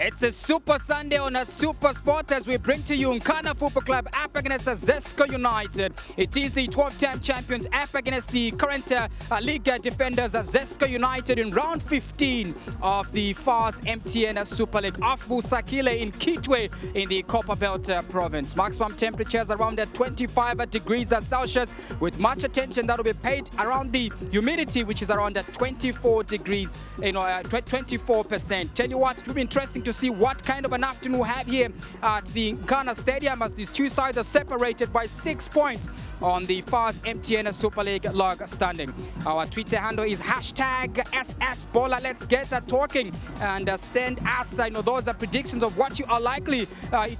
It's a Super Sunday on a Super Sport as we bring to you Nkana Football Club up against Zesco United. It is the 12-time champions up against the current league defenders Zesco United in round 15 of the FARS MTN Super League of Busakile in Kitwe in the Copperbelt province. Maximum temperatures around 25 degrees Celsius with much attention that will be paid around the humidity, which is around 24 degrees, 24%. Tell you what, it will be interesting to see what kind of an afternoon we have here at the Nkana Stadium as these two sides are separated by 6 points on the FARS MTN Super League log standing. Our Twitter handle is #SSBola. Let's get talking and send us those predictions of what you are likely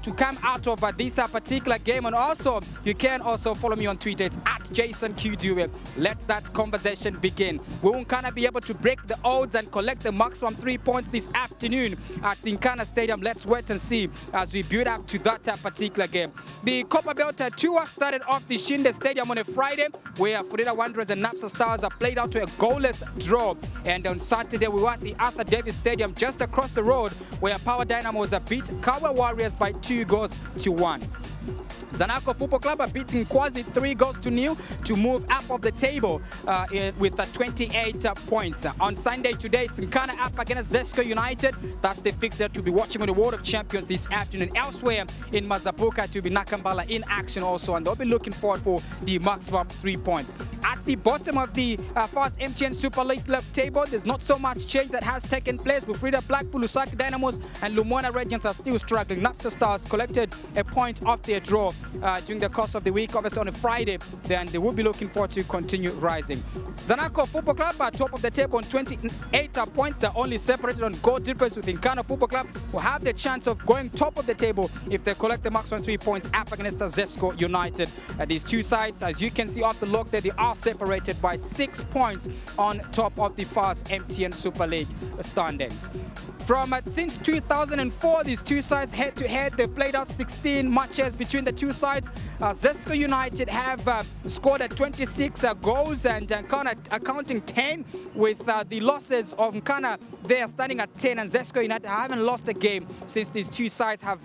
to come out of this particular game. And also, you can also follow me on Twitter. It's @JasonQDuel. Let that conversation begin. Will Nkana be able to break the odds and collect the maximum 3 points this afternoon at the Nkana Stadium? Let's wait and see as we build up to that particular game. The Copperbelt tour started off the Shinde Stadium on a Friday, where Florida Wanderers and Napsa Stars are played out to a goalless draw. And on Saturday, we were at the Arthur Davis Stadium just across the road, where Power Dynamos beat Kawa Warriors by 2-1. Zanaco Football Club are beating Kwazi 3-0 to move up of the table with 28 points. On Sunday today, it's Nkana up against Zesco United. That's the fixture to be watching on the World of Champions this afternoon. Elsewhere in Mazabuka to be Nakambala in action also, and they'll be looking forward for the maximum 3 points. At the bottom of the FARS MTN Super League Club table, there's not so much change that has taken place. Bufrida Blackpool, Lusaka Dynamos and Lumwana Regents are still struggling. Napsa Stars collected a point off their draw during the course of the week, obviously on a Friday, then they will be looking forward to continue rising. Zanaco Football Club are top of the table on 28 points. They're only separated on goal difference with Nkana Football Club, who have the chance of going top of the table if they collect the maximum 3 points up against Zesco United. These two sides, as you can see off the log there, they are separated by 6 points on top of the FARS MTN Super League standings. Since 2004, these two sides head-to-head, they've played out 16 matches between the two sides. Zesco United have scored 26 goals and Nkana accounting 10, with the losses of Nkana they are standing at 10, and Zesco United haven't lost a game since these two sides have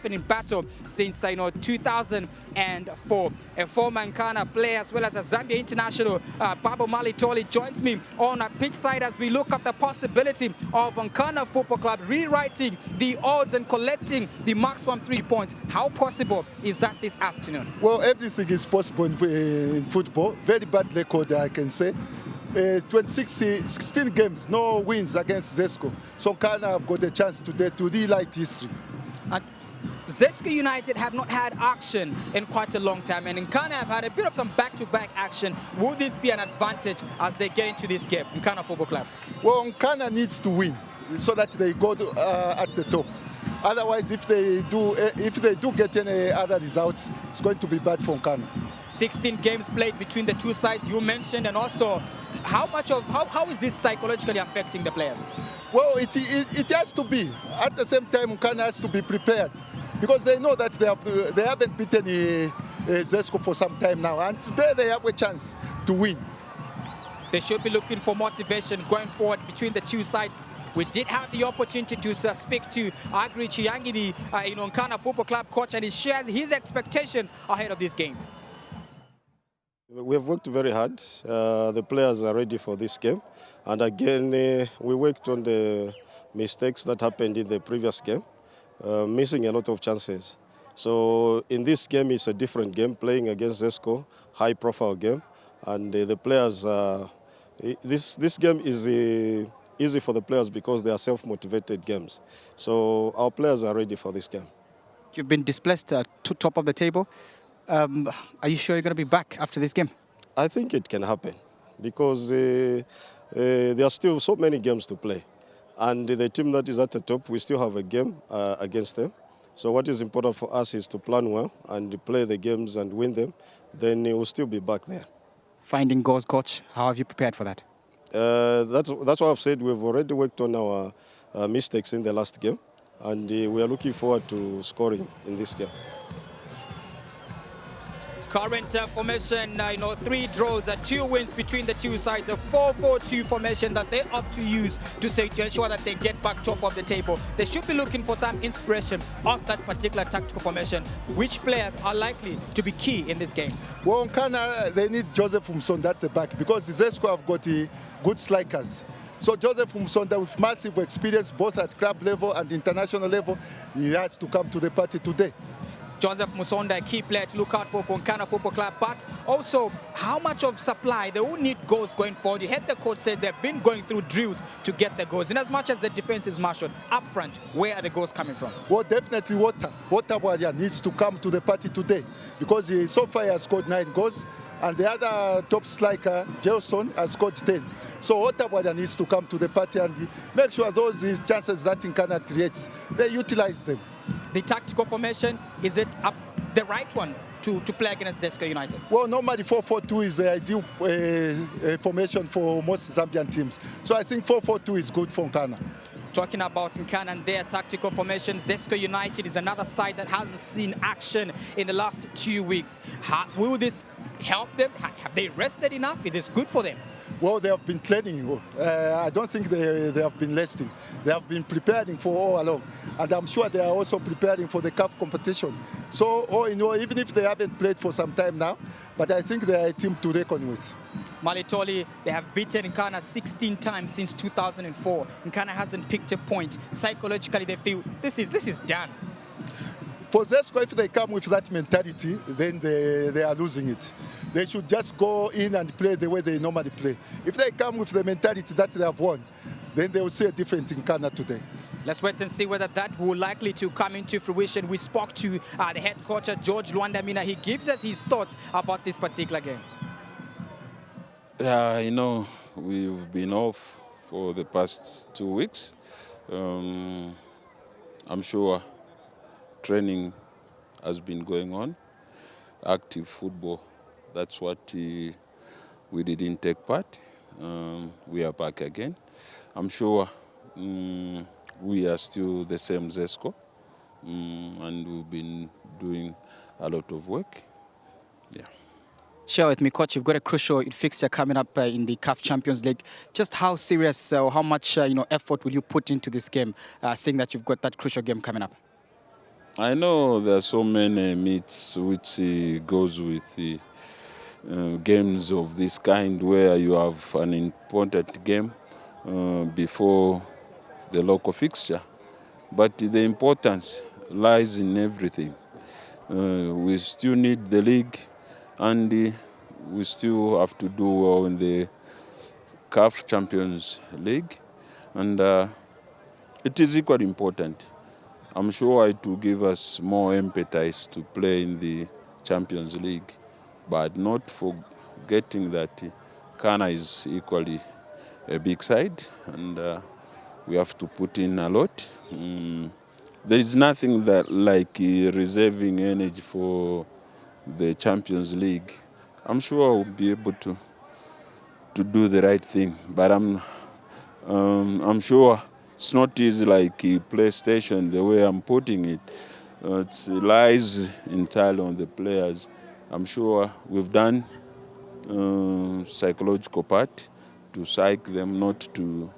been in battle since 2004. A former Nkana player as well as a Zambia international, Babo Malitoli, joins me on a pitch side as we look at the possibility of Nkana Football Club rewriting the odds and collecting the maximum 3 points. How possible is that this afternoon? Well, everything is possible in football. Very bad record, I can say. 16 games, no wins against Zesco. So Nkana have got a chance today to rewrite history. Zesco United have not had action in quite a long time, and Nkana have had a bit of some back-to-back action. Will this be an advantage as they get into this game, Nkana Football Club? Well, Nkana needs to win so that they go at the top. Otherwise, if they do get any other results, it's going to be bad for Nkana. 16 games played between the two sides you mentioned, and also how is this psychologically affecting the players? Well, it has to be. At the same time, Nkana has to be prepared because they know that they haven't beaten Zesco for some time now, and today they have a chance to win. They should be looking for motivation going forward between the two sides. We did have the opportunity to speak to Agri Chiyangi, the Nkana Football Club coach, and he shares his expectations ahead of this game. We have worked very hard. The players are ready for this game. And again, we worked on the mistakes that happened in the previous game, missing a lot of chances. So in this game, it's a different game, playing against Zesco, high-profile game. And the players, this game is easy for the players because they are self-motivated games. So our players are ready for this game. You've been displaced to top of the table. Are you sure you're going to be back after this game? I think it can happen because there are still so many games to play. And the team that is at the top, we still have a game against them. So what is important for us is to plan well and play the games and win them. Then we'll still be back there. Finding goals, coach, how have you prepared for that? That's what I've said. We've already worked on our mistakes in the last game. And we are looking forward to scoring in this game. Current formation, 3 draws, 2 wins between the two sides, a 4-4-2 formation that they opt to use to ensure that they get back top of the table. They should be looking for some inspiration of that particular tactical formation. Which players are likely to be key in this game? Well, Nkana, they need Joseph Umsonda at the back because Zesco have got good strikers. So Joseph Umsonda, with massive experience both at club level and international level, he has to come to the party today. Joseph Musonda, a key player to look out for Nkana Football Club, but also how much of supply? They will need goals going forward. You heard the coach says they've been going through drills to get the goals. In as much as the defense is marshaled up front, where are the goals coming from? Well, definitely Water Warrior needs to come to the party today because so far he has scored 9 goals and the other top striker, Gelson, has scored 10. So Water Warrior needs to come to the party and make sure those chances that Nkana creates, they utilize them. The tactical formation, is it the right one to play against Zesco United? Well, normally 4-4-2 is the ideal formation for most Zambian teams. So I think 4-4-2 is good for Nkana. Talking about Nkana and their tactical formation, Zesco United is another side that hasn't seen action in the last 2 weeks. Will this help them? Have they rested enough? Is this good for them? Well, they have been training. I don't think they have been resting. They have been preparing for all along. And I'm sure they are also preparing for the CAF competition. So, all in all, even if they haven't played for some time now, but I think they are a team to reckon with. Malitoli, they have beaten Nkana 16 times since 2004. Nkana hasn't picked a point. Psychologically, they feel this is done. For Zesco, if they come with that mentality, then they are losing it. They should just go in and play the way they normally play. If they come with the mentality that they have won, then they will see a different Nkana today. Let's wait and see whether that will likely to come into fruition. We spoke to the head coach, George Luandamina. He gives us his thoughts about this particular game. Yeah, we've been off for the past 2 weeks. I'm sure training has been going on, active football. That's what we didn't take part. We are back again. I'm sure we are still the same Zesco, and we've been doing a lot of work. Yeah. Share with me, coach. You've got a crucial fixture coming up in the CAF Champions League. Just how serious or how much effort will you put into this game, seeing that you've got that crucial game coming up? I know there are so many myths which goes with the games of this kind where you have an important game before the local fixture. But the importance lies in everything. We still need the league and we still have to do well in the CAF Champions League. And it is equally important. I'm sure it will give us more impetus to play in the Champions League, but not forgetting that Nkana is equally a big side, and we have to put in a lot. There is nothing that like reserving energy for the Champions League. I'm sure we'll be able to do the right thing, but I'm sure it's not easy like PlayStation, the way I'm putting it. It lies entirely on the players. I'm sure we've done psychological part to psych them not to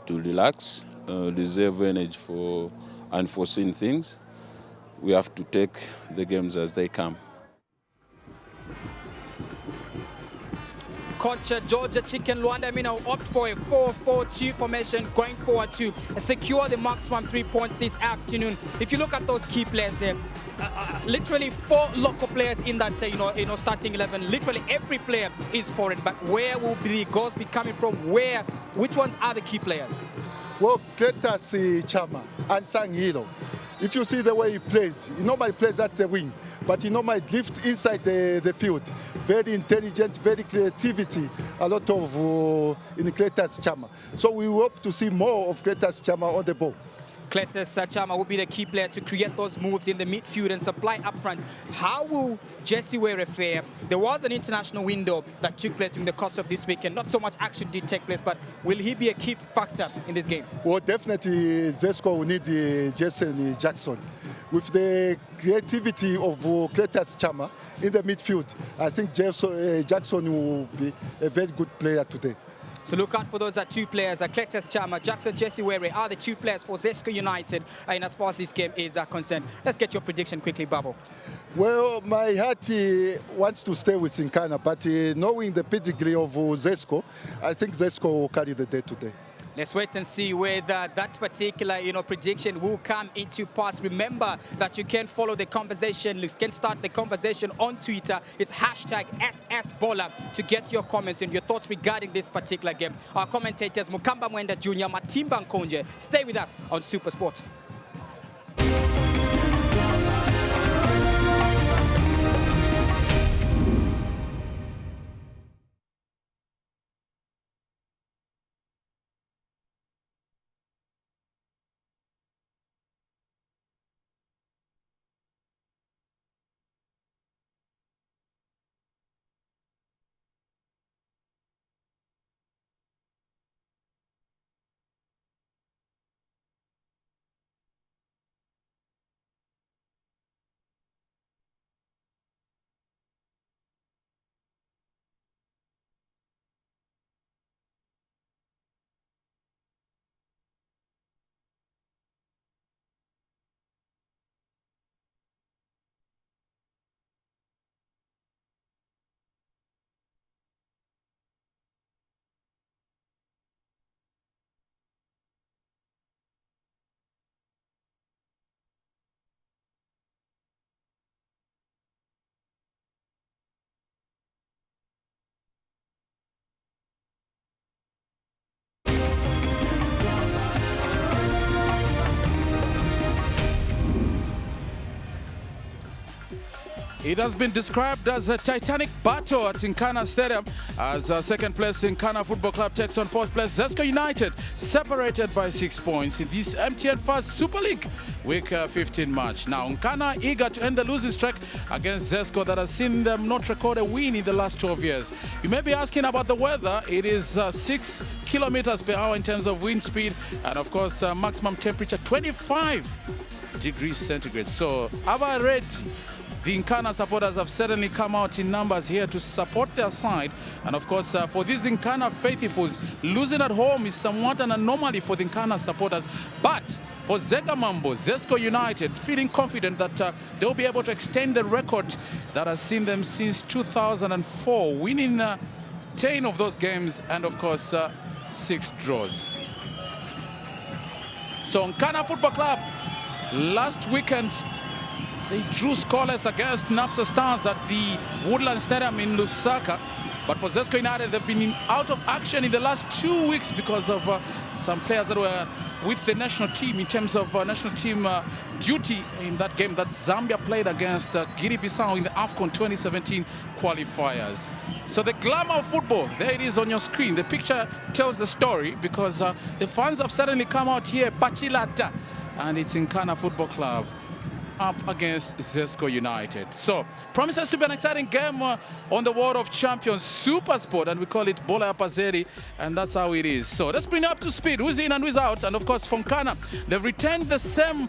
relax, reserve energy for unforeseen things. We have to take the games as they come. Coach Georgia Chicken Luandamina will opt for a 4-4-2 formation going forward to secure the maximum 3 points this afternoon. If you look at those key players there, literally 4 local players in that starting 11. Literally every player is foreign. But where will the goals be coming from? Which ones are the key players? Well, Cletus Chama and Sangilo. If you see the way he plays, he normally plays at the wing, but he normally drifts inside the field. Very intelligent, very creativity, a lot of in Cletus Chama. So we hope to see more of Cletus Chama on the ball. Cletus Chama will be the key player to create those moves in the midfield and supply up front. How will Jesse Were fare? There was an international window that took place during the course of this weekend. Not so much action did take place, but will he be a key factor in this game? Well, definitely Zesco will need Jason Jackson. With the creativity of Cletus Chama in the midfield, I think Jackson will be a very good player today. So look out for those two players, Cletus Chama, Jackson Jesse Were are the two players for Zesco United in as far as this game is concerned. Let's get your prediction quickly, Babo. Well, my heart wants to stay with Nkana, but knowing the pedigree of Zesco, I think Zesco will carry the day today. Let's wait and see whether that particular, prediction will come into pass. Remember that you can follow the conversation. You can start the conversation on Twitter. It's #SSBola to get your comments and your thoughts regarding this particular game. Our commentators, Mukamba Mwenda Jr., Matimba Nkonje. Stay with us on Super Sport. It has been described as a titanic battle at Nkana Stadium as second place Nkana Football Club takes on fourth place Zesco United, separated by 6 points in this MTN First Super League Week 15 match. Now, Nkana eager to end the losing streak against Zesco that has seen them not record a win in the last 12 years. You may be asking about the weather. It is 6 kilometers per hour in terms of wind speed, and of course maximum temperature 25 degrees centigrade. So, have I read? The Nkana supporters have certainly come out in numbers here to support their side. And of course, for these Nkana faithfuls, losing at home is somewhat an anomaly for the Nkana supporters. But for Zegamambo, Zesco United, feeling confident that they'll be able to extend the record that has seen them since 2004, winning 10 of those games and, of course, 6 draws. So Nkana Football Club, last weekend, they drew scoreless against Napsa Stars at the Woodland Stadium in Lusaka. But for Zesco United, they've been out of action in the last 2 weeks because of some players that were with the national team in terms of national team duty in that game that Zambia played against Guinea-Bissau in the AFCON 2017 qualifiers. So the glamour of football, there it is on your screen. The picture tells the story because the fans have suddenly come out here, Bachilata, and it's Nkana Football Club up against Zesco United. So, promises to be an exciting game on the World of Champions Super Sport, and we call it Bola Yapazeri, and that's how it is. So, let's bring it up to speed. Who's in and who's out? And of course, from Nkana, they've retained the same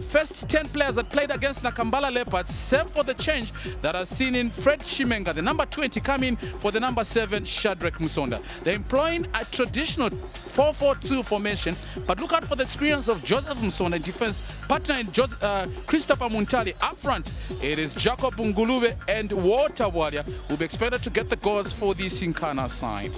first 10 players that played against Nakambala Leopards, save for the change that has seen in Fred Shimenga, the number 20, coming for the number 7, Shadrack Musonda. They're employing a traditional 4-4-2 formation, but look out for the experience of Joseph Musonda, defense partner in Christopher Muntali. Up front, it is Jacob Ngulube and Walter Wadia who will be expected to get the goals for the Nkana side.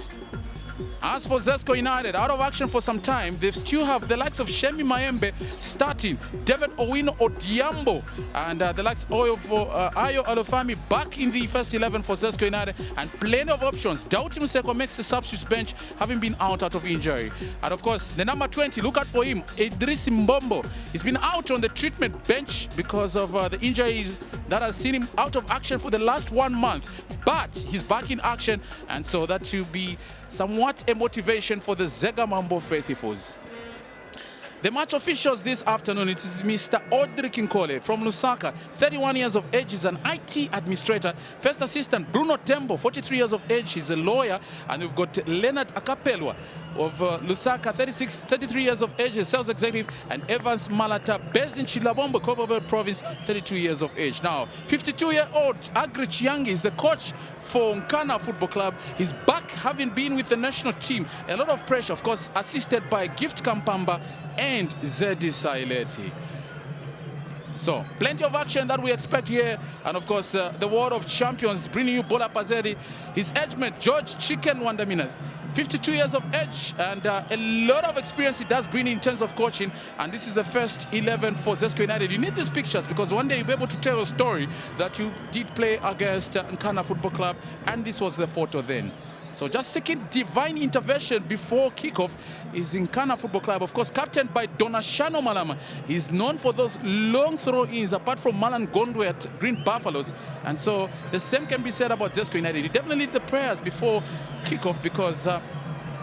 As for Zesco United, out of action for some time, they still have the likes of Shemi Mayembe starting, David Owino Odiambo, and the likes of Ayo Alofami back in the first 11 for Zesco United, and plenty of options. Dauti Museko makes the substitute bench, having been out of injury. And of course, the number 20, look out for him, Idris Mbombo. He's been out on the treatment bench because of the injuries that has seen him out of action for the last 1 month. But he's back in action, and so that will be somewhat a motivation for the Zegamambo faithfuls. The match officials this afternoon, it is Mr. Audrey Nkana from Lusaka, 31 years of age, is an IT administrator. First assistant, Bruno Tembo, 43 years of age, he's a lawyer. And we've got Leonard Akapelwa of Lusaka, 33 years of age, is sales executive. And Evans Malata, based in Chilabombo, Copperbelt Province, 32 years of age. Now, 52-year-old Agri Chiangi is the coach for Nkana Football Club. He's back, having been with the national team. A lot of pressure, of course, assisted by Gift Kampamba and Zedi Saileti. So, plenty of action that we expect here. And of course, the World of Champions bringing you Bola Pazeri. His age mate, George Chicken Wandamina, 52 years of age, and a lot of experience he does bring in terms of coaching. And this is the first 11 for Zesco United. You need these pictures because one day you'll be able to tell a story that you did play against Nkana Football Club, and this was the photo then. So just seeking divine intervention before kickoff is Nkana Football Club. Of course, captained by Donashano Malama. He's known for those long throw-ins, apart from Malan Gondwe at Green Buffaloes. And so the same can be said about Zesco United. You definitely need the prayers before kickoff because,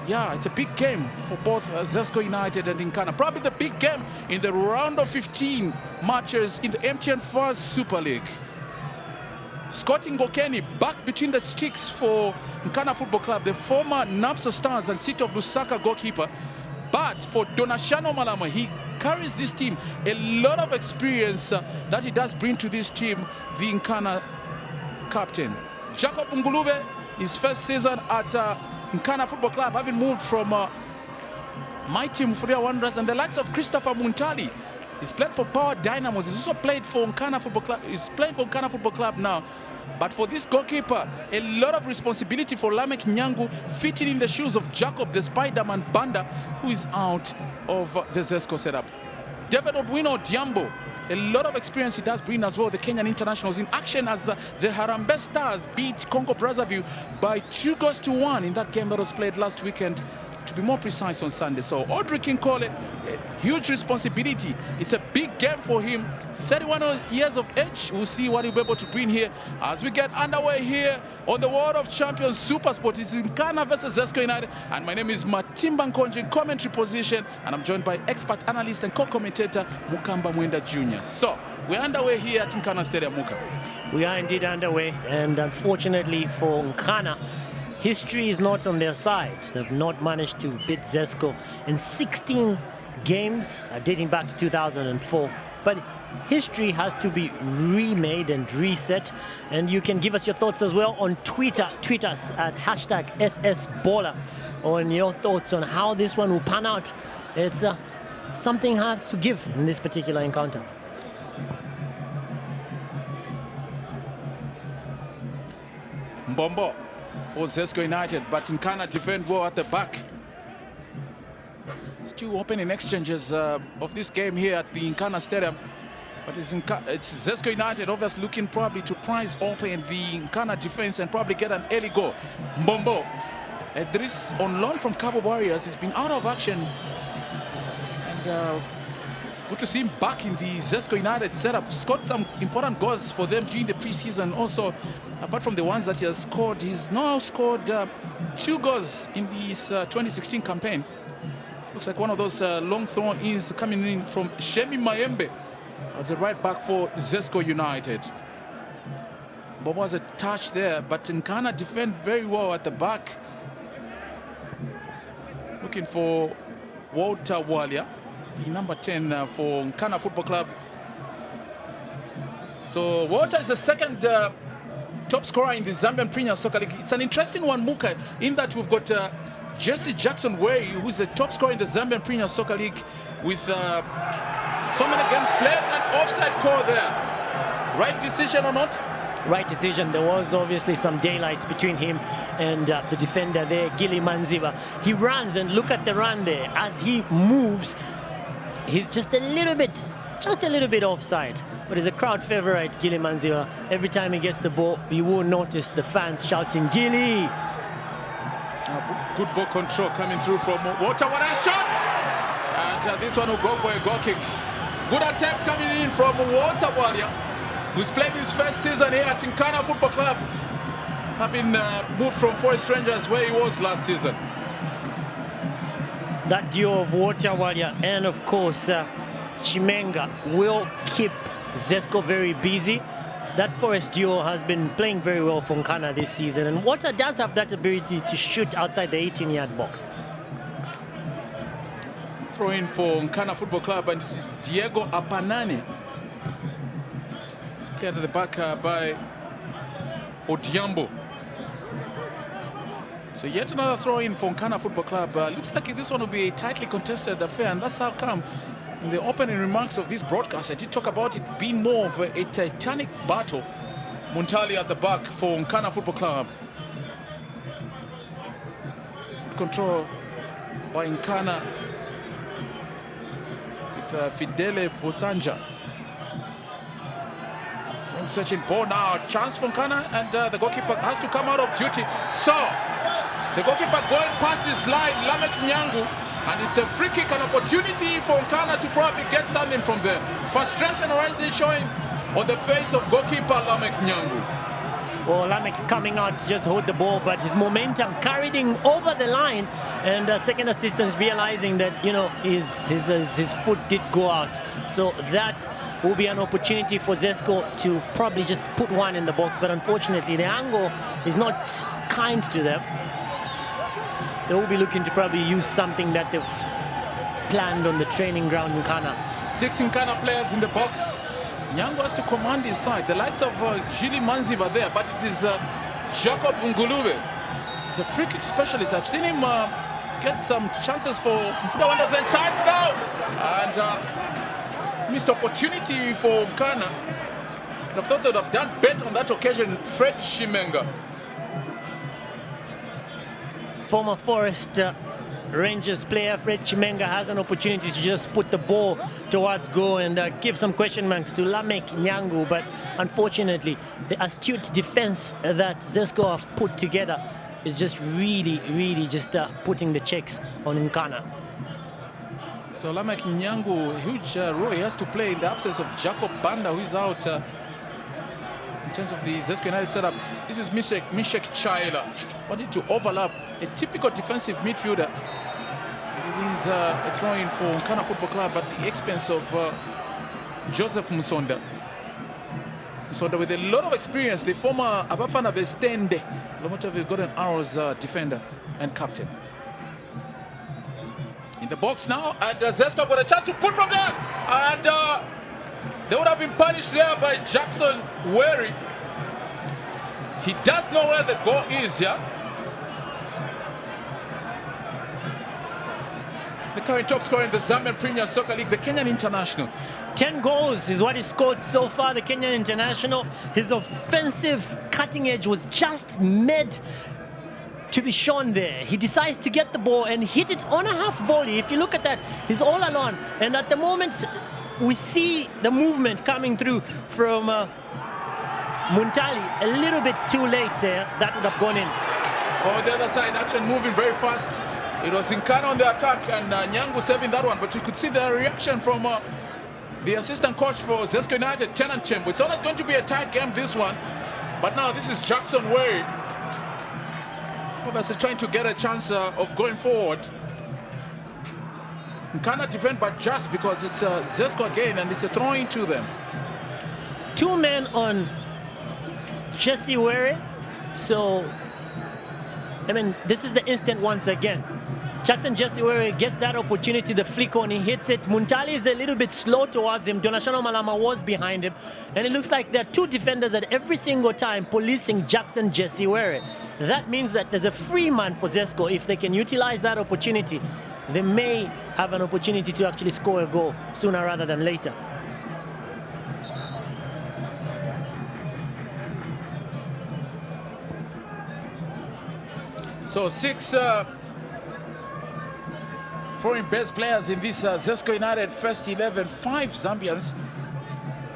yeah, it's a big game for both Zesco United and Nkana. Probably the big game in the round of 15 matches in the MTN First Super League. Scott Ngokeni back between the sticks for Nkana Football Club, the former Napsa Stars and City of Lusaka goalkeeper. But for Donashano Malama, he carries this team. A lot of experience that he does bring to this team, the Nkana captain. Jacob Ngulube, his first season at Nkana Football Club, having moved from my team, Furia Wanderers, and the likes of Christopher Muntali. He's played for Power Dynamos. He's also played for Nkana Football Club. He's playing for Nkana Football Club now. But for this goalkeeper, a lot of responsibility for Lamek Nyangu, fitting in the shoes of Jacob, the Spider-Man Banda, who is out of the Zesco setup. David Odwino Diambo, a lot of experience he does bring as well. The Kenyan internationals in action as the Harambee Stars beat Congo Brazzaville by 2-1 in that game that was played last weekend, to be more precise, on Sunday. So Audrey Nkana, a huge responsibility. It's a big game for him. 31 years of age. We'll see what he'll be able to bring here as we get underway here on the World of Champions Super Sport. It's Nkana versus Zesco United, and my name is Matimba Nkonje in commentary position, and I'm joined by expert analyst and co-commentator Mukamba Mwenda Jr. So we're underway here at Nkana Stadium, Muka. We are indeed underway, and unfortunately for Nkana, history is not on their side. They've not managed to beat Zesco in 16 games dating back to 2004. But history has to be remade and reset. And you can give us your thoughts as well on Twitter. Tweet us at #SSBola on your thoughts on how this one will pan out. It's something has to give in this particular encounter. Mbombo for Zesco United, but Nkana defend well at the back. Still opening exchanges of this game here at the Nkana Stadium. But it's Zesco United obviously looking probably to prize open the Nkana defense and probably get an early goal. Mbombo, Idris on loan from Cabo Warriors, has been out of action. And good to see him back in the Zesco United setup. Scored some important goals for them during the preseason. Also, apart from the ones that he has scored, he's now scored 2 goals in this 2016 campaign. Looks like one of those long throw-ins coming in from Shemi Mayembe as a right back for Zesco United. Bobo has a touch there, but Nkana defend very well at the back. Looking for Walter Walia, the number 10 for Nkana Football Club. So Walter is the second top scorer in the Zambian Premier Soccer League. It's an interesting one, Muka, in that we've got Jesse Jackson Way, who's the top scorer in the Zambian Premier Soccer League with so many games played, and offside call there. Right decision or not? Right decision. There was obviously some daylight between him and the defender there, Gili Manziba. He runs, and look at the run there. As he moves, he's just a little bit offside. But he's a crowd favorite, Gili Manziba. Every time he gets the ball, you will notice the fans shouting, Gili! Good ball control coming through from Walter. What a shot! And this one will go for a goal kick. Good attempt coming in from Walter Walia, who's playing his first season here at Nkana Football Club, having moved from Forest Rangers where he was last season. that duo of Waterwalia and, of course, Chimenga will keep Zesco very busy. That Forest duo has been playing very well for Nkana this season, and Water does have that ability to shoot outside the 18-yard box. Throw in for Nkana Football Club, and it is Diego Apanani. Cleared at the back by Odiambo. So yet another throw in for Nkana Football Club. Looks like this one will be a tightly contested affair, and that's how come in the opening remarks of this broadcast I did talk about it being more of a titanic battle. Muntali at the back for Nkana Football Club. Control by Nkana with Fidele Bosanja. Searching ball now, chance for Nkana, and the goalkeeper has to come out of duty. So the goalkeeper going past his line, Lamek Nyangu, and it's a free kick, an opportunity for Nkana to probably get something from there. Frustration already showing on the face of goalkeeper Lamek Nyangu. Well, Lamek coming out to just hold the ball, but his momentum carried him over the line, and second assistant realizing that, you know, his foot did go out. So that will be an opportunity for Zesco to probably just put one in the box, but unfortunately the angle is not kind to them. They will be looking to probably use something that they've planned on the training ground in Nkana. 6 Nkana players in the box. Nyango has to command his side. The likes of Gili Manziba there, but it is Jacob Ngulube. He's a free kick specialist. I've seen him get some chances for Mfuda Wonders, and chance now, and missed opportunity for Nkana. I thought they would have done better on that occasion. Fred Chimenga. Former Forest Rangers player Fred Chimenga has an opportunity to just put the ball towards goal and give some question marks to Lamek Nyangu, but unfortunately the astute defense that Zesco have put together is just really just putting the checks on Nkana. So Lamek Nyangu, a huge role he has to play in the absence of Jacob Banda, who is out in terms of the Zesco United setup. This is Mishek Chaila. Wanted to overlap a typical defensive midfielder. He's a throw-in for Nkana Football Club at the expense of Joseph Musonda. Musonda with a lot of experience, the former Abafana Bestende, Lomotive Golden Arrows defender and captain. In the box now, and Zesco got a chance to put from there, and they would have been punished there by Jackson Wary. He does know where the goal is, yeah? The current top scorer in the Zambian Premier Soccer League, the Kenyan international. 10 goals is what he scored so far, the Kenyan international. His offensive cutting edge was just made to be shown there. He decides to get the ball and hit it on a half volley. If you look at that, he's all alone. And at the moment, we see the movement coming through from Muntali. A little bit too late there. That would have gone in. On the other side, action moving very fast. It was Nkana on the attack, and Nyangu saving that one. But you could see the reaction from the assistant coach for Zesco United, Tenant Chembo. It's always going to be a tight game, this one. But now this is Jackson Wade. Obviously trying to get a chance of going forward. Nkana defend, but just because it's Zesco again, and it's a throw-in to them. 2 men on Jesse Were. So, I mean, this is the instant once again. Jackson Jesse Were gets that opportunity, the flick on, he hits it. Muntali is a little bit slow towards him. Donashano Malama was behind him. And it looks like there are 2 defenders at every single time policing Jackson Jesse Were. That means that there's a free man for Zesco. If they can utilize that opportunity, they may have an opportunity to actually score a goal sooner rather than later. So 6 foreign best players in this Zesco United first 11, 5 Zambians.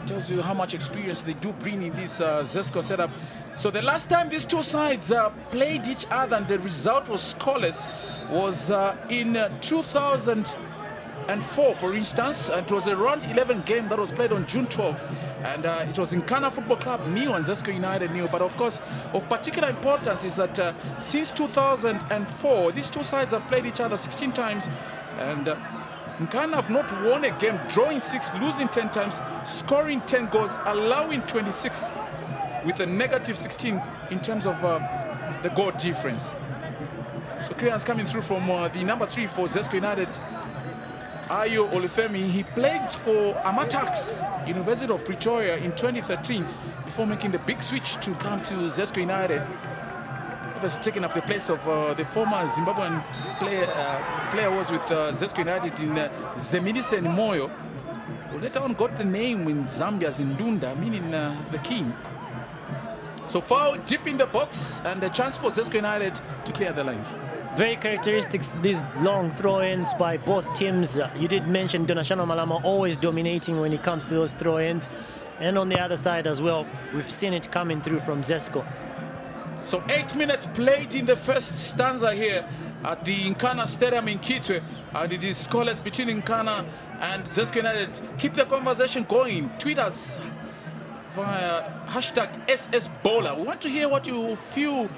Tells you how much experience they do bring in this Zesco setup. So the last time these 2 sides played each other and the result was scoreless was in 2004, for instance. It was a round 11 game that was played on June 12th, and it was Nkana Football Club new and Zesco United new. But of course, of particular importance is that since 2004, these 2 sides have played each other 16 times And Nkana have not won a game, drawing 6, losing 10 times, scoring 10 goals, allowing 26 with a negative 16 in terms of the goal difference. So clearance coming through from the number 3 for Zesco United, Ayo Olufemi. He played for Amatax, University of Pretoria in 2013 before making the big switch to come to Zesco United. He was taking up the place of the former Zimbabwean player was with Zesco United in Zeminisen Moyo, who later on got the name in Zambia's Ndunda, meaning the king. So foul deep in the box and a chance for Zesco United to clear the lines. Very characteristics, these long throw-ins by both teams. You did mention Donashano Malama always dominating when it comes to those throw-ins. And on the other side as well, we've seen it coming through from Zesco. So 8 minutes played in the first stanza here at the Nkana Stadium in Kitwe. And it is scoreless between Nkana and Zesco United. Keep the conversation going. Tweet us via #SSBowler. We want to hear what you feel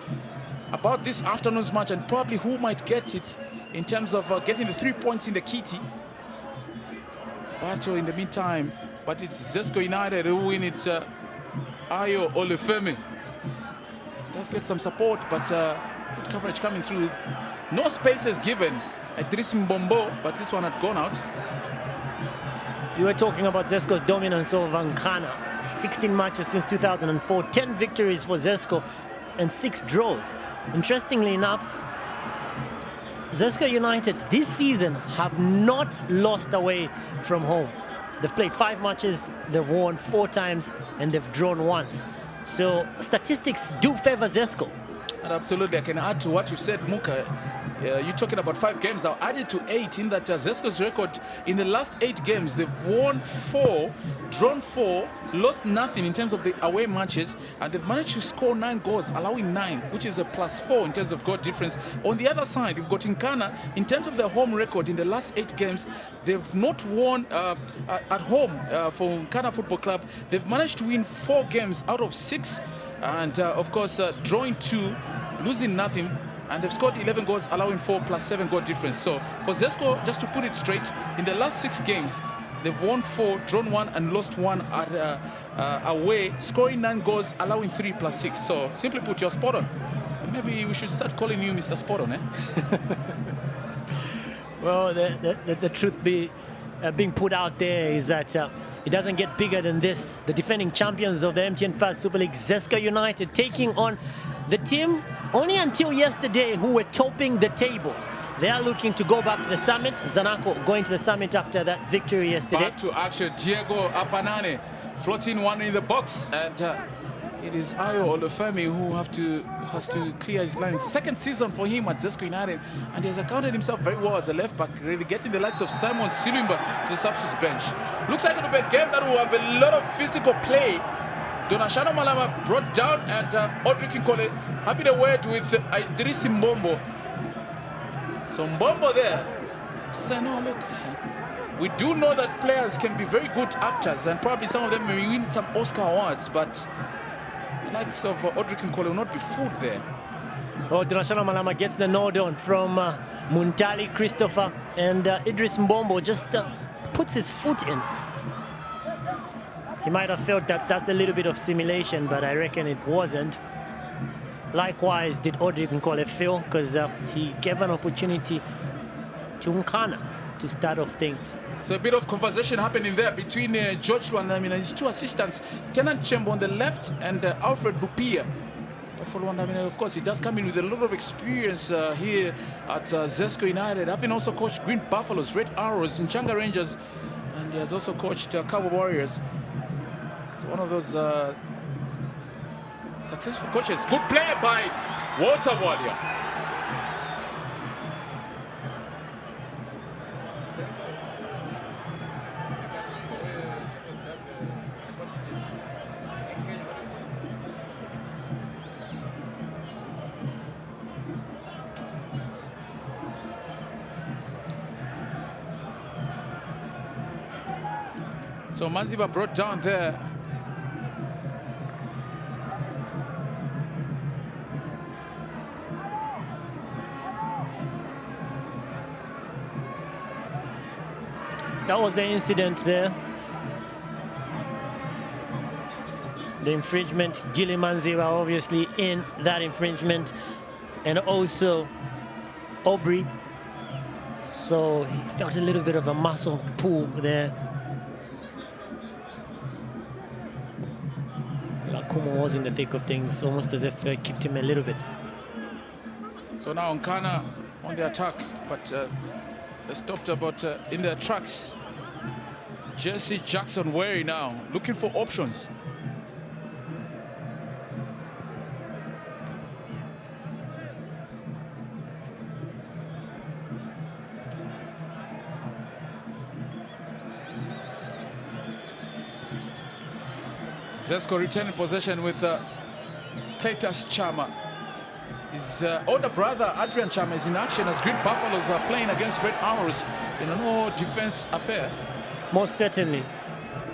about this afternoon's match and probably who might get it in terms of getting the 3 points in the kitty. Battle in the meantime, but it's Zesco United who win it. Ayo Olufemi does get some support, but good coverage coming through. No spaces given at Mbombo, but this one had gone out. You were talking about Zesco's dominance over Nkana. 16 matches since 2004, 10 victories for Zesco and 6 draws. Interestingly enough, Zesco United this season have not lost away from home. They've played 5 matches, they've won 4 times, and they've drawn once. So statistics do favor Zesco. And absolutely, I can add to what you said, Muka. You're talking about 5 games. I'll add it to 8 in that Zesco's record in the last 8 games, they've won 4, drawn 4, lost nothing in terms of the away matches, and they've managed to score 9 goals, allowing 9, which is a +4 in terms of goal difference. On the other side, you've got Nkana. In terms of their home record in the last 8 games, they've not won at home for Nkana Football Club. They've managed to win 4 games out of 6, and of course, drawing 2, losing nothing. And they've scored 11 goals, allowing 4 +7 goal difference. So for Zesco, just to put it straight, in the last 6 games, they've won 4, drawn 1, and lost 1 at away, scoring 9 goals, allowing 3 +6. So simply put, you're spot on. Maybe we should start calling you Mr. Spot on, eh? Well, the truth being put out there is that it doesn't get bigger than this. The defending champions of the MTN Fast Super League, Zesco United, taking on the team only until yesterday who were topping the table. They are looking to go back to the summit. Zanaco going to the summit after that victory yesterday. Back to action, Diego Apanane floating one in the box, and it is Ayo Olufemi who has to clear his lines. Second season for him at Zesco United, and he has accounted himself very well as a left back, really getting the likes of Simon Silimba to the substitute bench. Looks like it'll be a game that will have a lot of physical play. Donashano Malama brought down, and Audrey Kinkole having a word with Idris Mbombo. So Mbombo there to say, no, look, we do know that players can be very good actors, and probably some of them may win some Oscar awards, but the likes of Audrey Kinkole will not be fooled there. Oh, Donashano Malama gets the nod on from Muntali Christopher, and Idris Mbombo just puts his foot in. He might have felt that that's a little bit of simulation, but I reckon it wasn't. Likewise, did Audrey Nkole feel, because he gave an opportunity to Nkana to start off things. So a bit of conversation happening there between George and his 2 assistants, Tenant Chembo on the left and Alfred Bupia. But for Luandamina, of course, he does come in with a lot of experience here at Zesco United, having also coached Green Buffaloes, Red Arrows, Nchanga Rangers, and he has also coached Cabo Warriors. One of those successful coaches. Good play by Walter Walia. So Manziba brought down there. that was the incident there. The infringement, Gili Manziva obviously in that infringement, and also Aubrey. So he felt a little bit of a muscle pull there. Kumo was in the thick of things, almost as if kicked him a little bit. So now Nkana on the attack, but they stopped about in their tracks. Jesse Jackson wary now, looking for options. Zesco retaining possession with Cletus Chama. His older brother, Adrian Chama, is in action as Green Buffaloes are playing against Red Arrows in a no-defense affair. Most certainly.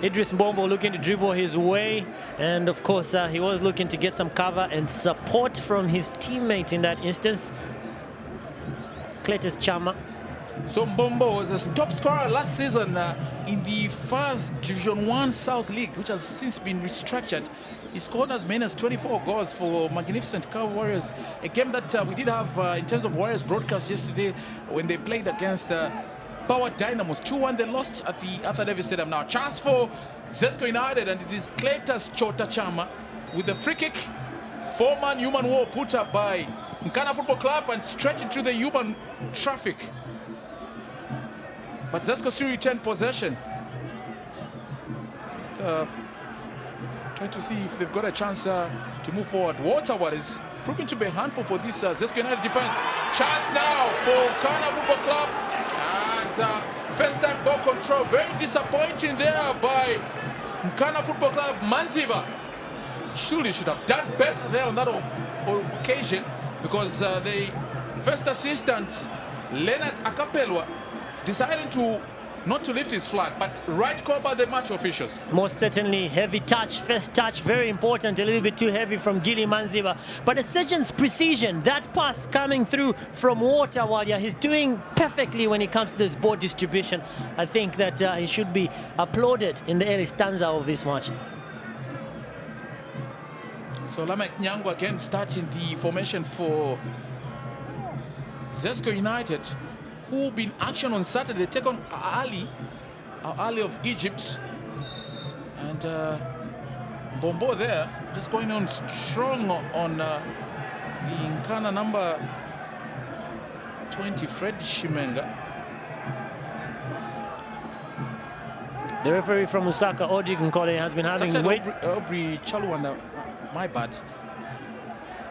Idris Mbombo looking to dribble his way, and of course he was looking to get some cover and support from his teammate in that instance, Cletus Chama. So Mbombo was the top scorer last season in the first Division 1 South League, which has since been restructured. He scored as many as 24 goals for Magnificent Cow Warriors, a game that we did have in terms of Warriors broadcast yesterday when they played against Power Dynamos. 2-1 they lost at the Arthur Davis Stadium. Now chance for Zesco United, and it is Cletus Chota Chama with the free kick. 4-man human wall put up by Nkana Football Club and straight into the human traffic. But Zesco still retained possession. Try to see if they've got a chance to move forward. Waterward is proving to be a handful for this Zesco United defense. Chance now for Nkana Football Club. And first time ball control. Very disappointing there by Nkana Football Club. Manziva surely should have done better there on that occasion, because the first assistant, Leonard Akapelwa, decided not to lift his flag, but right call by the match officials. Most certainly, heavy touch, first touch, very important, a little bit too heavy from Gili Manziva. But a surgeon's precision, that pass coming through from Waterwalia, he's doing perfectly when it comes to this ball distribution. I think that he should be applauded in the early stanza of this match. So Lamek Nyango again starting the formation for Zesco United, who will be in action on Saturday. They take on Ali of Egypt. And Bombo there, just going on strong on the Nkana number 20, Fred Shimenga. The referee from Lusaka, Audrey Nkole, has been having Aubrey Chaluanda, my bad.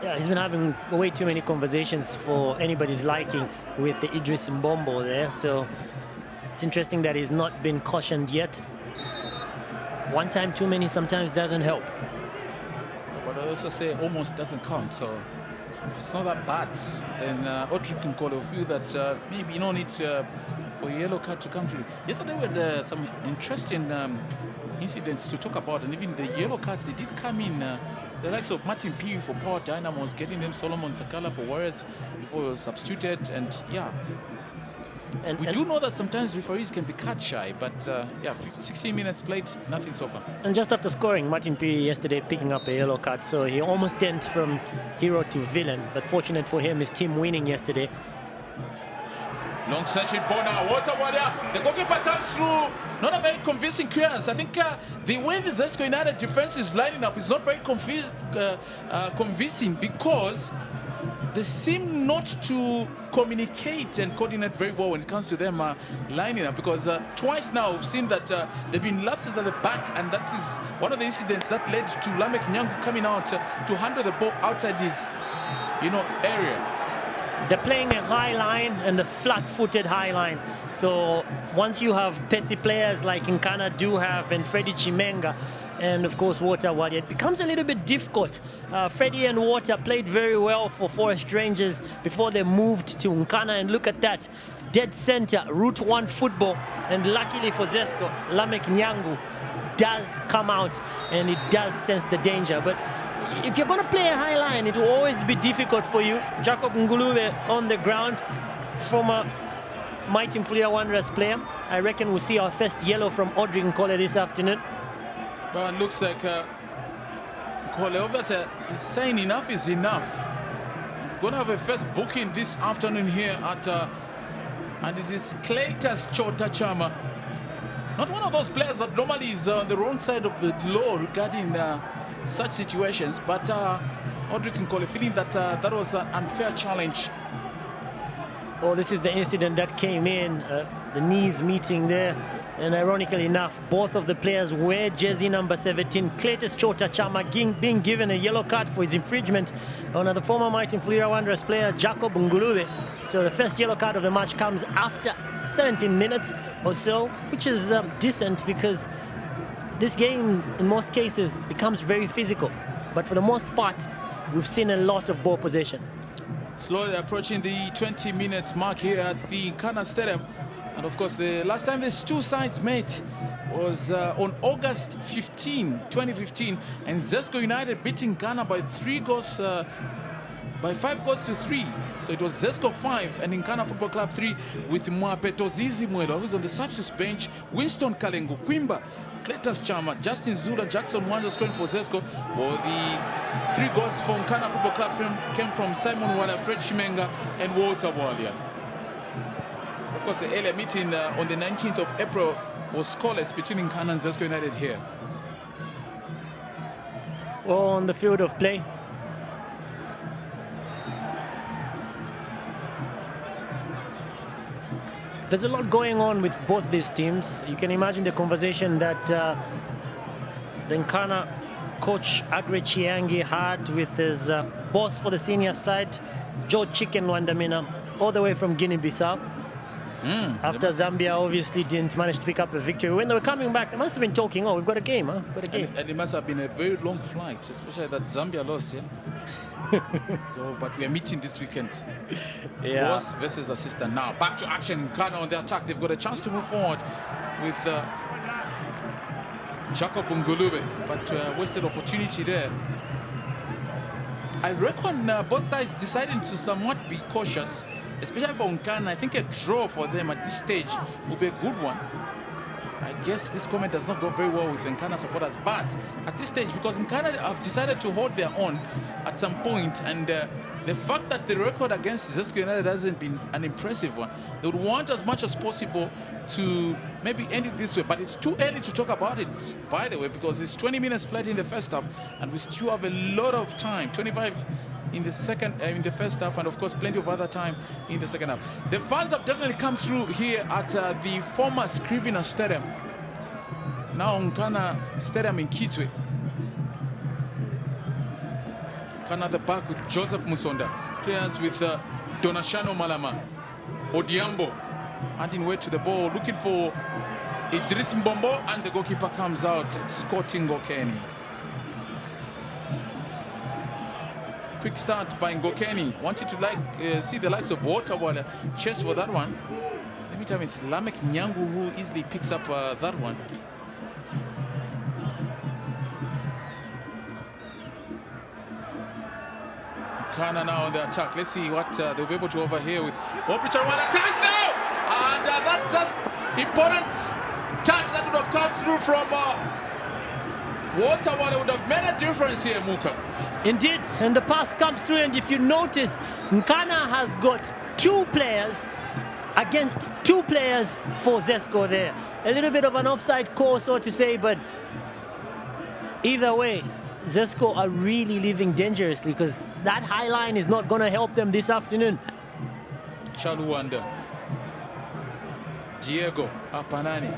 Yeah, he's been having way too many conversations for anybody's liking with the Idris Mbombo there, so it's interesting that he's not been cautioned yet. One time too many sometimes doesn't help. But I also say almost doesn't count, so if it's not that bad, then Audrey Nkole will feel that maybe no need for a yellow card to come through. Yesterday we had some interesting incidents to talk about, and even the yellow cards, they did come in. The likes of Martin P for Power Dynamos, getting them Solomon Sakala for Warriors before he was substituted, and yeah. And we do know that sometimes referees can be cut shy, but yeah, 16 minutes played, nothing so far. And just after scoring, Martin P yesterday picking up a yellow card, so he almost went from hero to villain, but fortunate for him, his team winning yesterday. Long searching ball now, Waterwalia. The goalkeeper comes through. Not a very convincing clearance. I think the way the Zesco United defense is lining up is not very convincing, because they seem not to communicate and coordinate very well when it comes to them lining up, because twice now we've seen that there have been lapses at the back, and that is one of the incidents that led to Lamek Nyangu coming out to handle the ball outside his area. They're playing a high line and a flat-footed high line. So once you have pacey players like Nkana do have, and Freddie Chimenga, and of course Waterwalia, it becomes a little bit difficult. Freddie and Water played very well for Forest Rangers before they moved to Nkana, and look at that, dead center, Route 1 football. And luckily for Zesco, Lamek Nyangu does come out and it does sense the danger. But if you're going to play a high line, it will always be difficult for you. Jacob Ngulube on the ground, former Mighty Mfulia Wanderers player. I reckon we'll see our first yellow from Audrey Nkana this afternoon. But it looks like Nkana obviously is saying enough is enough. We're going to have a first booking this afternoon here at, and it is Cletus Chota Chama. Not one of those players that normally is on the wrong side of the law regarding such situations, but Audrey Nkana feeling that that was an unfair challenge. Oh, this is the incident that came in, the knees meeting there. And ironically enough, both of the players wear jersey number 17. Cletus Chota Chama being given a yellow card for his infringement on the former Mighty Mfulira Wanderers player Jacob Ngulube. So the first yellow card of the match comes after 17 minutes or so, which is decent because this game in most cases becomes very physical. But for the most part, we've seen a lot of ball possession. Slowly approaching the 20 minutes mark here at the Nkana Stadium. And of course, the last time these two sides met was on August 15, 2015, and Zesco United beating Nkana by 5 goals to 3. So it was Zesco 5 and Nkana Football Club 3 with Mwapetozizi Mwelo, who's on the substitute bench, Winston Kalengo, Kwimba, Cletus Chama, Justin Zula, Jackson Mwanza scoring for Zesco. Or the 3 goals for Nkana Football Club came from Simon Wala, Fred Shimenga, and Walter Walia. Of course, the earlier meeting on the 19th of April was scoreless between Nkana and Zesco United here. On the field of play. There's a lot going on with both these teams. You can imagine the conversation that the Nkana coach Agre Chiangi had with his boss for the senior side, Joe Chicken Wandamina, all the way from Guinea-Bissau. After Zambia obviously didn't manage to pick up a victory. When they were coming back, they must have been talking, oh, we've got a game, huh? We've got a game. And it must have been a very long flight, especially that Zambia lost, yeah? So, but we are meeting this weekend. Yeah. Boss versus assistant. Now, back to action. Nkana on the attack. They've got a chance to move forward with Jacob Ngulube, but wasted opportunity there. I reckon both sides deciding to somewhat be cautious, especially for Nkana. I think a draw for them at this stage will be a good one. I guess this comment does not go very well with Nkana supporters, but at this stage, because Nkana have decided to hold their own at some point, and the fact that the record against Zesco United hasn't been an impressive one, they would want as much as possible to maybe end it this way. But it's too early to talk about it, by the way, because it's 20 minutes played in the first half, and we still have a lot of time, 25 in the first half, and of course plenty of other time in the second half. The fans have definitely come through here at the former Scrivener Stadium, now Nkana Stadium in Kitwe. Nkana at the back with Joseph Musonda, clearance with Donashano Malama, Odiambo adding weight to the ball, looking for Idris Mbombo, and the goalkeeper comes out, Scotty Ngokeni. Quick start by Ngokeni. Wanted to see the likes of Waterwater chase for that one. Let me tell you, it's Lamek Nyangu who easily picks up that one. Nkana now on the attack. Let's see what they'll be able to overhear with Opichar. One attack now! And that's just important touch that would have come through from Waterwater. Would have made a difference here, Muka. Indeed, and the pass comes through, and if you notice, Nkana has got 2 players against 2 players for Zesco there. A little bit of an offside call, so to say, but either way, Zesco are really living dangerously because that high line is not going to help them this afternoon. Chaluanda, Diego Apanani.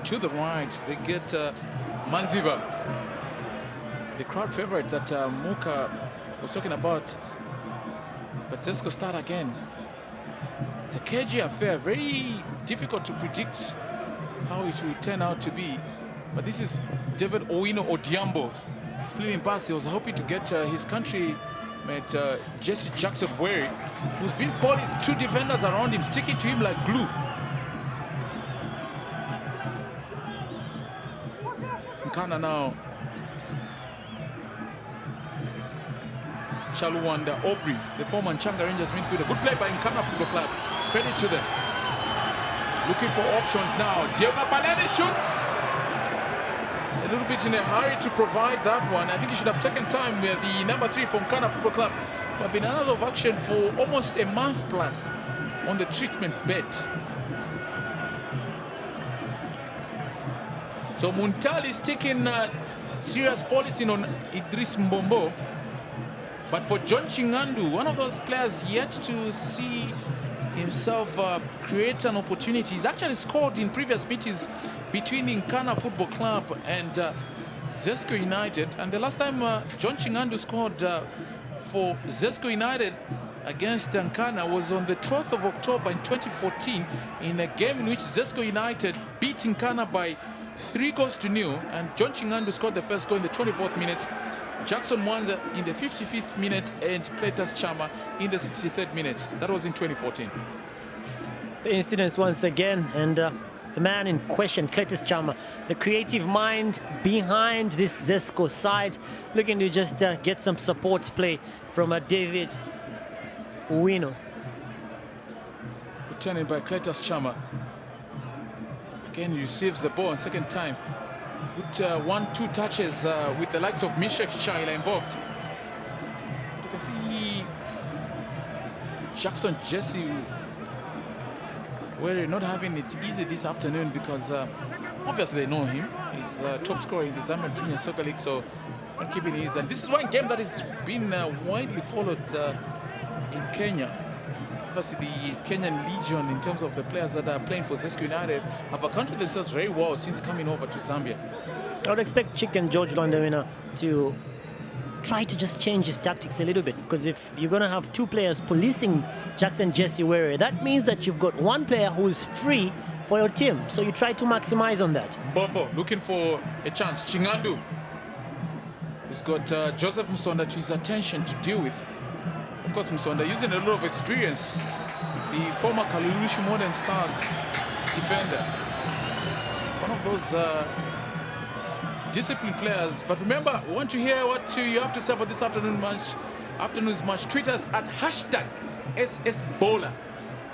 To the right, they get Manziva, the crowd favorite that Muka was talking about. But Zesco start again. It's a cagey affair, very difficult to predict how it will turn out to be. But this is David Owino Odiambo splitting pass. He was hoping to get his country mate Jesse Jackson Wary, who's been polished, 2 defenders around him, sticking to him like glue. Nkana now. Chaluanda, Aubrey, the former Nchanga Rangers midfielder. Good play by Nkana Football Club. Credit to them. Looking for options now. Diego Banani shoots. A little bit in a hurry to provide that one. I think he should have taken time with the number 3 from Nkana Football Club. But been out of action for almost a month plus on the treatment bed. So Muntali is taking serious policing on Idris Mbombo. But for John Chingandu, one of those players yet to see himself create an opportunity. He's actually scored in previous meetings between Nkana Football Club and Zesco United. And the last time John Chingandu scored for Zesco United against Nkana was on the 12th of October in 2014 in a game in which Zesco United beat Nkana by 3-0, and John Chingandu scored the first goal in the 24th minute, Jackson Mwanza in the 55th minute, and Cletus Chama in the 63rd minute. That was in 2014. The incidents once again, and the man in question, Cletus Chama, the creative mind behind this Zesco side, looking to just get some support play from David Uwino. Returning by Cletus Chama. Again, receives the ball on second time. Good 1-2 touches with the likes of Mishek Shaila involved. But you can see Jackson Jesse we're not having it easy this afternoon because obviously they know him. He's top scorer in the Zambian Premier Soccer League, so not keeping it easy. And this is one game that has been widely followed in Kenya. Obviously, the Kenyan Legion, in terms of the players that are playing for Zesco United, have accounted themselves very well since coming over to Zambia. I would expect Chicken George Londawina to try to just change his tactics a little bit, because if you're going to have 2 players policing Jackson Jesse Were, that means that you've got 1 player who's free for your team. So you try to maximize on that. Bombo looking for a chance. Chingandu. He's got Joseph Msonda to his attention to deal with. Of course, Msonda using a lot of experience. The former Kalulushi Modern Stars defender. One of those disciplined players. But remember, want to hear what you have to say about this afternoon's match? Tweet us at #SSBowler.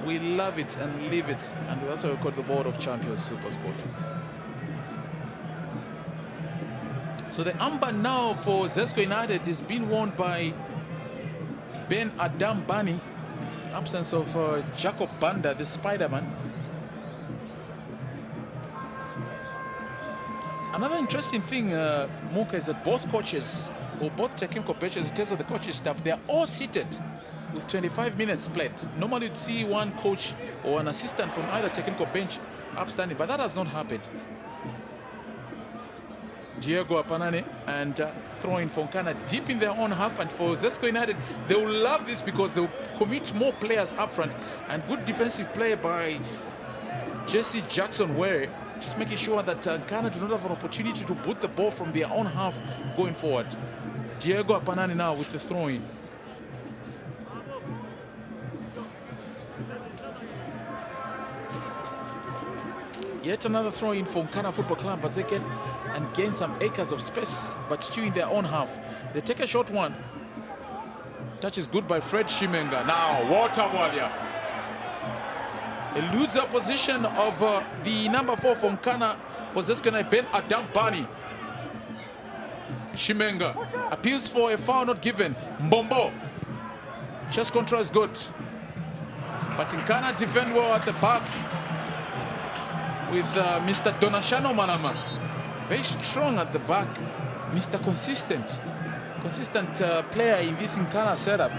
We love it and leave it. And we also record the Board of Champions Super Sport. So the amber now for Zesco United is being worn by Ben Adam Bani, the absence of Jacob Banda, the Spider-Man. Another interesting thing, Muka, is that both coaches, or both technical benches in terms of the coaching staff, they are all seated with 25 minutes played. Normally you'd see one coach or an assistant from either technical bench upstanding, but that has not happened. Diego Apanane and throwing for Nkana deep in their own half, and for Zesco United, they will love this because they will commit more players up front, and good defensive play by Jesse Jackson Were, just making sure that Nkana do not have an opportunity to boot the ball from their own half going forward. Diego Apanane now with the throw-in. Yet another throw-in for Nkana Football Club as they get and gain some acres of space, but still in their own half. They take a short one. Touch is good by Fred Shimenga. Now, Walter Walia eludes the position of the number 4 for Nkana for Zesco, Ben Adam Bani. Shimenga appeals for a foul not given. Mbombo. Chest control is good. But Nkana defend well at the back with Mr. Donashano Manama. Very strong at the back. Mr. Consistent player in this Nkana setup.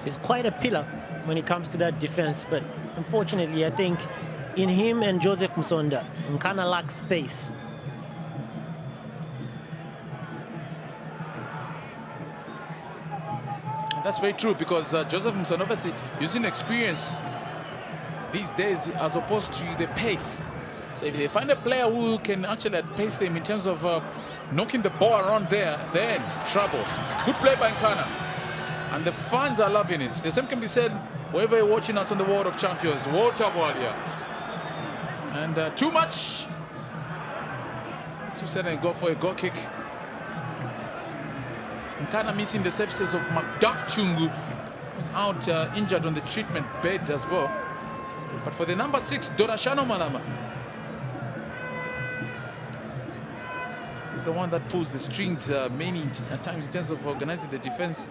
He's quite a pillar when it comes to that defense, but unfortunately, I think in him and Joseph Msonda, Nkana lacks space. And that's very true, because Joseph Msonda obviously using experience these days as opposed to the pace. So if they find a player who can actually pace them in terms of knocking the ball around there, then trouble. Good play by Nkana. And the fans are loving it. The same can be said wherever you're watching us on the World of Champions. Walter Walia. And too much. Susan go for a goal kick. Nkana missing the services of Macduff Chungu. was out injured on the treatment bed as well. But for the number 6, Dorashano Malama, he's the one that pulls the strings many at times in terms of organizing the defense.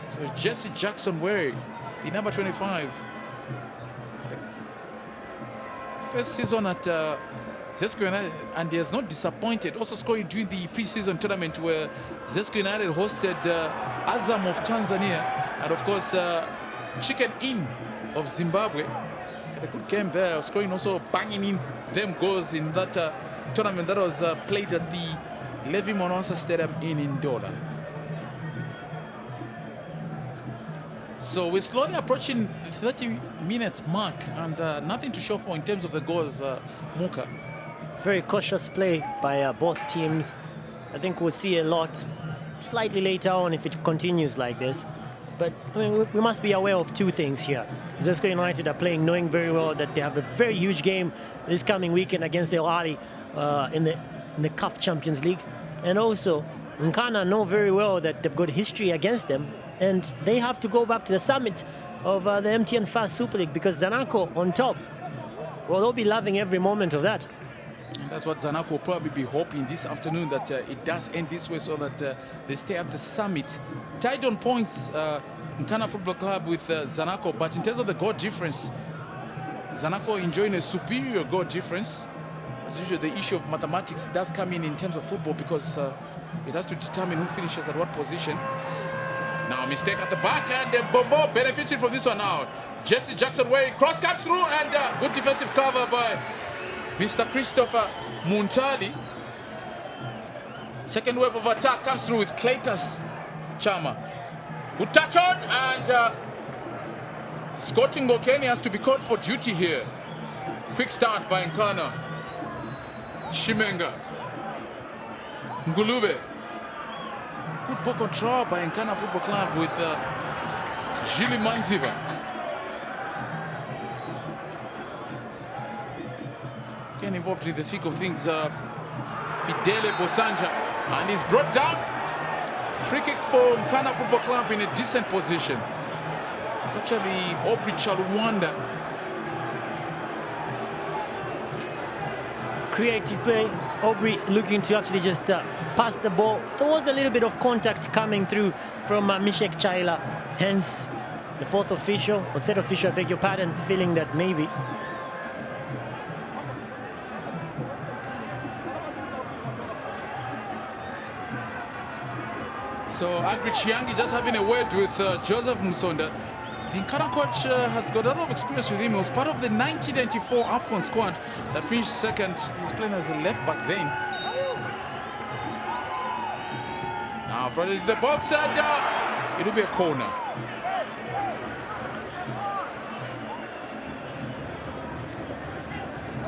So Jesse Jackson Wary, the number 25. First season at Zesco United, and he has not disappointed. Also scoring during the pre-season tournament where Zesco United hosted Azam of Tanzania, and of course Chicken Inn of Zimbabwe. Had a good game there, scoring also banging in them goals in that tournament that was played at the Levi Monwasa Stadium in Ndola. So we're slowly approaching the 30 minutes mark, and nothing to show for in terms of the goals, Muka. Very cautious play by both teams. I think we'll see a lot slightly later on if it continues like this. But I mean, we must be aware of two things here. Zesco United are playing knowing very well that they have a very huge game this coming weekend against El Ali in the CAF Champions League. And also, Nkana know very well that they've got history against them, and they have to go back to the summit of the MTN Fast Super League, because Zanaco on top, well, they'll be loving every moment of that. And that's what Zanaco will probably be hoping this afternoon, that it does end this way so that they stay at the summit. Tied on points, Nkana Football Club with Zanaco, but in terms of the goal difference, Zanaco enjoying a superior goal difference. As usual, the issue of mathematics does come in terms of football, because it has to determine who finishes at what position. Now mistake at the back, and Bombo benefited from this one now. Jesse Jackson Wary, cross comes through, and good defensive cover by Mr. Christopher Muntali. Second wave of attack comes through with Cletus Chama. Good touch on, and Scott Ngokeni has to be called for duty here. Quick start by Nkana. Shimenga. Ngulube. Good ball control by Nkana Football Club with Jili Manziva. Getting involved in the thick of things, Fidele Bosanja, and he's brought down. Free kick for Nkana Football Club in a decent position. It's actually Aubrey Chalwanda. Creative play, Aubrey looking to actually just pass the ball. There was a little bit of contact coming through from Mishek Chaila, hence the fourth official, or third official, I beg your pardon, feeling that maybe. So Agri Chiangi just having a word with Joseph Musonda. The Nkana coach has got a lot of experience with him. He was part of the 1994 AFCON squad that finished second. He was playing as a left back then. Now from the box, and it'll be a corner.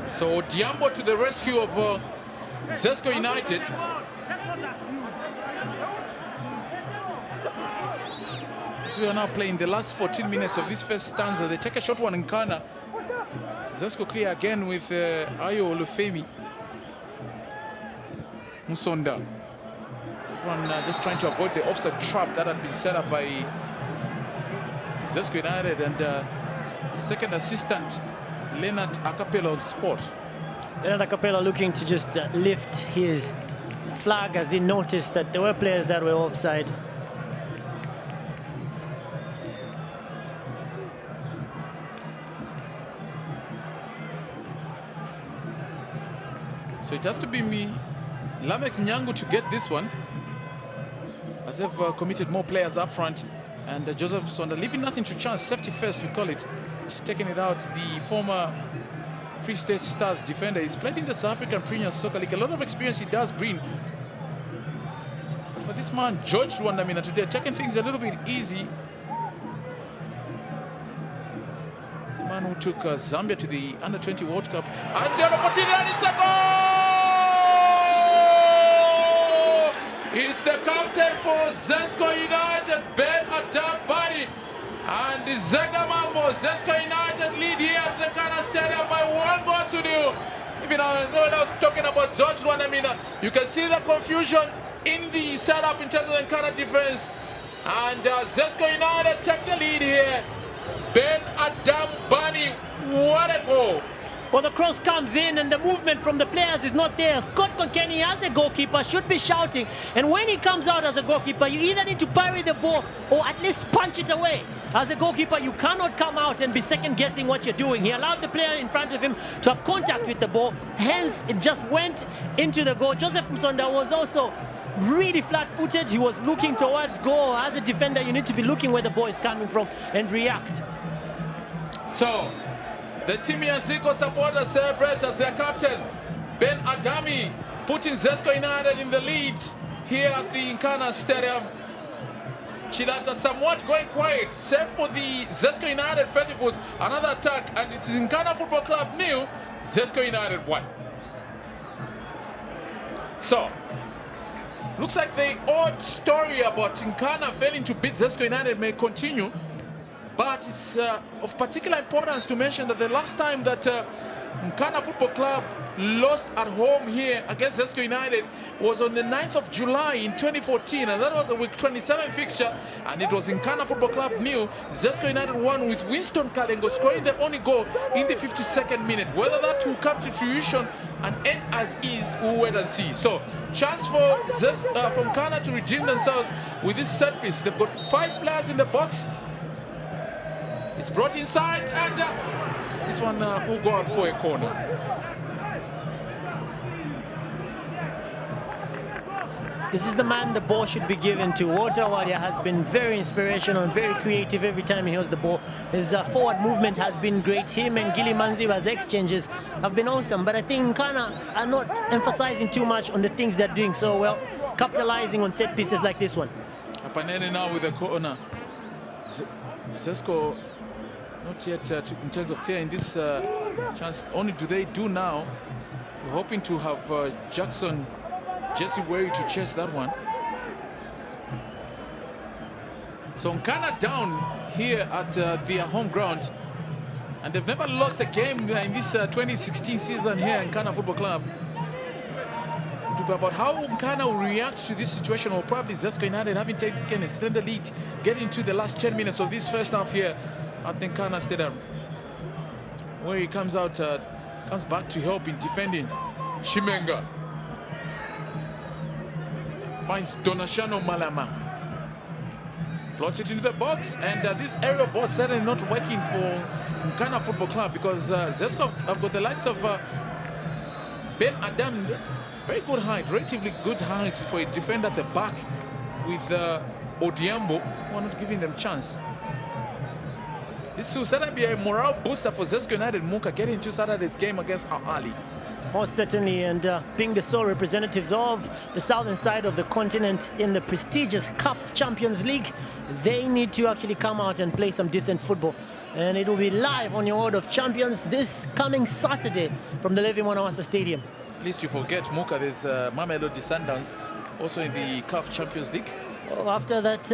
So Diambo to the rescue of Zesco United. So we are now playing the last 14 minutes of this first stanza. They take a short one in Nkana. Zesco clear again with Ayo Olufemi. Musonda. Everyone just trying to avoid the offside trap that had been set up by Zesco United, and second assistant Leonard Acapella on spot. Leonard Acapella looking to just lift his flag as he noticed that there were players that were offside. So it has to be me, Lamek Nyangu, to get this one, as they've committed more players up front. And Joseph Sonda leaving nothing to chance. Safety first, we call it. He's taking it out. The former Free State Stars defender. He's played in the South African Premier Soccer League. A lot of experience he does bring. But for this man, George Wandamina, today, taking things a little bit easy. The man who took Zambia to the Under-20 World Cup. And the opportunity, and it's a goal! He's the captain for Zesco United, Ben Adabari. And the Zega Mambo, Zesco United lead here at the Nkana Stadium by 1-0. Even no one else talking about George Wandamina. You can see the confusion in the setup in terms of the Nkana defense. And Zesco United take the lead here. Ben Adam Bani, what a goal. Well, the cross comes in and the movement from the players is not there. Scott Konkeni, as a goalkeeper, should be shouting. And when he comes out as a goalkeeper, you either need to parry the ball or at least punch it away. As a goalkeeper, you cannot come out and be second-guessing what you're doing. He allowed the player in front of him to have contact with the ball. Hence, it just went into the goal. Joseph Msonda was also really flat-footed. He was looking towards goal. As a defender, you need to be looking where the ball is coming from and react. So, the Team Yaziko supporters celebrate as their captain, Ben Adami, putting Zesco United in the lead here at the Nkana Stadium. Chilata somewhat going quiet, save for the Zesco United faithfuls. Another attack, and it is Nkana Football Club nil, Zesco United 1. So, looks like the odd story about Nkana failing to beat Zesco United may continue. But it's of particular importance to mention that the last time that Nkana Football Club lost at home here against Zesco United was on the 9th of July in 2014, and that was a week 27 fixture, and it was Nkana Football Club nil, Zesco United 1, with Winston Kalengo scoring the only goal in the 52nd minute. Whether that will come to fruition and end as is, we'll wait and see. So, chance for Nkana to redeem themselves with this set piece. They've got 5 players in the box. It's brought inside, and this one will go out for a corner. This is the man the ball should be given to. Walter Wadia has been very inspirational and very creative every time he holds the ball. His forward movement has been great. Him and Gili Manziba's exchanges have been awesome. But I think Nkana are not emphasizing too much on the things they're doing so well, capitalizing on set pieces like this one. Apanene now with the corner. Zesco not yet in terms of clearing this chance. Only do they do now. We're hoping to have Jackson Jesse Wary to chase that one. So Nkana down here at their home ground, and they've never lost a game in this 2016 season here in Nkana Football Club. About how Nkana will react to this situation, or probably Zesco United having taken a slender lead, getting into the last 10 minutes of this first half here at the Nkana Stadium, where he comes out, comes back to help in defending. Shimenga finds Donashano Malama, floats it into the box, and this aerial ball certainly not working for Nkana Football Club, because Zesco have got the likes of Ben Adam. Very good height, relatively good height for a defender at the back, with Odiambo, who are not giving them chance. This will certainly be a morale booster for Zesco United Muka getting into Saturday's game against Al Ahly. Most certainly, and being the sole representatives of the southern side of the continent in the prestigious CAF Champions League, they need to actually come out and play some decent football. And it will be live on your World of Champions this coming Saturday from the Levi Mwanawasa Stadium. At least you forget, Muka, there's Mamelodi Sundowns also in the CAF Champions League. Oh, after that,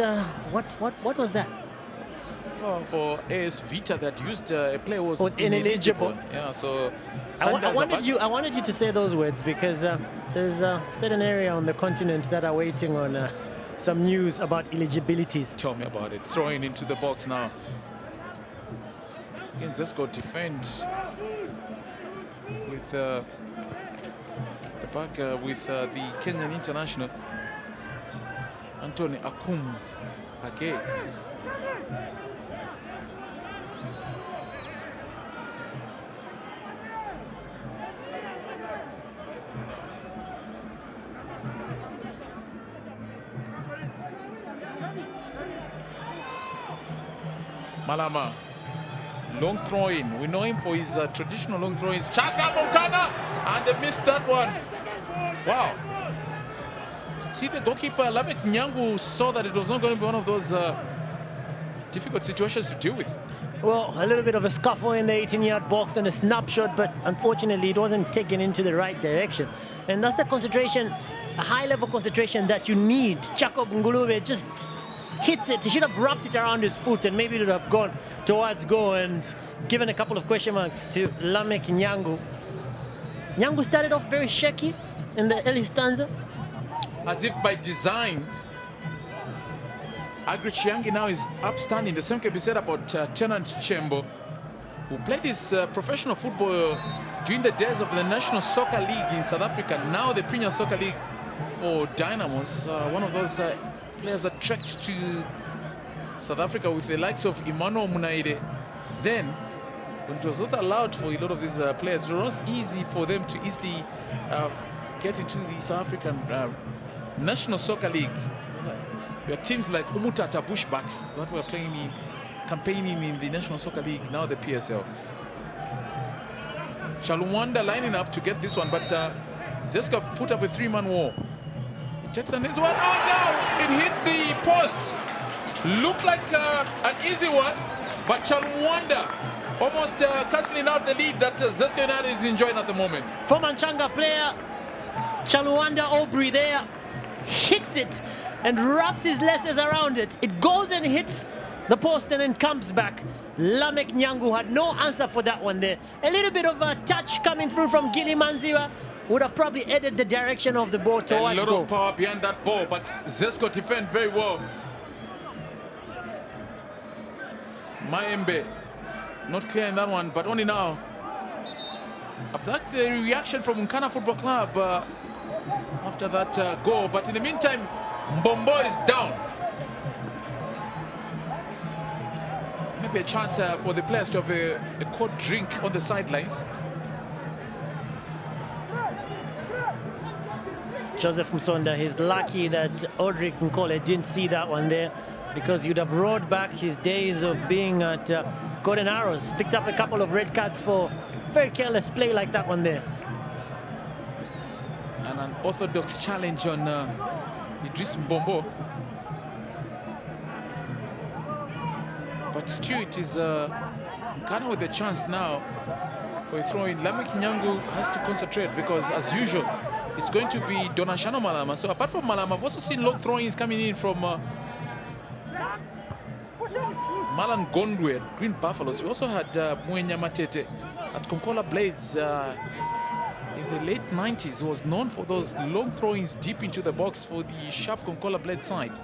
what was that? Well, for AS Vita that used a player was ineligible. Yeah, so I wanted you to say those words, because there's a certain area on the continent that are waiting on some news about eligibilities. Tell me about it. Throwing into the box now. Again, Zesco defend with the back with the Kenyan international Anthony Akum Ake. Malama, long throw in. We know him for his traditional long throw ins. Chance now from Nkana, and they missed that one. Wow. See, the goalkeeper, Lamek Nyangu, saw that it was not going to be one of those difficult situations to deal with. Well, a little bit of a scuffle in the 18-yard box and a snapshot, but unfortunately it wasn't taken into the right direction. And that's the concentration, a high-level concentration that you need. Jacob Ngulube just hits it. He should have wrapped it around his foot, and maybe it would have gone towards goal and given a couple of question marks to Lamek Nyangu. Nyangu started off very shaky in the early stanza. As if by design. Agri Chiangi now is upstanding. The same can be said about Tenant Chembo, who played his professional football during the days of the National Soccer League in South Africa, now the Premier Soccer League for Dynamos. One of those players that trekked to South Africa with the likes of Emmanuel Munaide. Then, when it was not allowed for a lot of these players, it was easy for them to easily get into the South African National Soccer League. We have teams like Umutata Bushbacks that were campaigning in the National Soccer League, now the PSL. Chalumwanda lining up to get this one, but Zesco put up a 3-man wall. It takes on this one. Oh no! It hit the post. Looked like an easy one, but Chalumwanda almost cancelling out the lead that Zesco United is enjoying at the moment. Former Nchanga player Chalumwanda Aubrey there hits it and wraps his laces around it. It goes and hits the post and then comes back. Lamek Nyangu had no answer for that one there. A little bit of a touch coming through from Gili Manziwa would have probably aided the direction of the ball towards goal. A lot goal. of power behind that ball, but Zesco defend very well. Maembe not clear in that one, but only now. After that, the reaction from Nkana Football Club after that goal. But in the meantime, Mbombo is down. Maybe a chance for the players to have a cold drink on the sidelines. Joseph Msonda, he's lucky that Audric Nkole didn't see that one there, because you'd have rolled back his days of being at Golden Arrows. Picked up a couple of red cards for very careless play like that one there. And an orthodox challenge on Idris Mbombo. But still, it is Nkana with the chance now for a throw-in. Lamek Nyangu has to concentrate because, as usual, it's going to be Donashano Malama. So apart from Malama, I've also seen long throw-ins coming in from Malan Gondwe at Green Buffaloes. We also had Mwenya Matete at Konkola Blades in the late 90s. He was known for those long throw-ins deep into the box for the sharp Konkola Blade side.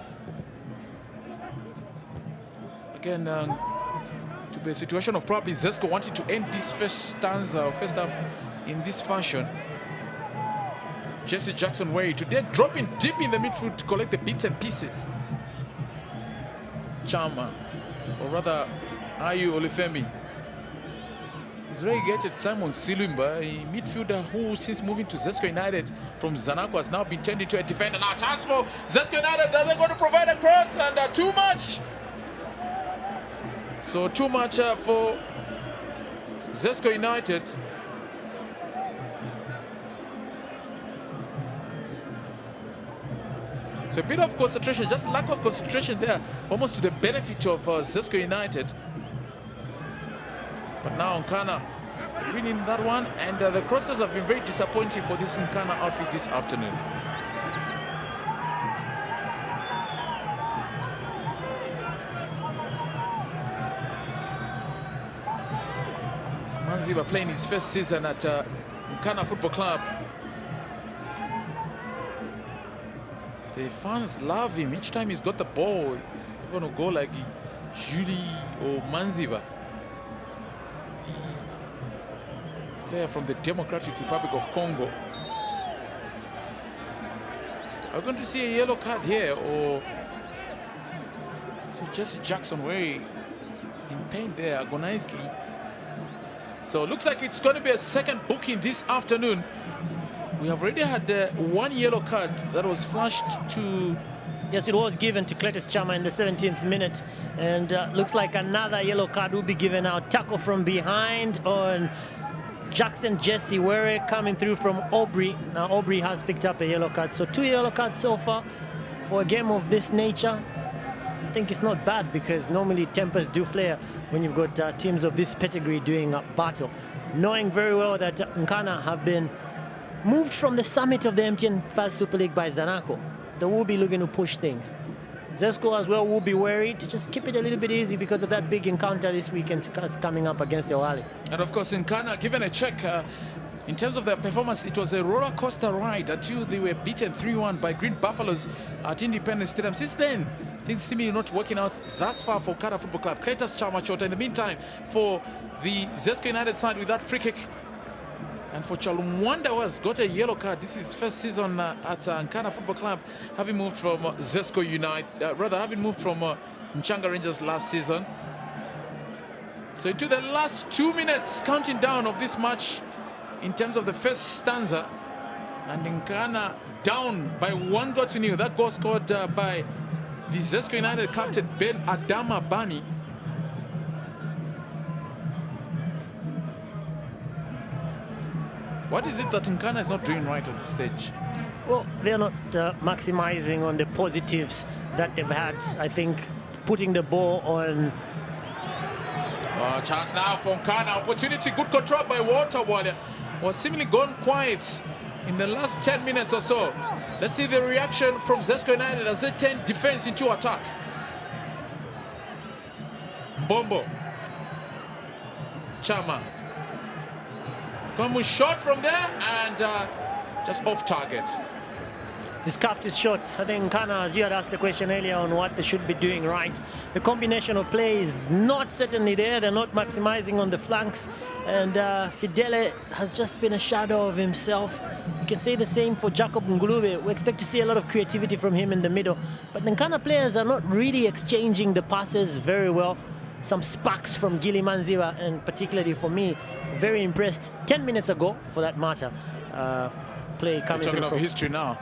Again, to be a situation of probably Zesco wanting to end this first stanza, first half in this fashion. Jesse Jackson Way today dropping deep in the midfield to collect the bits and pieces. Chama, or rather Ayu Olufemi, he's relegated Simon Silumba, a midfielder who, since moving to Zesco United from Zanaco, has now been turned into a defender. Now chance for Zesco United. They're going to provide a cross, and too much. So too much for Zesco United. It's a bit of concentration, just lack of concentration there, almost to the benefit of Zesco United. But now Nkana winning that one, and the crosses have been very disappointing for this Nkana outfit this afternoon. Manziba playing his first season at Nkana Football Club. The fans love him. Each time he's got the ball, he's going to go like Julie or Manziva, the player from the Democratic Republic of Congo. Are we going to see a yellow card here, or so Jesse Jackson very in pain there, agonizingly. So it looks like it's going to be a second booking this afternoon. We have already had one yellow card that was flashed to... Yes, it was given to Cletus Chama in the 17th minute. And looks like another yellow card will be given out. Tackle from behind on Jackson Jesse Were coming through from Aubrey. Now Aubrey has picked up a yellow card. So 2 yellow cards so far for a game of this nature. I think it's not bad, because normally tempers do flare when you've got teams of this pedigree doing a battle. Knowing very well that Nkana have been moved from the summit of the MTN First Super League by Zanaco. They will be looking to push things. Zesco as well will be worried to just keep it a little bit easy because of that big encounter this weekend coming up against Ewali. And of course, Nkana, given a check, in terms of their performance, it was a roller coaster ride until they were beaten 3-1 by Green Buffaloes at Independence Stadium. Since then, things seemingly not working out thus far for Nkana Football Club. Cletus Chamachota in the meantime for the Zesco United side with that free kick. And for Chalumwanda was got a yellow card. This is first season at Nkana Football Club, having moved from Zesco United, rather having moved from Nchanga Rangers last season. So into the last 2 minutes, counting down of this match in terms of the first stanza. And Nkana down by 1-0. That goal scored by the Zesco United captain Ben Adama Bani. What is it that Nkana is not doing right at this stage? Well, they're not maximizing on the positives that they've had. I think putting the ball on. Chance now for Nkana. Opportunity, good control by Walter Wale. Was seemingly gone quiet in the last 10 minutes or so. Let's see the reaction from Zesco United as they turn defense into attack. Bombo. Chama. Come shot from there and just off target. He's cuffed his shots. I think Nkana, as you had asked the question earlier on what they should be doing right, the combination of play is not certainly there. They're not maximizing on the flanks. And Fidele has just been a shadow of himself. You can say the same for Jacob Ngulube. We expect to see a lot of creativity from him in the middle. But the Nkana players are not really exchanging the passes very well. Some sparks from Gili Manziwa, and particularly for me, very impressed 10 minutes ago, for that matter. Play coming talking through of from history now.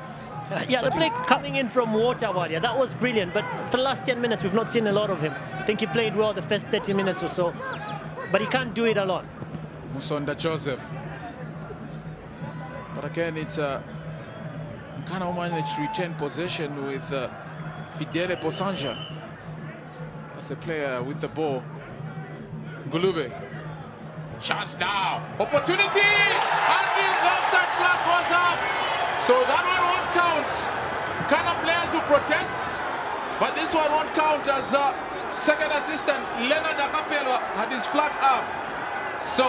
yeah, the play coming in from Waterwadia, that was brilliant. But for the last 10 minutes, we've not seen a lot of him. I think he played well the first 30 minutes or so, but he can't do it a lot. Musonda Joseph. But again, it's Nkana managed to retain possession with Fidele Posanja. That's the player with the ball. Ngulube. Chance now. Opportunity! And the offside flag goes up. So that one won't count. Nkana players who protest, but this one won't count as second assistant Leonard Akapelo had his flag up. So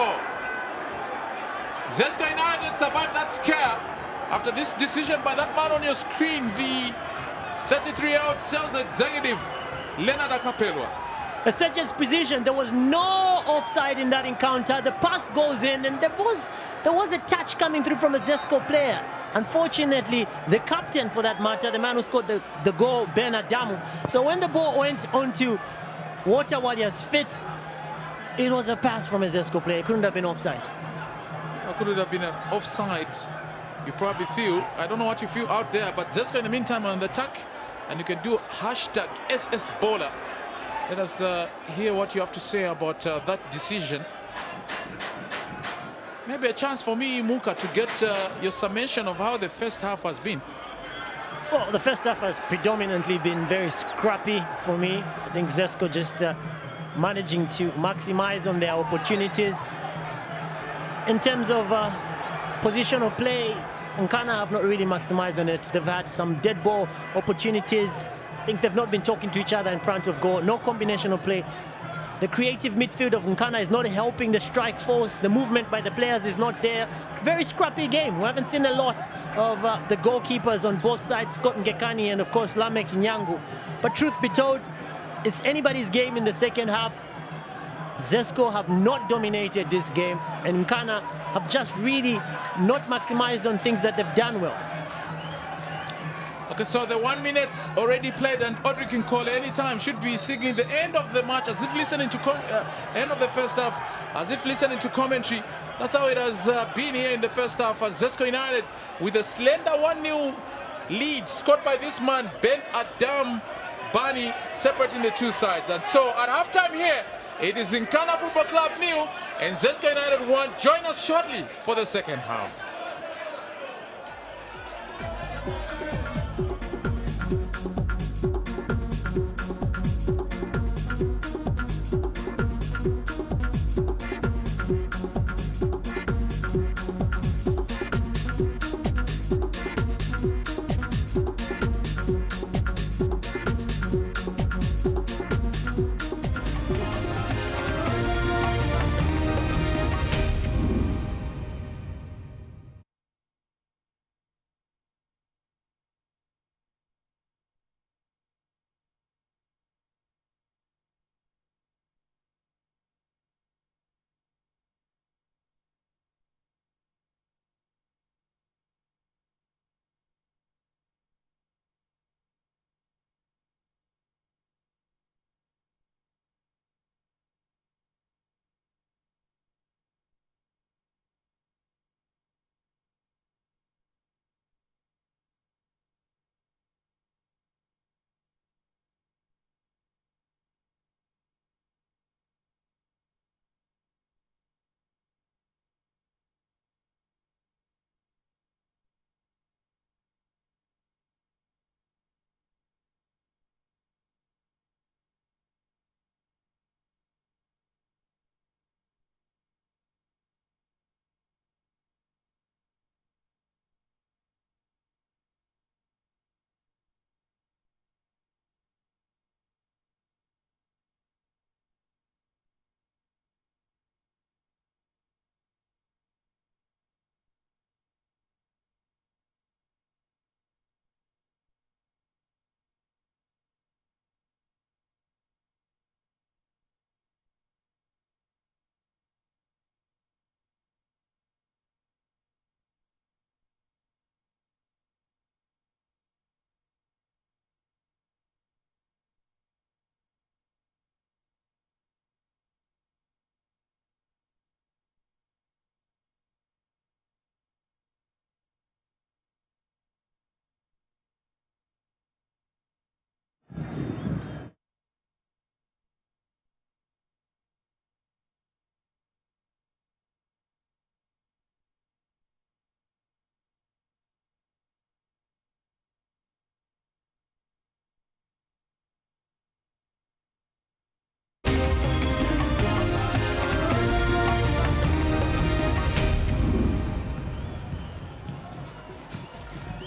Zesco United survived that scare after this decision by that man on your screen, the 33-year-old sales executive Leonard Akapelo. A Sergeant's position, there was no offside in that encounter. The pass goes in, and there was a touch coming through from a Zesco player. Unfortunately, the captain, for that matter, the man who scored the goal, Ben Adamu. So when the ball went onto Waterwadia's feet, it was a pass from a Zesco player. It couldn't have been offside. How could it have been an offside? You probably feel, I don't know what you feel out there, but Zesco in the meantime on the attack, and you can do hashtag #SSBowler. Let us hear what you have to say about that decision. Maybe a chance for me, Muka, to get your summation of how the first half has been. Well, the first half has predominantly been very scrappy for me. I think Zesco just managing to maximize on their opportunities. In terms of positional play, Nkana have not really maximized on it. They've had some dead ball opportunities. I think they've not been talking to each other in front of goal. No combinational play. The creative midfield of Nkana is not helping the strike force. The movement by the players is not there. Very scrappy game. We haven't seen a lot of the goalkeepers on both sides, Scott Ngekani and, of course, Lamek Nyangu. But truth be told, it's anybody's game in the second half. Zesco have not dominated this game, and Nkana have just really not maximized on things that they've done well. Okay, so the 1 minute's already played, and Audrey can call anytime. Should be signaling the end of the match, as if listening to end of the first half, as if listening to commentary. That's how it has been here in the first half, as Zesco United with a slender 1-0 lead scored by this man Ben Adam Bani, separating the two sides. And so at halftime here, it is Nkana Football Club 0 and Zesco United 1. Join us shortly for the second half.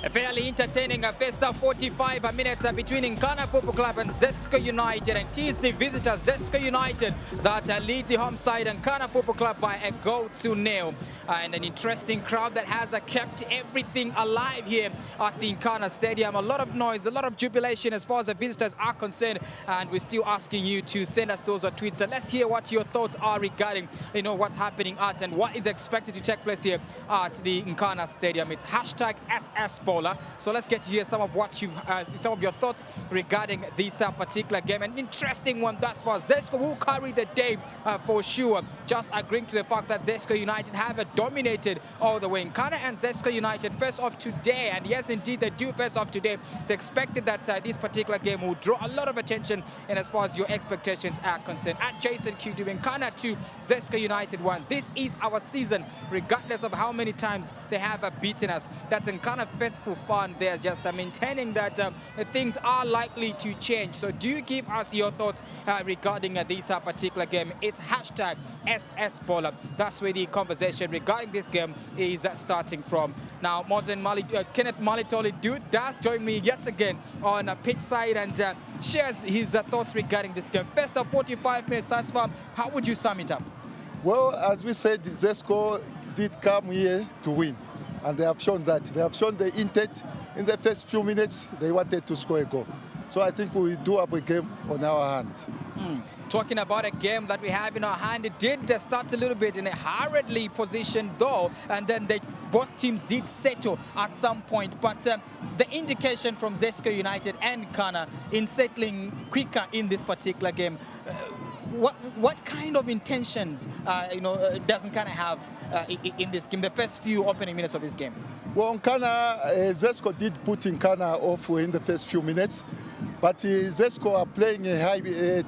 A fairly entertaining first 45 minutes between Nkana Football Club and Zesco United, and it is the visitor Zesco United that lead the home side Nkana Football Club by a goal to nil. And an interesting crowd that has kept everything alive here at the Nkana Stadium. A lot of noise, a lot of jubilation as far as the visitors are concerned, and we're still asking you to send us those tweets. And let's hear what your thoughts are regarding what's happening at and what is expected to take place here at the Nkana Stadium. It's hashtag #SSBowler. So let's get to hear some of what some of your thoughts regarding this particular game. An interesting one thus far. Zesco will carry the day for sure. Just agreeing to the fact that Zesco United have dominated all the way. Nkana and Zesco United face off today, and yes, indeed, they do face off today. It's expected that this particular game will draw a lot of attention, and as far as your expectations are concerned. At Jason Q doing Nkana 2, Zesco United 1. This is our season, regardless of how many times they have beaten us. That's Nkana faithful fan there, just maintaining that things are likely to change. So do give us your thoughts regarding this particular game. It's hashtag #SSBowler. That's where the conversation regarding this game is starting from. Now, Kenneth Malitoli does join me yet again on pitch side and shares his thoughts regarding this game. First of 45 minutes thus far, how would you sum it up? Well, as we said, Zesco did come here to win. And they have shown that. They have shown the intent. In the first few minutes, they wanted to score a goal. So I think we do have a game on our hands. Talking about a game that we have in our hand, it did start a little bit in a hurriedly position though, and then both teams did settle at some point. But the indication from Zesco United and Nkana in settling quicker in this particular game, what kind of intentions does Nkana have in this game, the first few opening minutes of this game? Well, Zesco did put Nkana off in the first few minutes, but Zesco are playing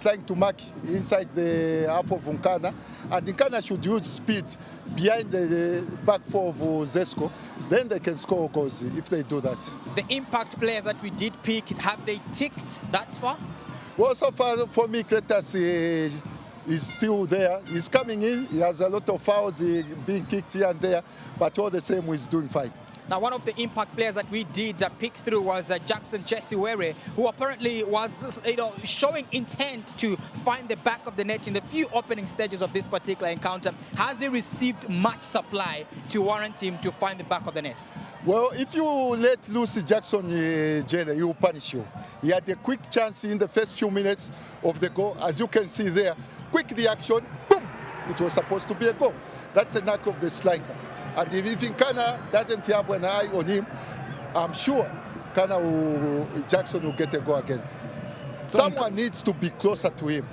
trying to mark inside the half of Nkana, and Nkana should use speed behind the back four of Zesco. Then they can score goals if they do that. The impact players that we did pick, have they ticked that far? Well, so far for me, Kretas is still there. He's coming in. He has a lot of fouls being kicked here and there, but all the same, he's doing fine. Now, one of the impact players that we did pick through was Jackson Chesiwere, who apparently was showing intent to find the back of the net in the few opening stages of this particular encounter. Has he received much supply to warrant him to find the back of the net? Well, if you let loose Jackson Jene, he will punish you. He had a quick chance in the first few minutes of the goal. As you can see there, quick reaction, boom! It was supposed to be a goal. That's the knack of the striker. And if Nkana doesn't have an eye on him, I'm sure Jackson will get a goal again. So someone needs to be closer to him.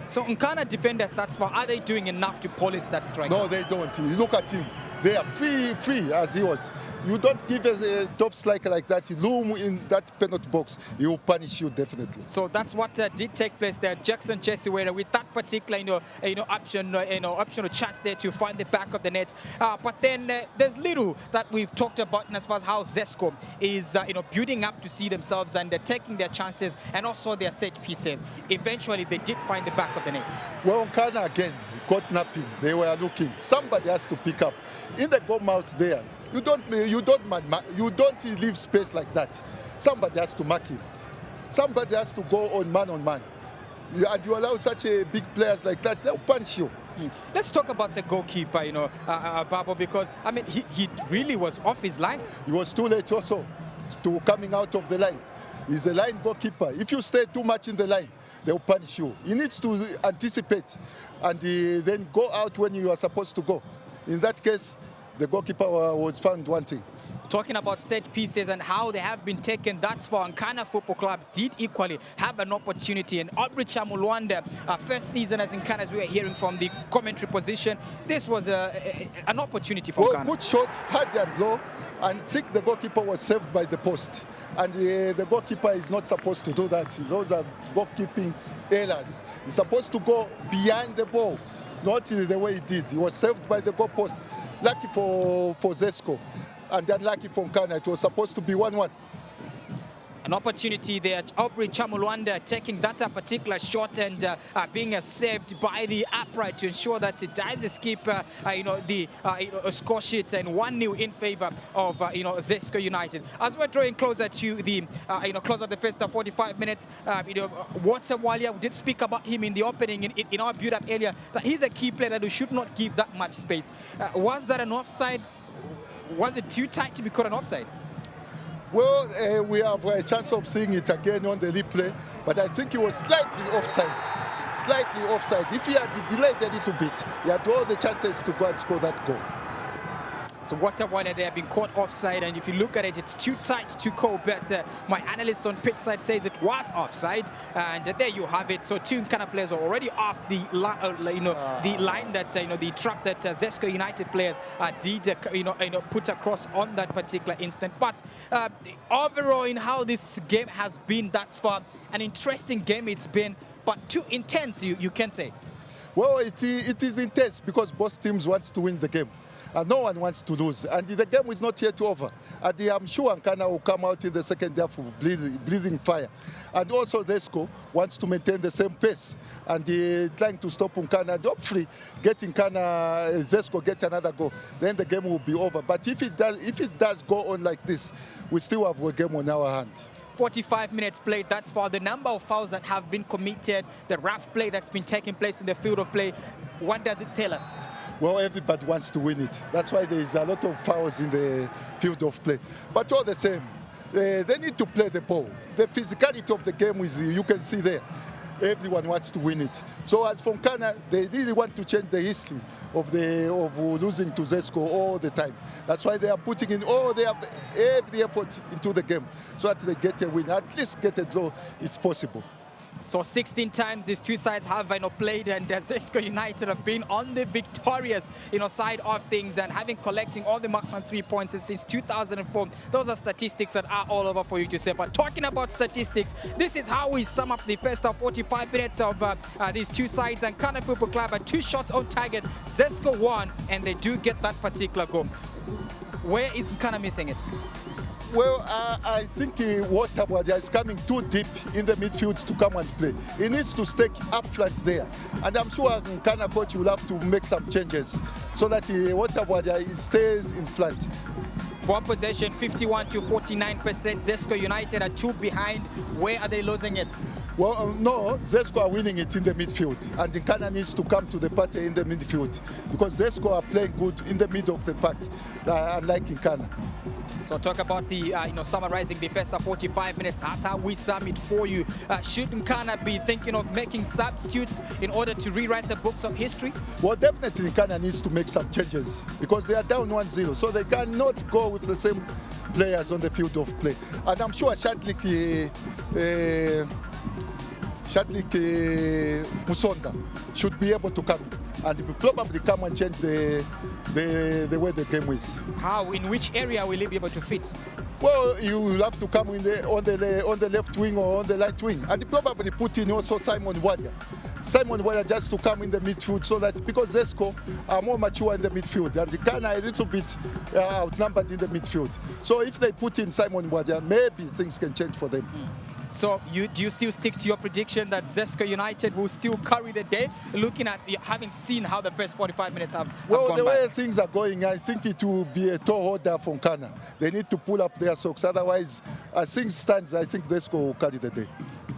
So Nkana defenders, that's far, are they doing enough to polish that striker? No, they don't. You look at him. They are free as he was. You don't give a top striker like that, loom in that penalty box, he will punish you definitely. So that's what did take place there. Jackson Chesiwere with that particular optional chance there to find the back of the net. But then there's little that we've talked about as far as how Zesco is building up to see themselves and taking their chances and also their set pieces. Eventually they did find the back of the net. Well, Nkana again got napping. They were looking. Somebody has to pick up. In the goal mouth there, you don't leave space like that. Somebody has to mark him. Somebody has to go on man. And you allow such a big players like that, they'll punish you. Let's talk about the goalkeeper, Babo, because I mean he really was off his line. He was too late also to coming out of the line. He's a line goalkeeper. If you stay too much in the line, they'll punish you. He needs to anticipate and then go out when you are supposed to go. In that case, the goalkeeper was found wanting. Talking about set pieces and how they have been taken thus far, Nkana Football Club did equally have an opportunity. And Aubrey Chamulwanda, first season as Nkana, as we were hearing from the commentary position, this was an opportunity for Nkana. Good shot, hard and low, and I think the goalkeeper was saved by the post. And the goalkeeper is not supposed to do that. Those are goalkeeping errors. He's supposed to go behind the ball, not the way he did. He was saved by the goal post. Lucky for Zesco. And unlucky for Nkana, it was supposed to be 1-1. An opportunity there. Aubrey Chamulwanda taking that particular shot and being saved by the upright to ensure that it dies the skipper, the score sheet, and 1-0 in favor of Zesco United. As we're drawing closer to the close of the first 45 minutes, Walter Walia, we did speak about him in the opening in our build-up area, that he's a key player that we should not give that much space. Was that an offside? Was it too tight to be called an offside? Well, we have a chance of seeing it again on the replay, but I think he was slightly offside. Slightly offside. If he had delayed a little bit, he had all the chances to go and score that goal. So Walter Walia there been caught offside, and if you look at it, it's too tight to call, but my analyst on pitch side says it was offside, and there you have it. So two Nkana players are already off the the line that the trap that Zesco United players did put across on that particular instant. But overall, in how this game has been thus far, an interesting game it's been, but too intense, you can say. Well, it is intense because both teams want to win the game. And no one wants to lose. And the game is not yet over. And I'm sure Nkana will come out in the second half with blazing fire. And also Zesco wants to maintain the same pace. And trying to stop Nkana. And hopefully getting Zesco get another goal. Then the game will be over. But if it does go on like this, we still have a game on our hand. 45 minutes played, that's for the number of fouls that have been committed, the rough play that's been taking place in the field of play. What does it tell us? Well, everybody wants to win it. That's why there is a lot of fouls in the field of play. But all the same, they need to play the ball. The physicality of the game is, you can see there. Everyone wants to win it. So as for Nkana, they really want to change the history of losing to Zesco all the time. That's why they are putting in every effort into the game so that they get a win, at least get a draw if possible. So 16 times these two sides have played, and Zesco United have been on the victorious side of things and having collecting all the marks from 3 points since 2004. Those are statistics that are all over for you to say. But talking about statistics, this is how we sum up the first 45 minutes of these two sides. And Nkana Football Club are 2 shots on target. Zesco won, and they do get that particular goal. Where is Nkana missing it? Well, I think Walter Walia is coming too deep in the midfield to come and play. He needs to stay up front there. And I'm sure Nkana coach will have to make some changes so that Walter Walia stays in front. Ball possession 51 to 49%. Zesco United are 2 behind. Where are they losing it? Well, no, Zesco are winning it in the midfield, and Nkana needs to come to the party in the midfield because Zesco are playing good in the middle of the pack, unlike Nkana. So talk about the summarizing the first 45 minutes. That's how we sum it for you. Should Nkana be thinking of making substitutes in order to rewrite the books of history? Well, definitely Nkana needs to make some changes because they are down 1-0, so they cannot go with the same players on the field of play. And I'm sure Shadlik Musonda should be able to come and probably come and change the way the game is. How? In which area will he be able to fit? Well, you will have to come on the left wing or on the right wing, and probably put in also Simon Walia. Simon Walia just to come in the midfield so that because Zesco are more mature in the midfield and Nkana a little bit outnumbered in the midfield. So if they put in Simon Walia, maybe things can change for them. So do you still stick to your prediction that Zesco United will still carry the day, looking at having seen how the first 45 minutes have gone Well, the way by? things are going, I think it will be a tall order for Nkana. They need to pull up their socks. Otherwise, as things stand, I think Zesco will carry the day.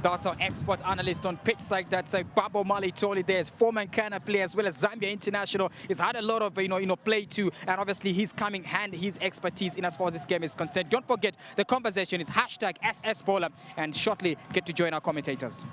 That's our expert analyst on pitch side. That's Babo Malitoli. There's former Nkana player as well as Zambia international. He's had a lot of play too, and obviously he's coming hand his expertise in as far as this game is concerned. Don't forget the conversation is #SSBowler, and shortly get to join our commentators.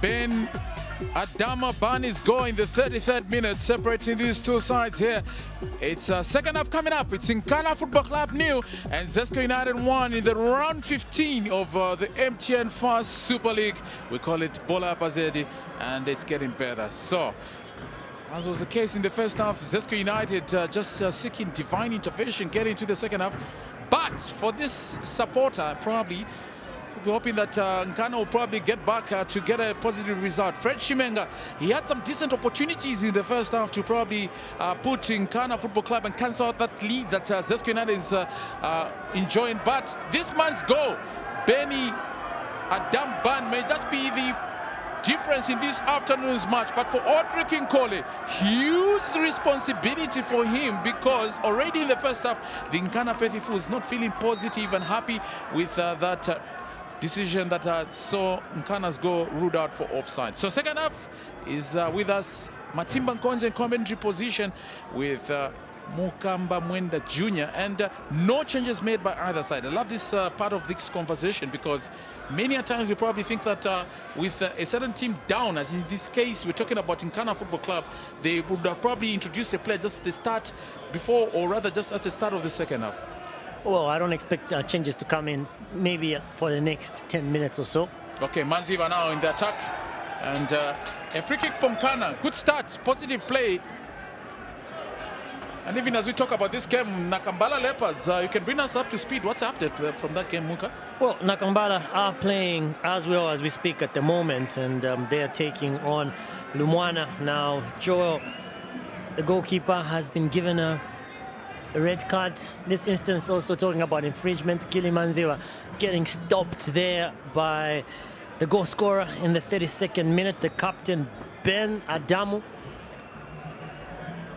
Ben Adama Bani's goal in the 33rd minute, separating these two sides here. It's second half coming up. It's Nkana Football Club nil and Zesco United 1 in the round 15 of the MTN Fast Super League. We call it Bola Pazedi, and it's getting better. So, as was the case in the first half, Zesco United just seeking divine intervention, getting into the second half. But for this supporter, probably we're hoping that Nkana will probably get back to get a positive result. Fred Shimenga, he had some decent opportunities in the first half to probably put Nkana Football Club and cancel out that lead that Zesco United is enjoying. But this man's goal, Benny Adam Ban, may just be the difference in this afternoon's match. But for Audrey Kinkole, huge responsibility for him, because already in the first half, the Nkana faithful was not feeling positive and happy with that decision that saw Nkana's goal ruled out for offside. So second half is with us Matimba Nkonze in commentary position with Mukamba Mwenda Jr. and no changes made by either side. I love this part of this conversation, because many a times we probably think that with a certain team down, as in this case we're talking about Nkana Football Club, they would have probably introduced a player just at the start before, or rather just at the start of the second half. Well, I don't expect changes to come in maybe for the next 10 minutes or so. Okay, Manziva now in the attack, and a free kick from Nkana. Good start, positive play. And even as we talk about this game, Nakambala Leopards, you can bring us up to speed. What's the update from that game, Muka? Well, Nakambala are playing as well as we speak at the moment, and they are taking on Lumwana. Now, Joel, the goalkeeper, has been given a red card. This instance also talking about infringement. Kilimanziwa getting stopped there by the goal scorer in the 32nd minute, the captain Ben Adamu.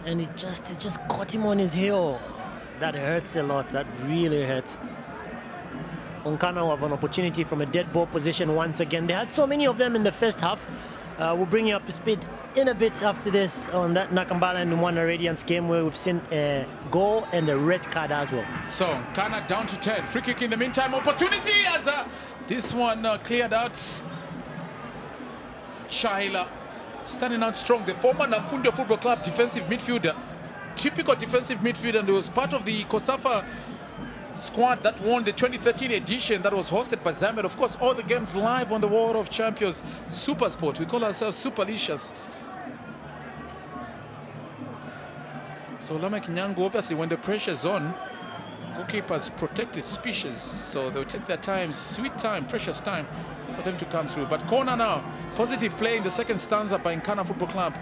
And it just caught him on his heel. That hurts a lot. That really hurts. Nkana will have an opportunity from a dead ball position once again. They had so many of them in the first half. We'll bring you up to speed in a bit after this on that Nakambala and Lumwana Radiance game, where we've seen a goal and a red card as well. So Nkana down to 10. Free kick in the meantime. Opportunity, and this one cleared out. Shahila standing out strong. The former Nampundo Football Club defensive midfielder. Typical defensive midfielder, and he was part of the Kosafa squad that won the 2013 edition that was hosted by Zambia. Of course, all the games live on the World of Champions Super Sport. We call ourselves Superlicious. So Lama Kinyango, obviously, when the pressure's on, goalkeepers protect its species. So they'll take their time, sweet time, precious time for them to come through. But corner now, positive play in the second stanza by Nkana Football Club.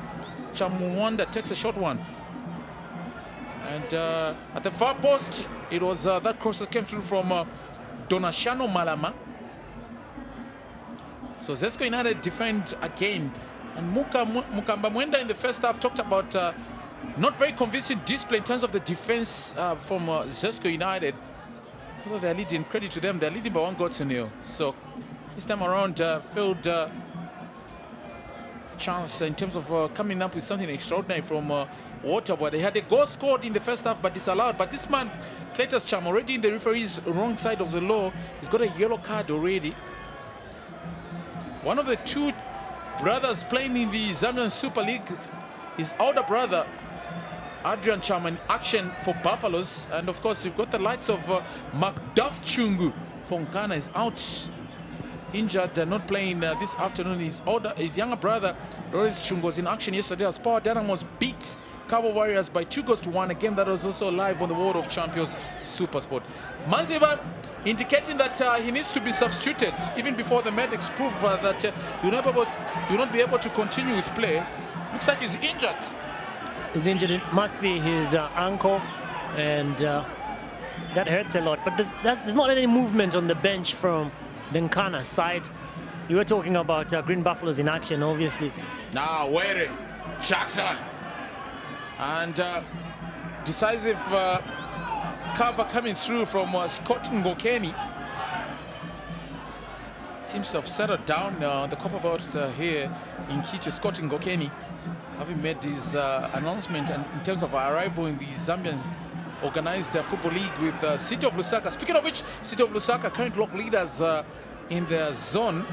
Chamwanda takes a short one. And at the far post, it was that cross that came through from Donashano Malama. So Zesco United defend again. And Mukamba Mwenda in the first half talked about not very convincing display in terms of the defense from Zesco United. Although they're leading, credit to them, they're leading by 1-0. So this time around, failed chance in terms of coming up with something extraordinary from Waterboy. They had a goal scored in the first half but disallowed. But this man, Cletus Cham, already in the referee's wrong side of the law, he's got a yellow card already. One of the two brothers playing in the Zambian Super League, his older brother, Adrian Cham, in action for Buffaloes. And of course, you've got the likes of Macduff Chungu from Nkana is out, injured, not playing this afternoon. His younger brother, Loris Chungu, was in action yesterday as Power Dynamos beat Cabo Warriors by 2-1, a game that was also live on the World of Champions Super Sport. Manziva indicating that he needs to be substituted even before the medics prove that you'll not be able to continue with play. Looks like he's injured. He's injured. It must be his ankle, and that hurts a lot. But there's not any movement on the bench from the Nkana side. You were talking about Green Buffaloes in action, obviously. Now, Were Jackson. And decisive cover coming through from Scott Ngokeni. Seems to have settled down the copper belt here in Kiche. Scott Ngokeni, having made his announcement and in terms of arrival in the Zambian organized football league with City of Lusaka. Speaking of which, City of Lusaka, current lock leaders in their zone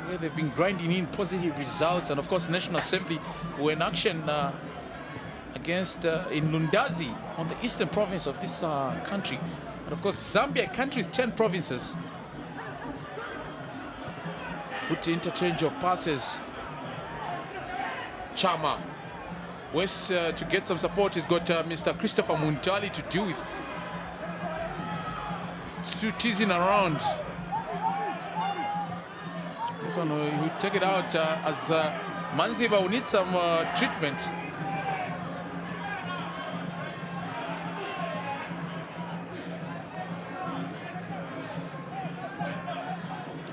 where they've been grinding in positive results. And of course, National Assembly were in action against in Lundazi on the eastern province of this country. And of course, Zambia, a country with 10 provinces. Good interchange of passes. Chama West to get some support. He's got Mr. Christopher Muntali to deal with. Still teasing around. This one will take it out as Manziba will need some treatment.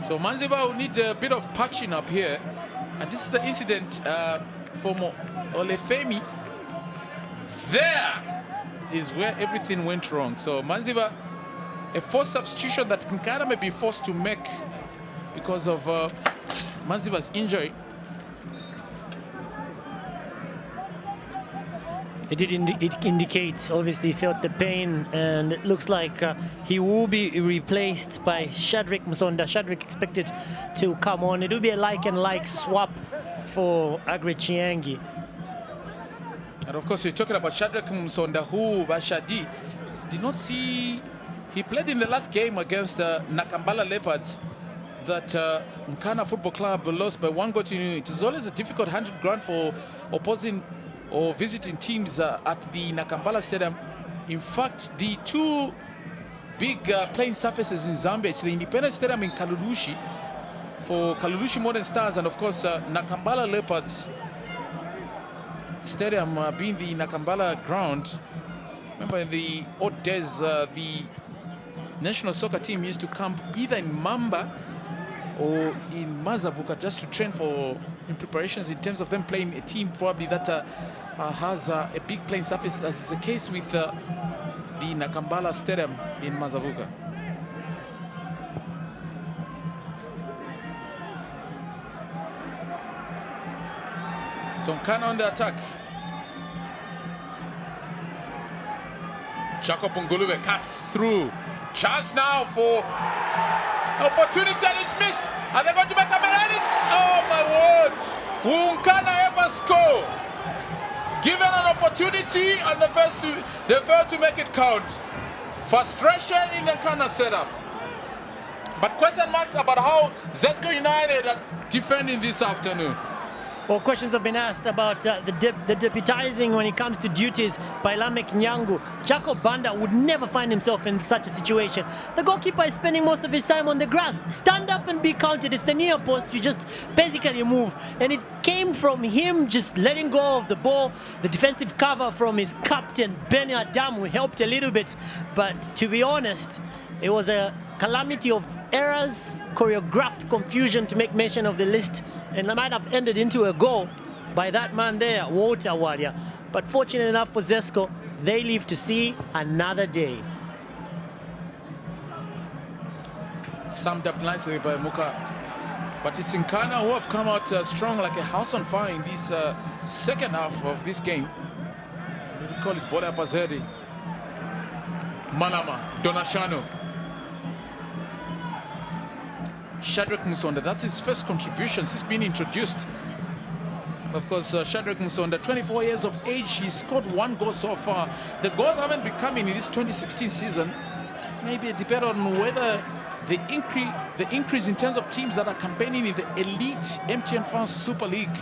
So Manziba will need a bit of patching up here. And this is the incident for Olefemi. There is where everything went wrong. So Manziba, a forced substitution that Nkana may be forced to make because of Manziba's injury. It indicates, obviously, he felt the pain, and it looks like he will be replaced by Shadrack Msonda. Shadrack expected to come on. It will be a like-and-like swap for Agre Chiangi. And of course, we're talking about Shadrack Msonda, who Bashadi did not see. He played in the last game against the Nakambala Leopards that Nkana Football Club lost by 1-0. It is always a difficult 100 grand for opposing or visiting teams at the Nakambala Stadium. In fact, the two big playing surfaces in Zambia, it's the Independence Stadium in Kalulushi for Kalulushi Modern Stars, and of course Nakambala Leopards Stadium being the Nakambala ground. Remember, in the old days, the national soccer team used to camp either in Mamba or in Mazabuka just to train in preparations in terms of them playing a team probably that has a big playing surface, as is the case with the Nakambala Stadium in Mazabuka. So Nkana on the attack. Jacob Ngulube cuts through. Chance now for opportunity, and it's missed. And they're going to make a man. Oh my word! Will Nkana ever score? Given an opportunity, and they failed to make it count. Frustration in the Nkana setup. But question marks about how Zesco United are defending this afternoon. Well, questions have been asked about the deputizing when it comes to duties by Lamek Nyangu. Jacob Banda would never find himself in such a situation. The goalkeeper is spending most of his time on the grass. Stand up and be counted. It's the near post. You just basically move. And it came from him just letting go of the ball. The defensive cover from his captain, Benny Adamu, helped a little bit. But to be honest, it was a calamity of errors, choreographed confusion, to make mention of the list, and it might have ended into a goal by that man there, Walter Wadia. But fortunate enough for Zesco, they live to see another day. Summed up nicely by Muka. But it's Nkana who have come out strong like a house on fire in this second half of this game. We call it Bola Pazeri. Manama, Donashano. Shadrack Msonda, that's his first contribution since being introduced. Of course, Shadrack Msonda, 24 years of age, he scored 1 goal so far. The goals haven't been coming in this 2016 season. Maybe it depends on whether the increase in terms of teams that are campaigning in the elite MTN France Super League,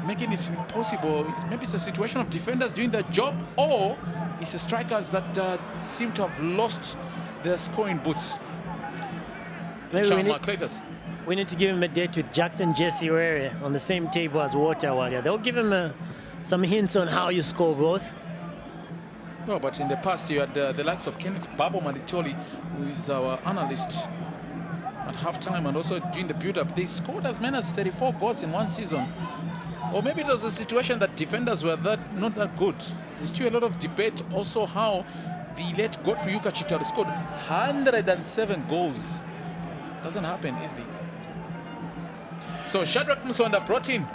making it impossible. Maybe it's a situation of defenders doing their job, or it's the strikers that seem to have lost their scoring boots. Maybe we need to give him a date with Jackson Jesse Were on the same table as Walter Wadia. They'll give him some hints on how you score goals. No, but in the past you had the likes of Kenneth Babo Manditoli, who is our analyst at halftime and also during the build-up. They scored as many as 34 goals in one season. Or maybe it was a situation that defenders were not that good. There's still a lot of debate also how the late Godfrey Yukachita scored 107 goals. Doesn't happen easily. So Shadrack Msonda brought in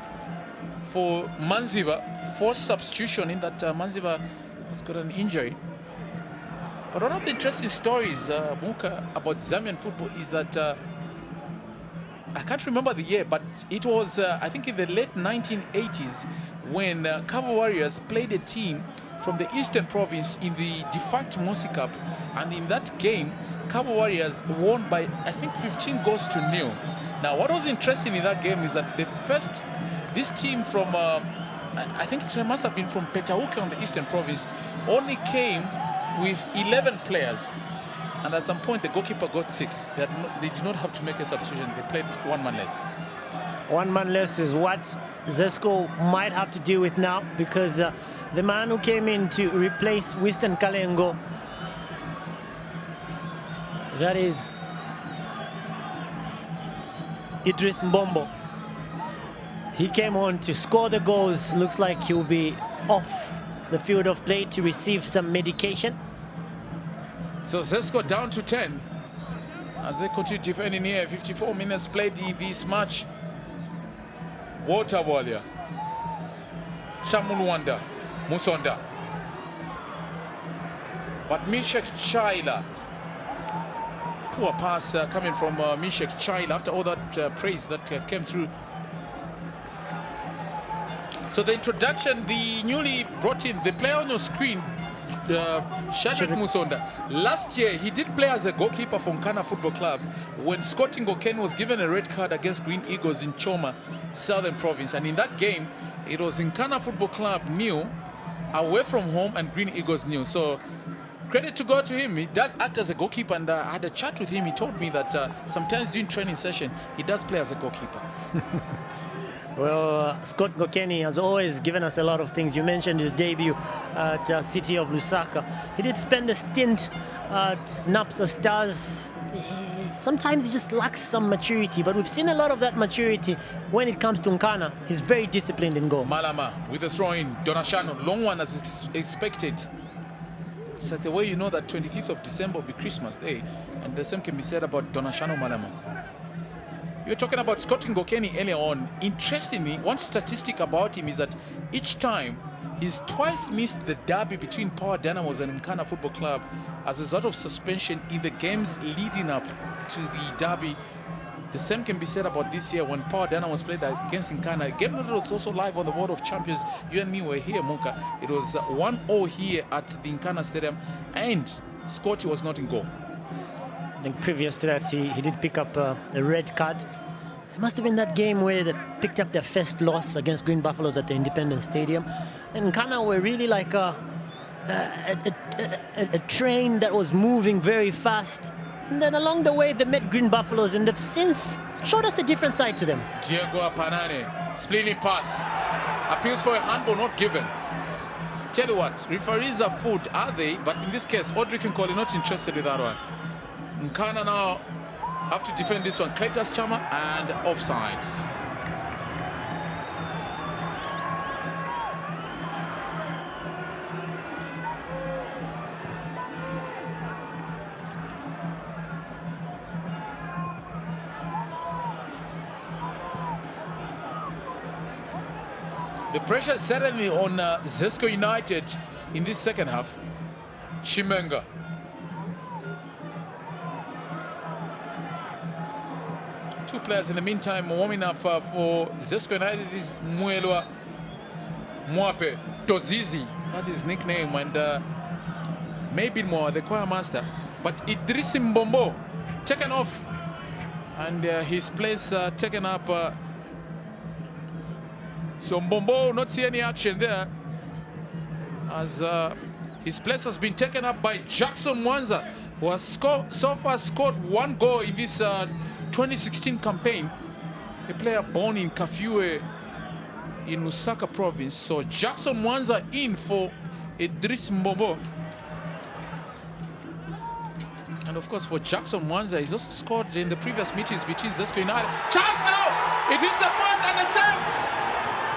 for Manziba, forced substitution in that Manziba has got an injury. But one of the interesting stories, Muka, about Zambian football is that I can't remember the year, but it was, I think, in the late 1980s when Cabo Warriors played a team from the Eastern Province in the de facto Mosi Cup. And in that game, Cabo Warriors won by, I think, 15 goals to 0. Now, what was interesting in that game is that this team from, I think it must have been from Petauke on the Eastern Province, only came with 11 players. And at some point, the goalkeeper got sick. They did not have to make a substitution. They played one man less. One man less is what Zesco might have to deal with now, because the man who came in to replace Winston Kalengo, that is Idris Mbombo. He came on to score the goals. Looks like he'll be off the field of play to receive some medication. So Zesco down to 10 as they continue defending here. 54 minutes played in this match. Waterwalia, Chamulwanda, Musonda. But Mishek Chaila, poor pass coming from Mishek Chaila after all that praise that came through. So the introduction, the newly brought in, the player on your screen, Shadrack Musonda. Last year, he did play as a goalkeeper for Nkana Football Club when Scott Ngokeni was given a red card against Green Eagles in Choma, Southern Province. And in that game, it was Nkana Football Club nil, away from home, and Green Eagles nil. So credit to God to him. He does act as a goalkeeper, and I had a chat with him. He told me that sometimes during training session, he does play as a goalkeeper. Well, Scott Ngokeni has always given us a lot of things. You mentioned his debut at City of Lusaka. He did spend a stint at Napsa Stars. Sometimes he just lacks some maturity, but we've seen a lot of that maturity when it comes to Nkana. He's very disciplined in goal. Malama with a throw-in. Donashano, long one as expected. It's like the way you know that 25th of December will be Christmas Day, and the same can be said about Donashano Malama. You were talking about Scott Ngokeni earlier on. Interestingly, one statistic about him is that each time he's twice missed the derby between Power Dynamos and Nkana Football Club as a result of suspension in the games leading up to the derby. The same can be said about this year when Power Dynamos played against Nkana. A game that was also live on the World of Champions. You and me were here, Munka. It was 1-0 here at the Nkana Stadium, and Scotty was not in goal. I think previous to that, he did pick up a red card. It must have been that game where they picked up their first loss against Green Buffaloes at the Independence Stadium. And Nkana were really like a train that was moving very fast. And then along the way, they met Green Buffaloes, and they've since showed us a different side to them. Diego Apanane, splitting pass. Appeals for a handball not given. Tell you what, referees are food, are they? But in this case, Audrey and Cole not interested with that one. Nkana now have to defend this one. Cletus Chama and offside. The pressure is certainly on Zesco United in this second half. Chimenga. Two players in the meantime warming up for Zesco United is Muelwa Mwape Tozizi. That's his nickname, and maybe more the choir master. But Idris Mbombo taken off, and his place taken up. So Mbombo not see any action there, as his place has been taken up by Jackson Mwanza, who has so far scored 1 goal in this 2016 campaign. A player born in Kafue in Lusaka province. So Jackson Mwanza in for Idris Mbombo. And of course for Jackson Mwanza, he's also scored in the previous meetings between Zesco United. Chance now! It is the pass and the save!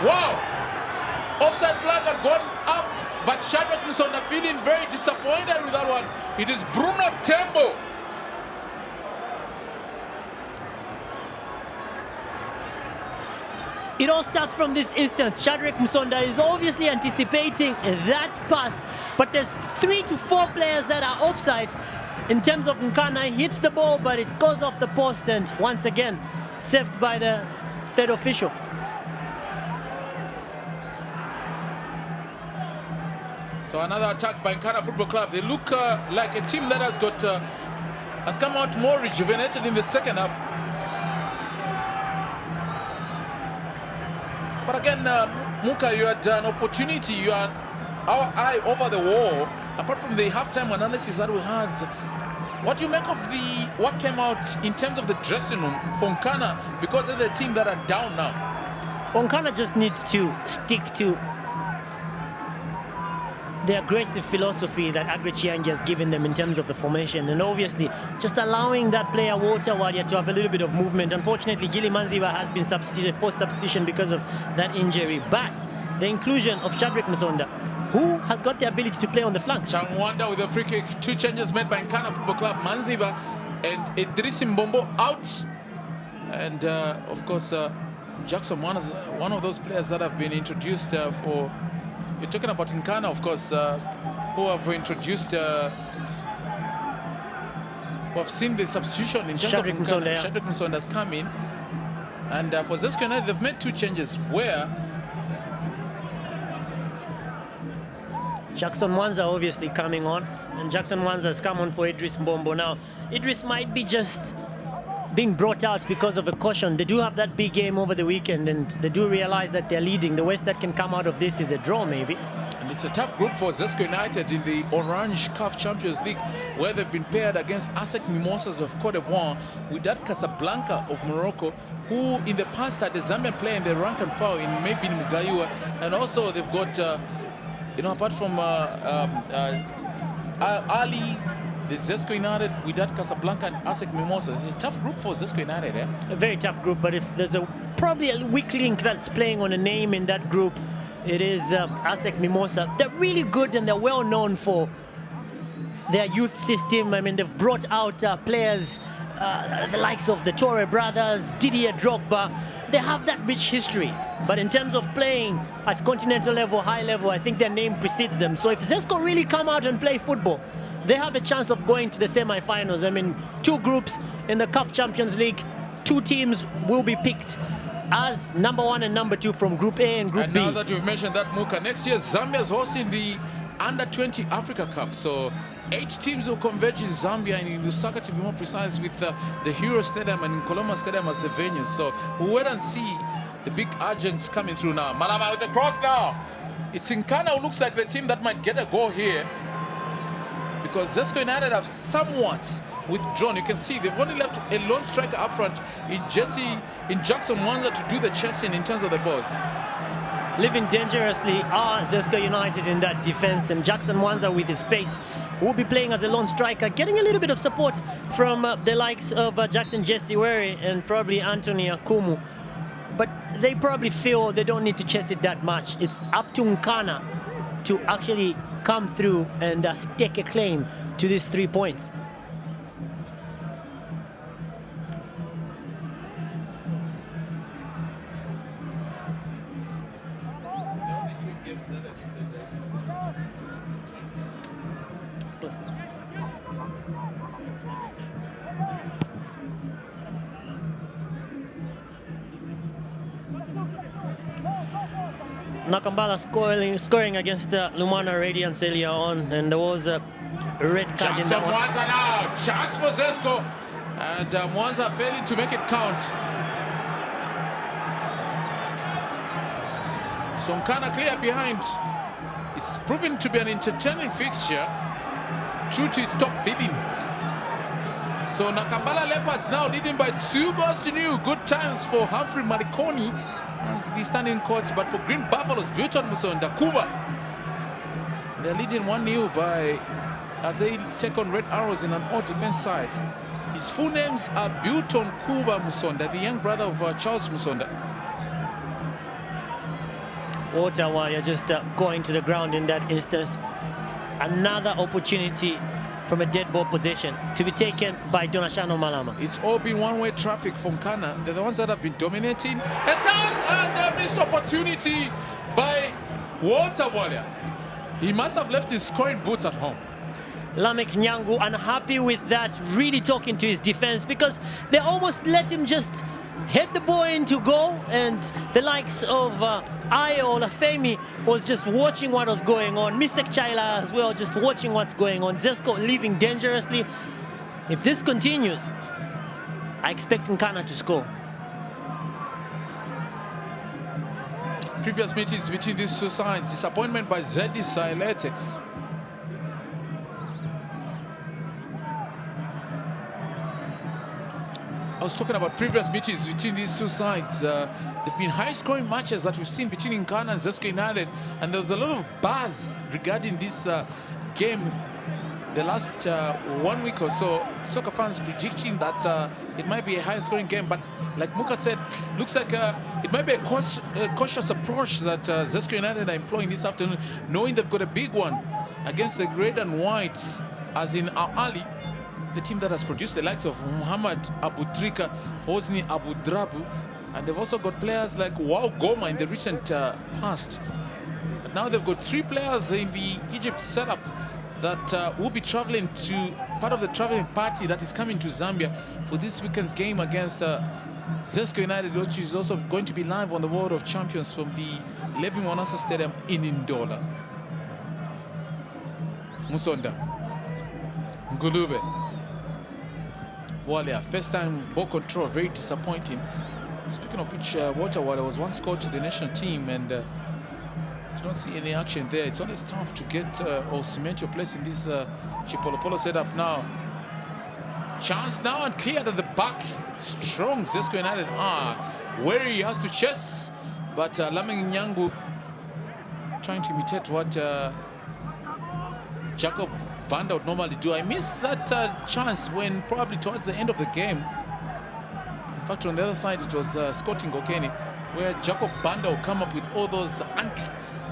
Wow! Offside flag had gone up, but Shadrack Musonda feeling very disappointed with that one. It is Bruno Tembo. It all starts from this instance. Shadrack Musonda is obviously anticipating that pass, but there's 3 to 4 players that are offside. In terms of Nkana, he hits the ball, but it goes off the post, and once again, saved by the third official. So another attack by Nkana Football Club. They look like a team that has come out more rejuvenated in the second half. But again, Muka, you had an opportunity. You had our eye over the wall. Apart from the halftime analysis that we had, what do you make of what came out in terms of the dressing room for Nkana, because of the team that are down now? Nkana just needs to stick to the aggressive philosophy that Agrichiangi has given them in terms of the formation, and obviously just allowing that player Walter Wadia to have a little bit of movement. Unfortunately, Gili Manziba has been substituted, forced substitution because of that injury, but the inclusion of Shadrack Musonda, who has got the ability to play on the flanks. Chamwanda with a free kick. 2 changes made by Nkana Football Club. Manziba and Idris Mbombo out, and of course Jackson Mwana is one of those players that have been introduced for. You're talking about Nkana, of course, who have introduced, who have seen the substitution in terms of Nkana. Shadrack Musonda has come in. And for Zesco United, they've made 2 changes where Jackson Mwanza obviously coming on. And Jackson Mwanza has come on for Idris Mbombo. Now, Idris might be just being brought out because of a caution. They do have that big game over the weekend, and they do realize that they're leading. The worst that can come out of this is a draw, maybe. And it's a tough group for Zesco United in the Orange CAF Champions League, where they've been paired against ASEC Mimosas of Cote d'Ivoire, with that Casablanca of Morocco, who in the past had a Zambian player in the rank and file in maybe Mugayua. And also they've got, apart from Ali, the Zesco United, with that Casablanca and ASEC Mimosas. It's a tough group for Zesco United, eh? A very tough group, but if there's probably a weak link that's playing on a name in that group, it is ASEC Mimosa. They're really good and they're well known for their youth system. I mean, they've brought out players, the likes of the Torre brothers, Didier Drogba. They have that rich history. But in terms of playing at continental level, high level, I think their name precedes them. So if Zesco really come out and play football, they have a chance of going to the semi-finals. I mean, 2 groups in the CAF Champions League, 2 teams will be picked as number 1 and number 2 from Group A and Group B. And now that you've mentioned that, Muka, next year Zambia is hosting the Under-20 Africa Cup. So 8 teams will converge in Zambia and in Lusaka, to be more precise, with the Hero Stadium and Nkoloma Stadium as the venues. So we'll wait and see the big agents coming through now. Malama with the cross now. It's Nkana who looks like the team that might get a goal here, because Zesco United have somewhat withdrawn. You can see they've only left a lone striker up front in Jackson Mwanza to do the chasing in terms of the balls. Living dangerously are Zesco United in that defense, and Jackson Mwanza with his pace will be playing as a lone striker, getting a little bit of support from the likes of Jackson Jesse Were and probably Anthony Akumu. But they probably feel they don't need to chase it that much. It's up to Nkana to actually come through and stake a claim to these 3 points. Nakambala scoring against Lumana Radiance earlier on, and there was a red card in that one. Mwanza now, chance for Zesco, and Mwanza failing to make it count. So Nkana clear behind. It's proven to be an entertaining fixture, true to its top bidding. So Nakambala Leopards now leading by 2 goals to 0. Good times for Humphrey Mariconi as the standing coach, but for Green Buffaloes, Bilton Musonda Kuba, they're leading 1-0 as they take on Red Arrows in an odd defense side. His full names are Bilton Kuba Musonda, the young brother of Charles Musonda. Ottawa, you're just going to the ground in that instance. Another opportunity from a dead ball possession to be taken by Donashano Malama. It's all been one-way traffic from Nkana. They're the ones that have been dominating. A chance and a missed opportunity by Walter Wadia. He must have left his scoring boots at home. Lamek Nyangu unhappy with that, really talking to his defense, because they almost let him just head the ball into goal, and the likes of Ayo Olafemi was just watching what was going on. Mr. Chaila as well, just watching what's going on. Zesco leaving dangerously. If this continues, I expect Nkana to score. Previous meetings between these two sides, disappointment by Zedi Sailete. I was talking about previous meetings between these two sides. There've been high-scoring matches that we've seen between Nkana and Zesco United, and there was a lot of buzz regarding this game the last 1 week or so. Soccer fans predicting that it might be a high-scoring game, but like Muka said, looks like it might be a cautious approach that Zesco United are employing this afternoon, knowing they've got a big one against the red and whites, as in Ali, the team that has produced the likes of Muhammad Abutrika, Hosni Abudrabu, and they've also got players like Wow Goma in the recent past. But now they've got 3 players in the Egypt setup that will be traveling to part of the traveling party that is coming to Zambia for this weekend's game against Zesco United, which is also going to be live on the World of Champions from the Levi Mwanasa Stadium in Ndola. Musonda, Ngulube, Walia, first time ball control, very disappointing. Speaking of which, Walter Walia was once called to the national team, and you don't see any action there. It's always tough to get or cement your place in this Chipolopolo setup now. Chance now and cleared at the back. Strong Zesco United. Where he has to chase, but Laming Nyangu trying to imitate what Jacob Banda would normally do. I missed that chance when probably towards the end of the game. In fact, on the other side, it was Scott Ngokeni, where Jacob Banda will come up with all those antics.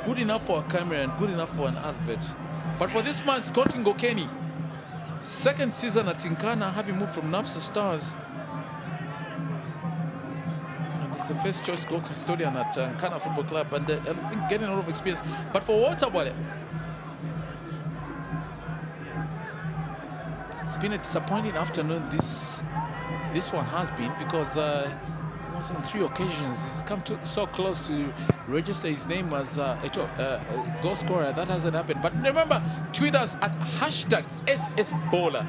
Good enough for a camera and good enough for an advert. But for this man, Scott Ngokeni, second season at Nkana, having moved from Napsa Stars. And he's the first choice goal custodian at Nkana Football Club, and I think getting a lot of experience. But for Walter Wale, it's been a disappointing afternoon. This one has been, because on 3 occasions he's come so close to register his name as a goal scorer. That hasn't happened. But remember, tweet us at #SSBowler.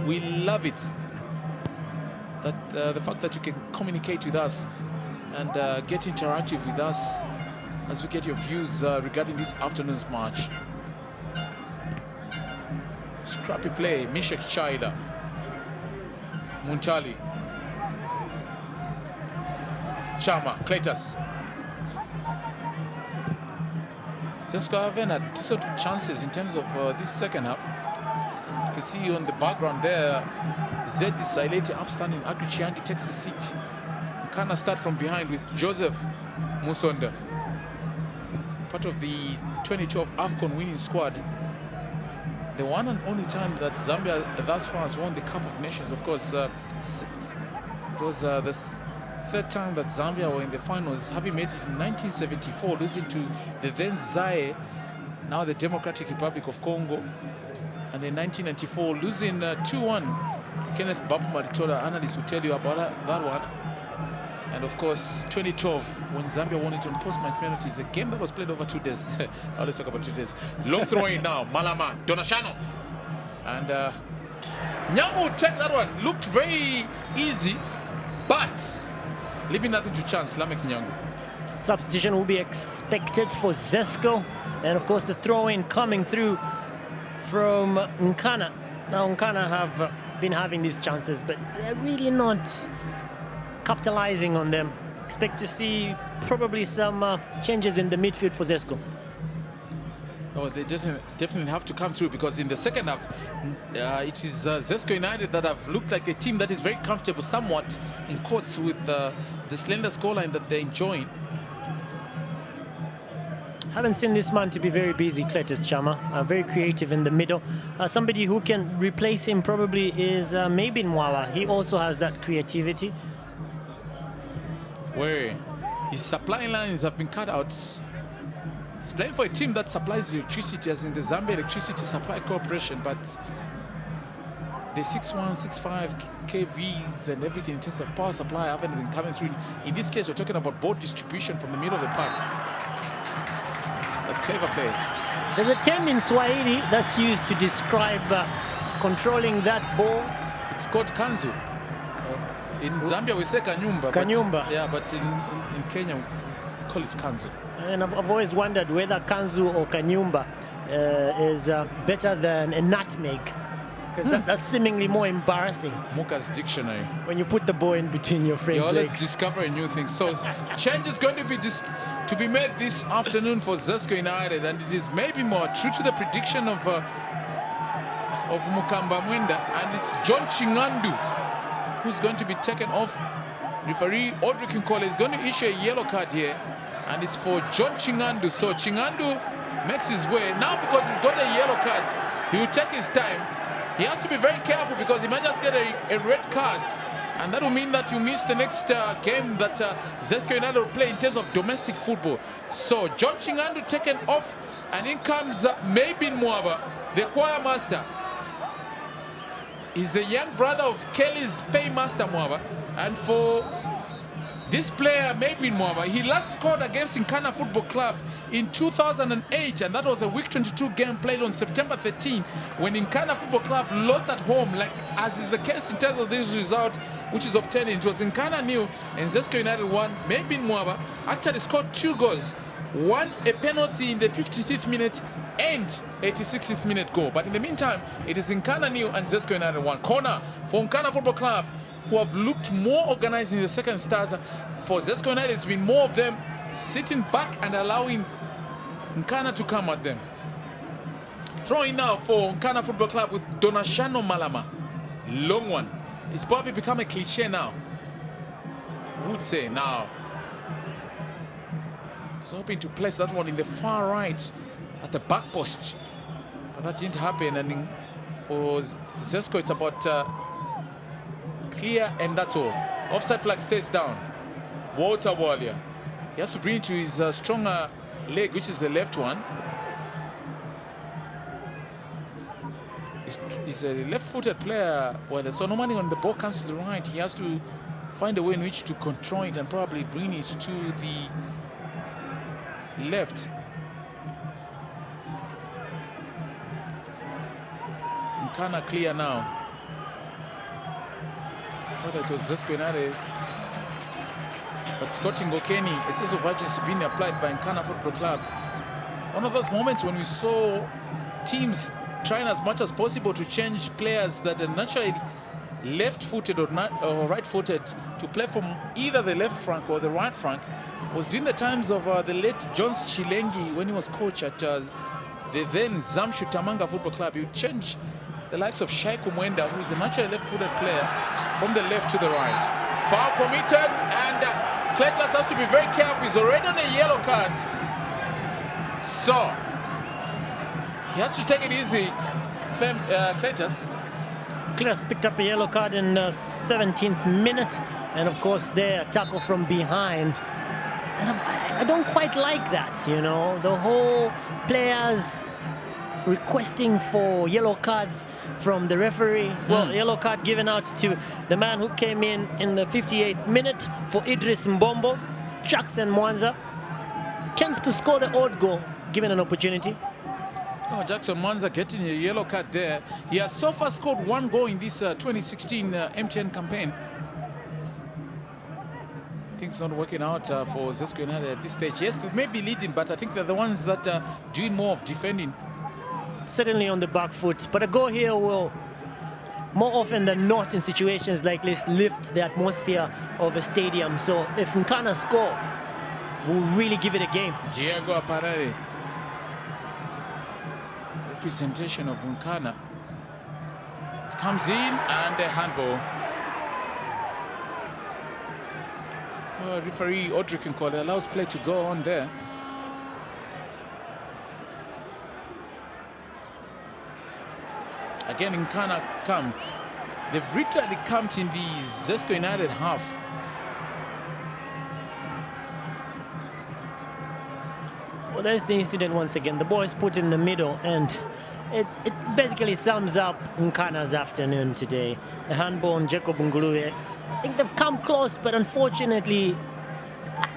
We love it. That the fact that you can communicate with us and get interactive with us as we get your views regarding this afternoon's match. Scrappy play, Mishek Chaila, Muntali, Chama, Cletus. Zesco having a decent chances in terms of this second half. You can see on the background there, Zedi Sailete upstanding, Agri Chiangi takes the seat. Nkana start from behind with Joseph Musonda, part of the 2012 AFCON winning squad. The one and only time that Zambia thus far has won the Cup of Nations. Of course, it was the third time that Zambia were in the finals, having made it in 1974, losing to the then Zaire, now the Democratic Republic of Congo, and in 1994 losing 2-1. Kenneth Babu Maritola, analyst, will tell you about that one. And of course, 2012, when Zambia won it on post-match penalties, a game that was played over 2 days. Let's talk about 2 days. Long throw in now, Malama, Donashano. And Nyango would take that one. Looked very easy, but leaving nothing to chance, Lamek Nyango. Substitution will be expected for Zesco. And of course, the throw-in coming through from Nkana. Now, Nkana have been having these chances, but they're really not capitalizing on them. Expect to see probably some changes in the midfield for Zesco. Oh, they definitely have to come through, because in the second half, it is Zesco United that have looked like a team that is very comfortable somewhat in courts with the slender scoreline that they're enjoying. Haven't seen this man to be very busy, Cletus Chama. Very creative in the middle. Somebody who can replace him probably is maybe Nwawa. He also has that creativity. Where his supply lines have been cut out. He's playing for a team that supplies electricity, as in the Zambia Electricity Supply Corporation, but the 6'1", 6'5" KVs and everything in terms of power supply haven't been coming through. In this case, we're talking about ball distribution from the middle of the park. That's clever play. There's a term in Swahili that's used to describe controlling that ball. It's called kanzu. In Zambia, we say kanyumba. Kanyumba. But in Kenya, we call it kanzu. And I've always wondered whether kanzu or kanyumba is better than a nutmeg. Because that's seemingly more embarrassing. Muka's dictionary. When you put the ball in between your friends' You're always legs. discovering new things. So change is going to be made this afternoon for Zesco United, and it is maybe more true to the prediction of Mukamba Mwenda, and it's John Chingandu who's going to be taken off. Referee Audrey Nkana is going to issue a yellow card here, and it's for John Chingandu. So Chingandu makes his way now. Because he's got a yellow card, he will take his time. He has to be very careful because he might just get a red card, and that will mean that you miss the next game that Zesco United will play in terms of domestic football. So John Chingandu taken off, and in comes Maybin Mwaba, the choir master. He's the young brother of Kelly's paymaster Mwaba, and for this player, Maybin Mwaba, he last scored against Nkana Football Club in 2008, and that was a Week 22 game played on September 13 when Nkana Football Club lost at home, like as is the case in terms of this result which is obtained. It was Nkana nil and Zesco United won. Maybin Mwaba actually scored 2 goals, one a penalty in the 55th minute and 86th minute goal. But in the meantime, it is Nkana nil and Zesco United 1. Corner for Nkana Football Club, who have looked more organized in the second stanza. For Zesco United, it's been more of them sitting back and allowing Nkana to come at them. Throwing now for Nkana Football Club with Donashano Malama. Long one. It's probably become a cliche now. I would say now. He's hoping to place that one in the far right at the back post. But that didn't happen. And for Zesco, it's about clear, and that's all. Offside flag stays down. Walter Walia. He has to bring it to his stronger leg, which is the left one. He's a left-footed player, so normally when the ball comes to the right, he has to find a way in which to control it and probably bring it to the left. Nkana clear now. Whether it was Zesco United, but Scott Ngokeni, a sense of urgency being applied by Nkana Football Club. One of those moments when we saw teams trying as much as possible to change players that are naturally left-footed or right-footed to play from either the left flank or the right flank was during the times of the late Jones Chilengi when he was coach at the then Zamshu Tamanga Football Club. He would change the likes of Shaiku Mwenda, who is a naturally left-footed player, from the left to the right. Foul committed, and Cletus has to be very careful. He's already on a yellow card. So, he has to take it easy, Cletus. Cletus picked up a yellow card in the 17th minute, and of course there, a tackle from behind. And I don't quite like that, you know, the whole players requesting for yellow cards from the referee. Well, yellow card given out to the man who came in the 58th minute for Idris Mbombo. Jackson Mwanza tends to score the odd goal given an opportunity. Oh, Jackson Mwanza getting a yellow card there. He has so far scored 1 goal in this 2016 MTN campaign. Things not working out for Zesco United at this stage. Yes, they may be leading, but I think they're the ones that are doing more of defending. Certainly on the back foot, but a goal here will, more often than not in situations like this, lift the atmosphere of a stadium. So if Nkana score, we'll really give it a game. Diego Aparare. Representation of Nkana. It comes in and a handball. Referee Audrey Nkana allows play to go on there. Again, Nkana come. They've literally camped in the Zesco United half. Well, there's the incident once again. The ball is put in the middle, and It basically sums up Nkana's afternoon today. The handball on Jacob Ngulue. I think they've come close, but unfortunately,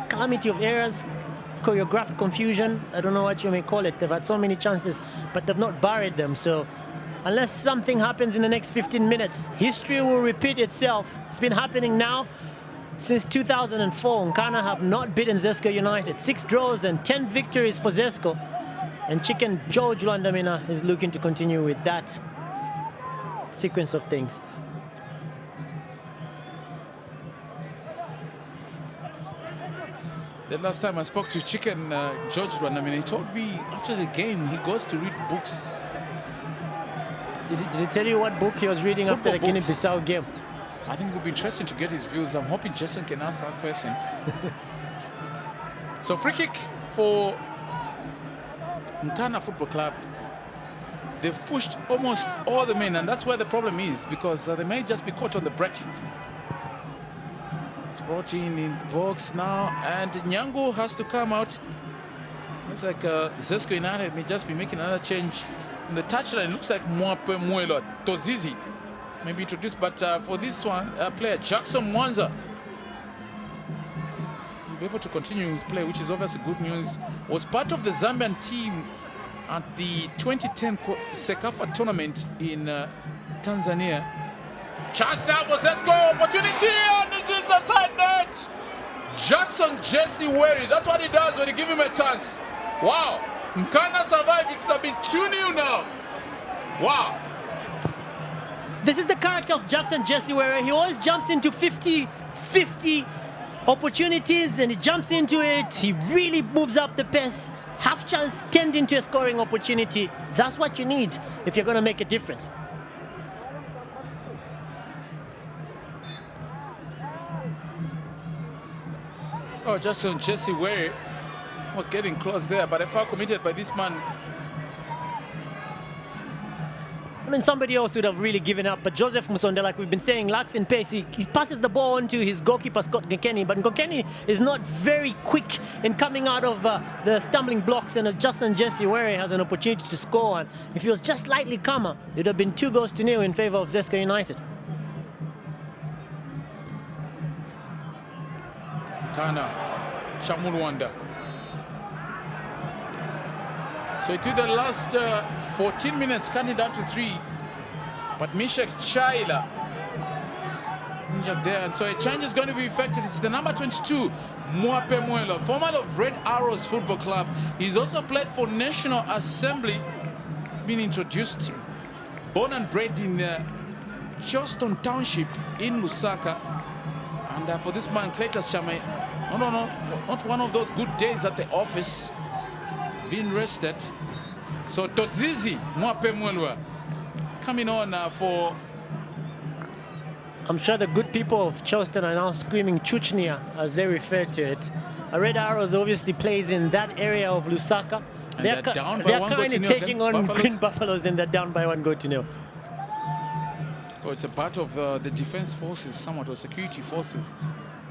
calamity of errors, choreographed confusion, I don't know what you may call it. They've had so many chances, but they've not buried them. So unless something happens in the next 15 minutes, history will repeat itself. It's been happening now since 2004. Nkana have not beaten Zesco United. 6 draws and 10 victories for Zesco. And Chicken George Luandamina is looking to continue with that sequence of things. The last time I spoke to Chicken George Luandamina, he told me after the game he goes to read books. Did he tell you what book he was reading Football after the Guinea-Bissau game? I think it would be interesting to get his views. I'm hoping Jason can answer that question. So free kick for Nkana Football Club. They've pushed almost all the men, and that's where the problem is, because they may just be caught on the break. It's brought in the box now, and Nyango has to come out. Looks like Zesco United may just be making another change from the touchline. Looks like Mwape Mwelo Tozizi may be introduced, but for this one, player Jackson Mwanza will be able to continue with play, which is obviously good news. Was part of the Zambian team at the 2010 Sekafa tournament in Tanzania. Chance now for Zesco, opportunity, and it is a side net. Jackson Jesse Wary, that's what he does when you give him a chance. Wow, Nkana survived. It would have been 2-0 now. Wow. This is the character of Jackson Jesse Wary. He always jumps into 50-50 opportunities, and he jumps into it. He really moves up the pace. Half chance turned into a scoring opportunity. That's what you need if you're going to make a difference. Oh, Jackson Jesse Wary was getting close there, but a foul committed by this man. I mean, somebody else would have really given up, but Joseph Musonde, like we've been saying, lacks in pace. He passes the ball on to his goalkeeper, Scott Nkana, but Nkana is not very quick in coming out of the stumbling blocks, and Jackson Jesse Wary has an opportunity to score, and if he was just slightly calmer, it would have been 2-0 in favor of Zesco United. Nkana, Chamulwanda. So it took the last 14 minutes, counting down to 3. But Mishek Chaila injured there, and so a change is going to be effected. It's the number 22, Mwape Mwelo, former of Red Arrows Football Club. He's also played for National Assembly, been introduced, born and bred in Charleston Township in Lusaka. And for this man, Cletus Chame, not one of those good days at the office, being rested. So Tozizi Mwape Mwelo coming on for... I'm sure the good people of Charleston are now screaming Chuchnia as they refer to it. Red Arrows obviously plays in that area of Lusaka. And they're down by 1-0 currently taking on Green Buffaloes, and they're down by 1-0. Oh, it's a part of the defense forces, somewhat, or security forces,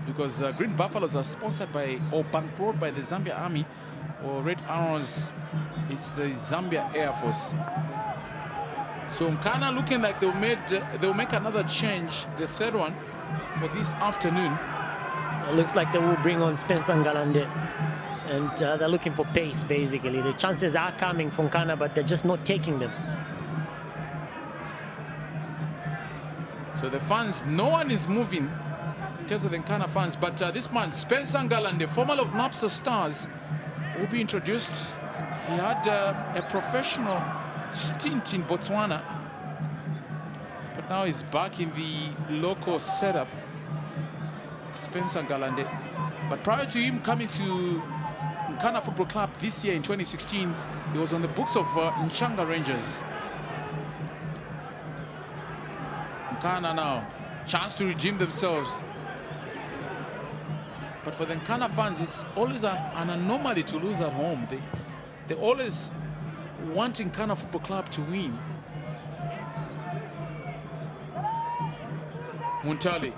because Green Buffaloes are sponsored by or bankrolled by the Zambia Army, or Red Arrows, it's the Zambia Air Force. So Nkana looking like they'll make another change, the third one, for this afternoon. It looks like they will bring on Spencer Ngalande, and they're looking for pace, basically. The chances are coming from Nkana, but they're just not taking them. So the fans, no one is moving in terms of the Nkana fans, but this man, Spencer Ngalande, former of Napsa Stars, will be introduced. He had a professional stint in Botswana, but now he's back in the local setup, Spencer Ngalande. But prior to him coming to Nkana Football Club this year in 2016, he was on the books of Nchanga Rangers. Nkana now, chance to redeem themselves. But for the Nkana fans, it's always an anomaly to lose at home. They always want Nkana Football Club to win. Muntali,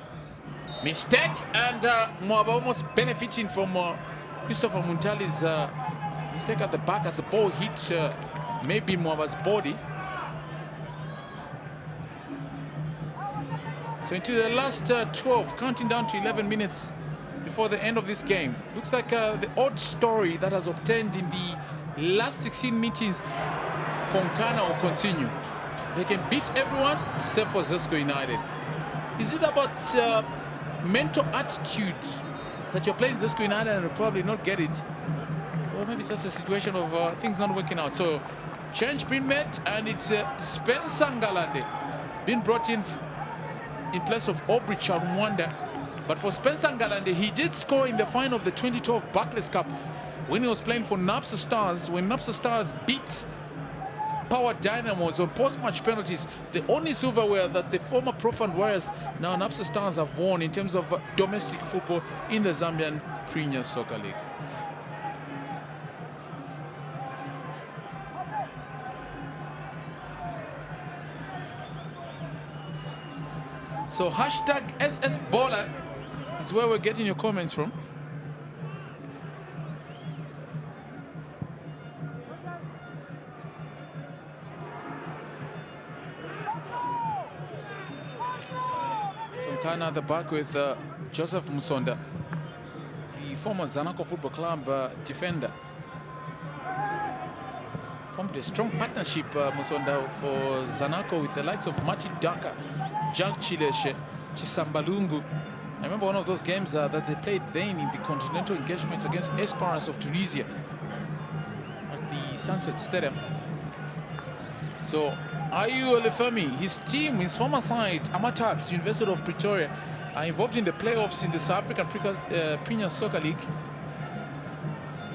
mistake, and Mwaba almost benefiting from Christopher Muntali's mistake at the back as the ball hit maybe Mwaba's body. So into the last 12, counting down to 11 minutes before the end of this game. Looks like the odd story that has obtained in the last 16 meetings for Nkana will continue. They can beat everyone except for Zesco United. Is it about mental attitude that you're playing Zesco United and will probably not get it? Or maybe it's just a situation of things not working out. So change being made, and it's Spencer Ngalande being brought in place of Aubrey Charmwanda. But for Spencer Ngalande, he did score in the final of the 2012 Barclays Cup when he was playing for Napsa Stars, when Napsa Stars beat Power Dynamos on post-match penalties. The only silverware that the former Profund Warriors, now Napsa Stars, have won in terms of domestic football in the Zambian Premier Soccer League. So hashtag SSBola is where we're getting your comments from. So Nkana at the back with Joseph Musonda, the former Zanaco Football Club defender. Formed a strong partnership, Musonda, for Zanaco with the likes of Mati Daka, Jack Chileshe, Chisambalungu. I remember one of those games that they played then in the continental engagements against Esperance of Tunisia at the Sunset Stadium. So Ayu Olefemi, his team, his former side, Amatax, University of Pretoria, are involved in the playoffs in the South African Premier Soccer League.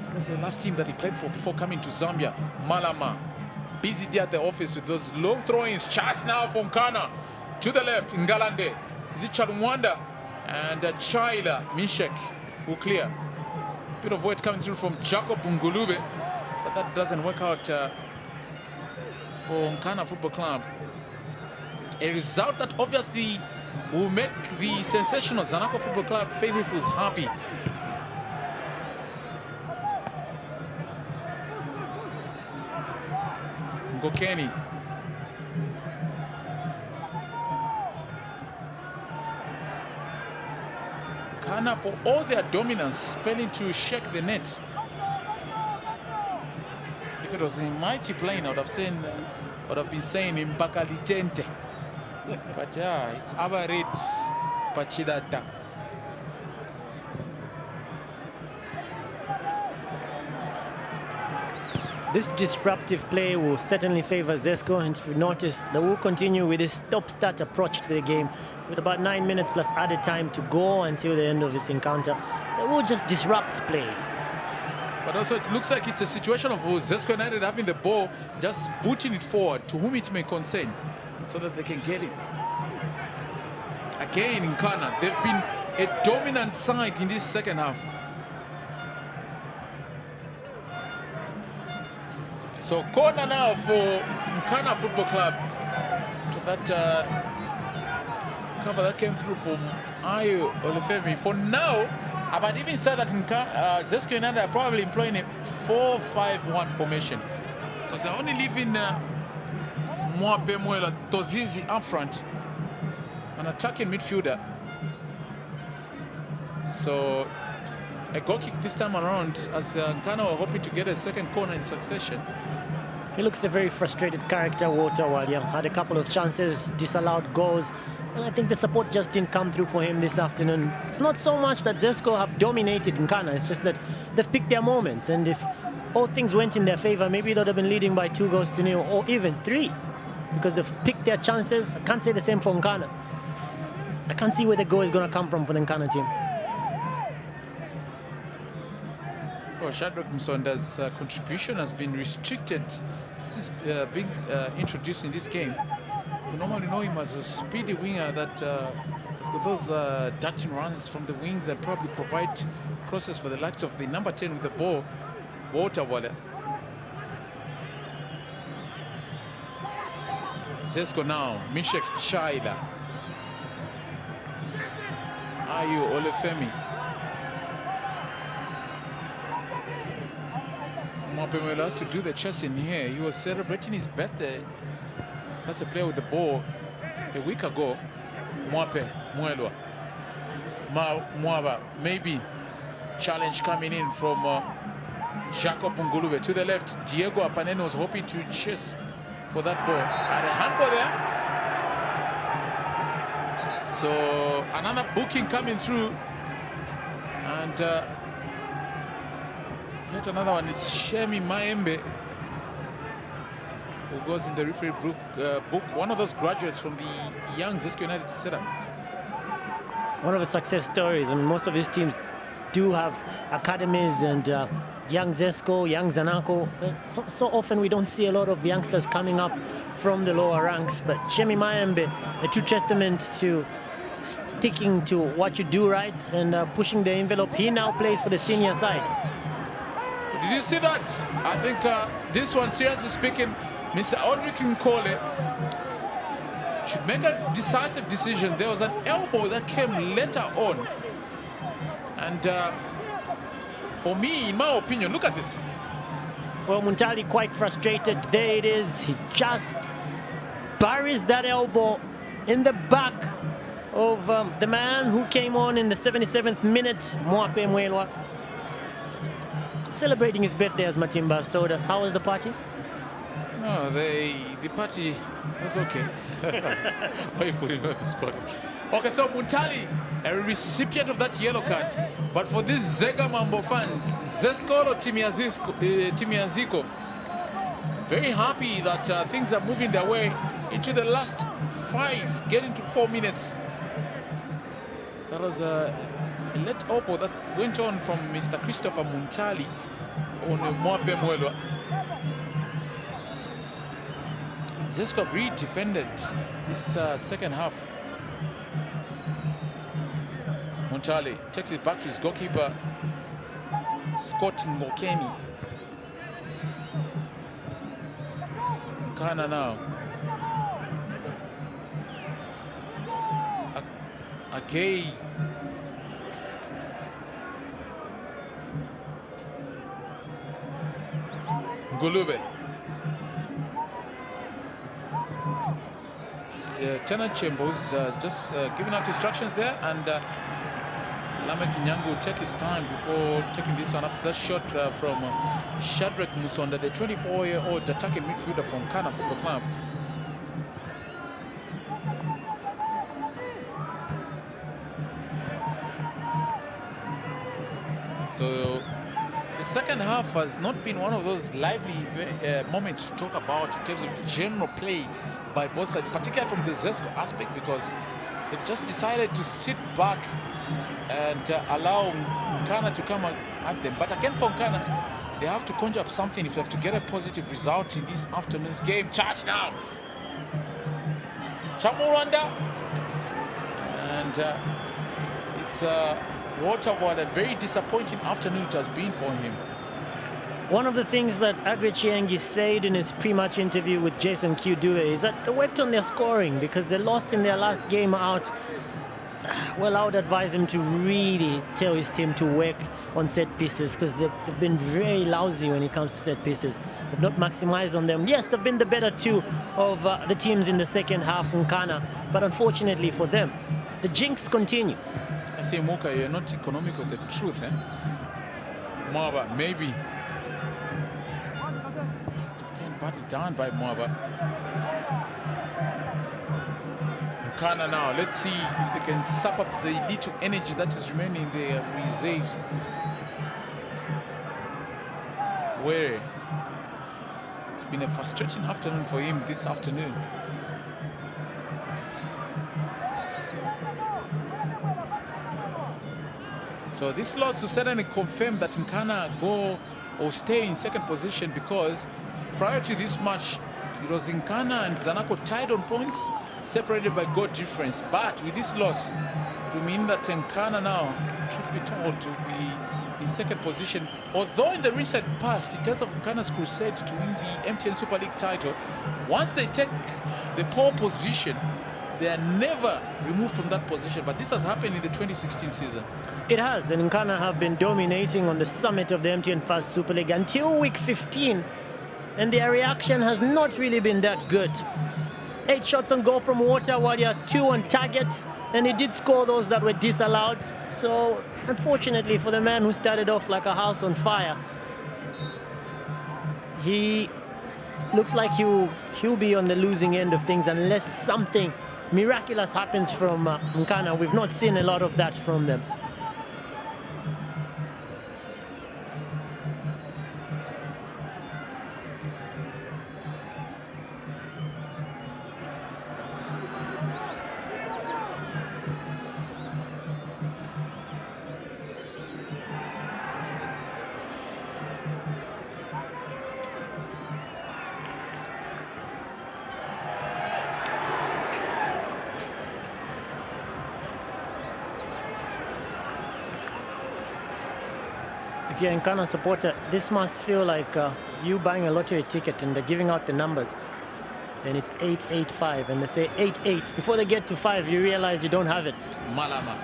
That was the last team that he played for before coming to Zambia. Malama, busy there at the office with those long throw-ins. Chance now for Nkana. To the left, Ngalande. Is it Charumwanda? And Chaila Mishek will clear. Bit of weight coming through from Jacob Ngulube, but that doesn't work out for Nkana Football Club. A result that obviously will make the sensational Zanaco Football Club faithfuls happy. Ngokeni. Nkana, for all their dominance, failing to shake the net. If it was a mighty plane, I would have been saying Mbakalitente. But yeah, it's Avarit Pachidata. This disruptive play will certainly favor Zesco, and if you notice, they will continue with this stop-start approach to the game with about 9 minutes plus added time to go until the end of this encounter. They will just disrupt play. But also it looks like it's a situation of Zesco United having the ball, just booting it forward to whom it may concern so that they can get it. Again in Nkana, they've been a dominant side in this second half. So corner now for Nkana Football Club. To that cover that came through from Ayu Olefemi. For now, I might even say that Zesco United are probably employing a 4-5-1 formation, because they're only leaving Mwape Mwela Tozizi up front, an attacking midfielder. So a goal kick this time around, as Nkana were hoping to get a second corner in succession. He looks a very frustrated character, Walter Walia. Had a couple of chances, disallowed goals, and I think the support just didn't come through for him this afternoon. It's not so much that Zesco have dominated Nkana, it's just that they've picked their moments, and if all things went in their favor, maybe they'd have been leading by 2-0 or even 3, because they've picked their chances. I can't say the same for Nkana. I can't see where the goal is going to come from for the Nkana team. Well, Shadrach Msonda's contribution has been restricted since being introduced in this game. We normally know him as a speedy winger that has got those darting runs from the wings and probably provide crosses for the likes of the number 10 with the ball, Walter Waller. Zesco now, Mishek Chaila. Ayu Olefemi. Mwapemelo has to do the chess in here. He was celebrating his birthday. That's a player with the ball a week ago. Mwape Mwelwa. Mwaba, maybe challenge coming in from Jacob Ngulube to the left. Diego Apanene was hoping to chase for that ball. And a handball there. So another booking coming through. And yet another one. It's Shemi Maembe, who goes in the referee book. One of those graduates from the young Zesco United setup. One of the success stories. I mean, most of these teams do have academies, and young Zesco, young Zanaco. So often we don't see a lot of youngsters coming up from the lower ranks. But Shemi Maembe, a true testament to sticking to what you do right and pushing the envelope. He now plays for the senior side. Did you see that? I think this one, seriously speaking, Mr. Audric Nkole should make a decisive decision. There was an elbow that came later on. And for me, in my opinion, look at this. Well, Muntali quite frustrated. There it is. He just buries that elbow in the back of the man who came on in the 77th minute, Mwape Mwelwa. Celebrating his birthday, as Matimba has told us. How was the party? No, the party was okay. Why are you putting on the spot? Okay, so Muntali, a recipient of that yellow card. But for these Zega Mambo fans, Zesco or Timiaziko, very happy that things are moving their way into the last 5, getting to 4 minutes. That was a late elbow that went on from Mr. Christopher Muntali on Mwape Mwelwa. Zesco have really defended this second half. Muntali takes it back to his goalkeeper, Scott Ngokeni. Nkana now. Again. Ngulube. Tenant Chambers just giving out instructions there, and Lamek Inyangu will take his time before taking this one after that shot from Shadrach Musonda, the 24-year-old attacking midfielder from Nkana Football Club. So the second half has not been one of those lively moments to talk about in terms of general play by both sides, particularly from the Zesco aspect, because they've just decided to sit back and allow Nkana to come at them. But again, for Nkana, they have to conjure up something if they have to get a positive result in this afternoon's game. Chance now. Chamuranda. And it's Waterboard, a very disappointing afternoon it has been for him. One of the things that Agre Chiengi said in his pre-match interview with Jason Kudue is that they worked on their scoring because they lost in their last game out. Well, I would advise him to really tell his team to work on set pieces, because they've been very lousy when it comes to set pieces. They've not maximized on them. Yes, they've been the better two of the teams in the second half, Nkana, but unfortunately for them, the jinx continues. I say, Moka, you're not economic with the truth, eh? Mwaba, maybe. Being batted down by Mwaba. Nkana now, let's see if they can sap up the little energy that is remaining in their reserves. Where it's been a frustrating afternoon for him this afternoon. So this loss will certainly confirm that Nkana go or stay in second position, because prior to this match, it was Nkana and Zanaco tied on points, separated by goal difference. But with this loss, it will mean that Nkana now, truth be told, to be in second position. Although in the recent past, in terms of Nkana's crusade to win the MTN Super League title, once they take the pole position, they are never removed from that position. But this has happened in the 2016 season. It has, and Nkana have been dominating on the summit of the MTN First Super League until week 15, and their reaction has not really been that good. 8 shots on goal from Water Wadia, 2 on target, and he did score those that were disallowed. So unfortunately for the man who started off like a house on fire, he looks like he'll be on the losing end of things unless something miraculous happens from Nkana. We've not seen a lot of that from them. If you're a Nkana supporter, this must feel like you buying a lottery ticket and they're giving out the numbers. And it's 885 and they say 88. Before they get to 5, you realize you don't have it. Malama.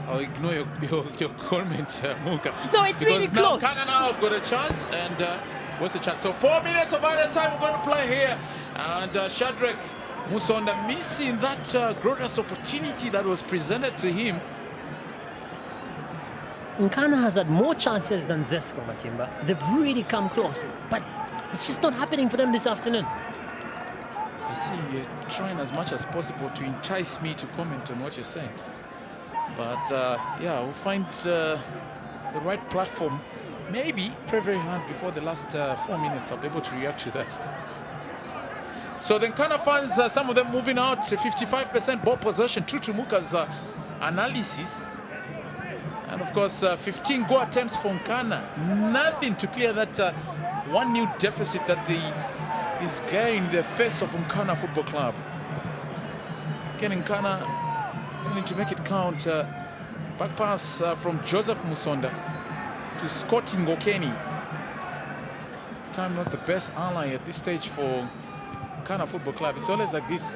I'll ignore your comment, Muka. No, it's really close. Because now Nkana now have got a chance, and what's the chance? So 4 minutes of added time we're going to play here. And Shadrach Musonda missing that glorious opportunity that was presented to him. Nkana has had more chances than Zesco, Matimba. They've really come close, but it's just not happening for them this afternoon. I see you're trying as much as possible to entice me to comment on what you're saying. But yeah, we'll find the right platform. Maybe pray very hard before the last 4 minutes. I'll be able to react to that. So the Nkana fans, some of them moving out, 55% ball possession, true to Muka's analysis. And of course, 15 goal attempts for Nkana. Nothing to clear that 1-0 deficit that is glaring in the face of Nkana Football Club. Again, Nkana willing to make it count. Back pass from Joseph Musonda to Scott Ngokeni. Time not the best ally at this stage for Nkana Football Club. It's always like this.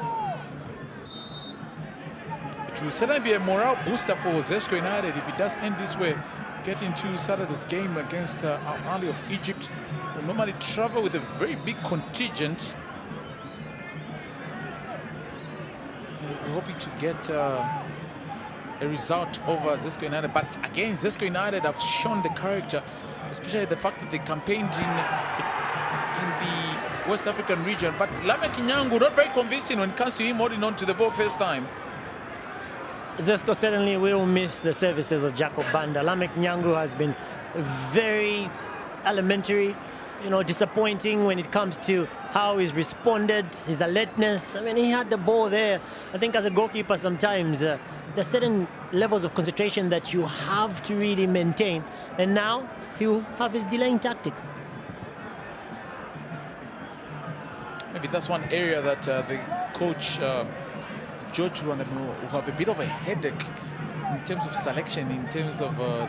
It will certainly be a morale booster for Zesco United if it does end this way. Get into Saturday's game against Al Ahly of Egypt. Will normally travel with a very big contingent. We're hoping to get a result over Zesco United. But again, Zesco United have shown the character, especially the fact that they campaigned in the West African region. But Lamek Nyangu, not very convincing when it comes to him holding on to the ball first time. Zesco certainly will miss the services of Jacob Banda. Lamek Nyangu has been very elementary, you know, disappointing when it comes to how he's responded, his alertness. I mean, he had the ball there. I think as a goalkeeper sometimes there's certain levels of concentration that you have to really maintain. And now he'll have his delaying tactics. Maybe that's one area that the coach George will have a bit of a headache in terms of selection, in terms of the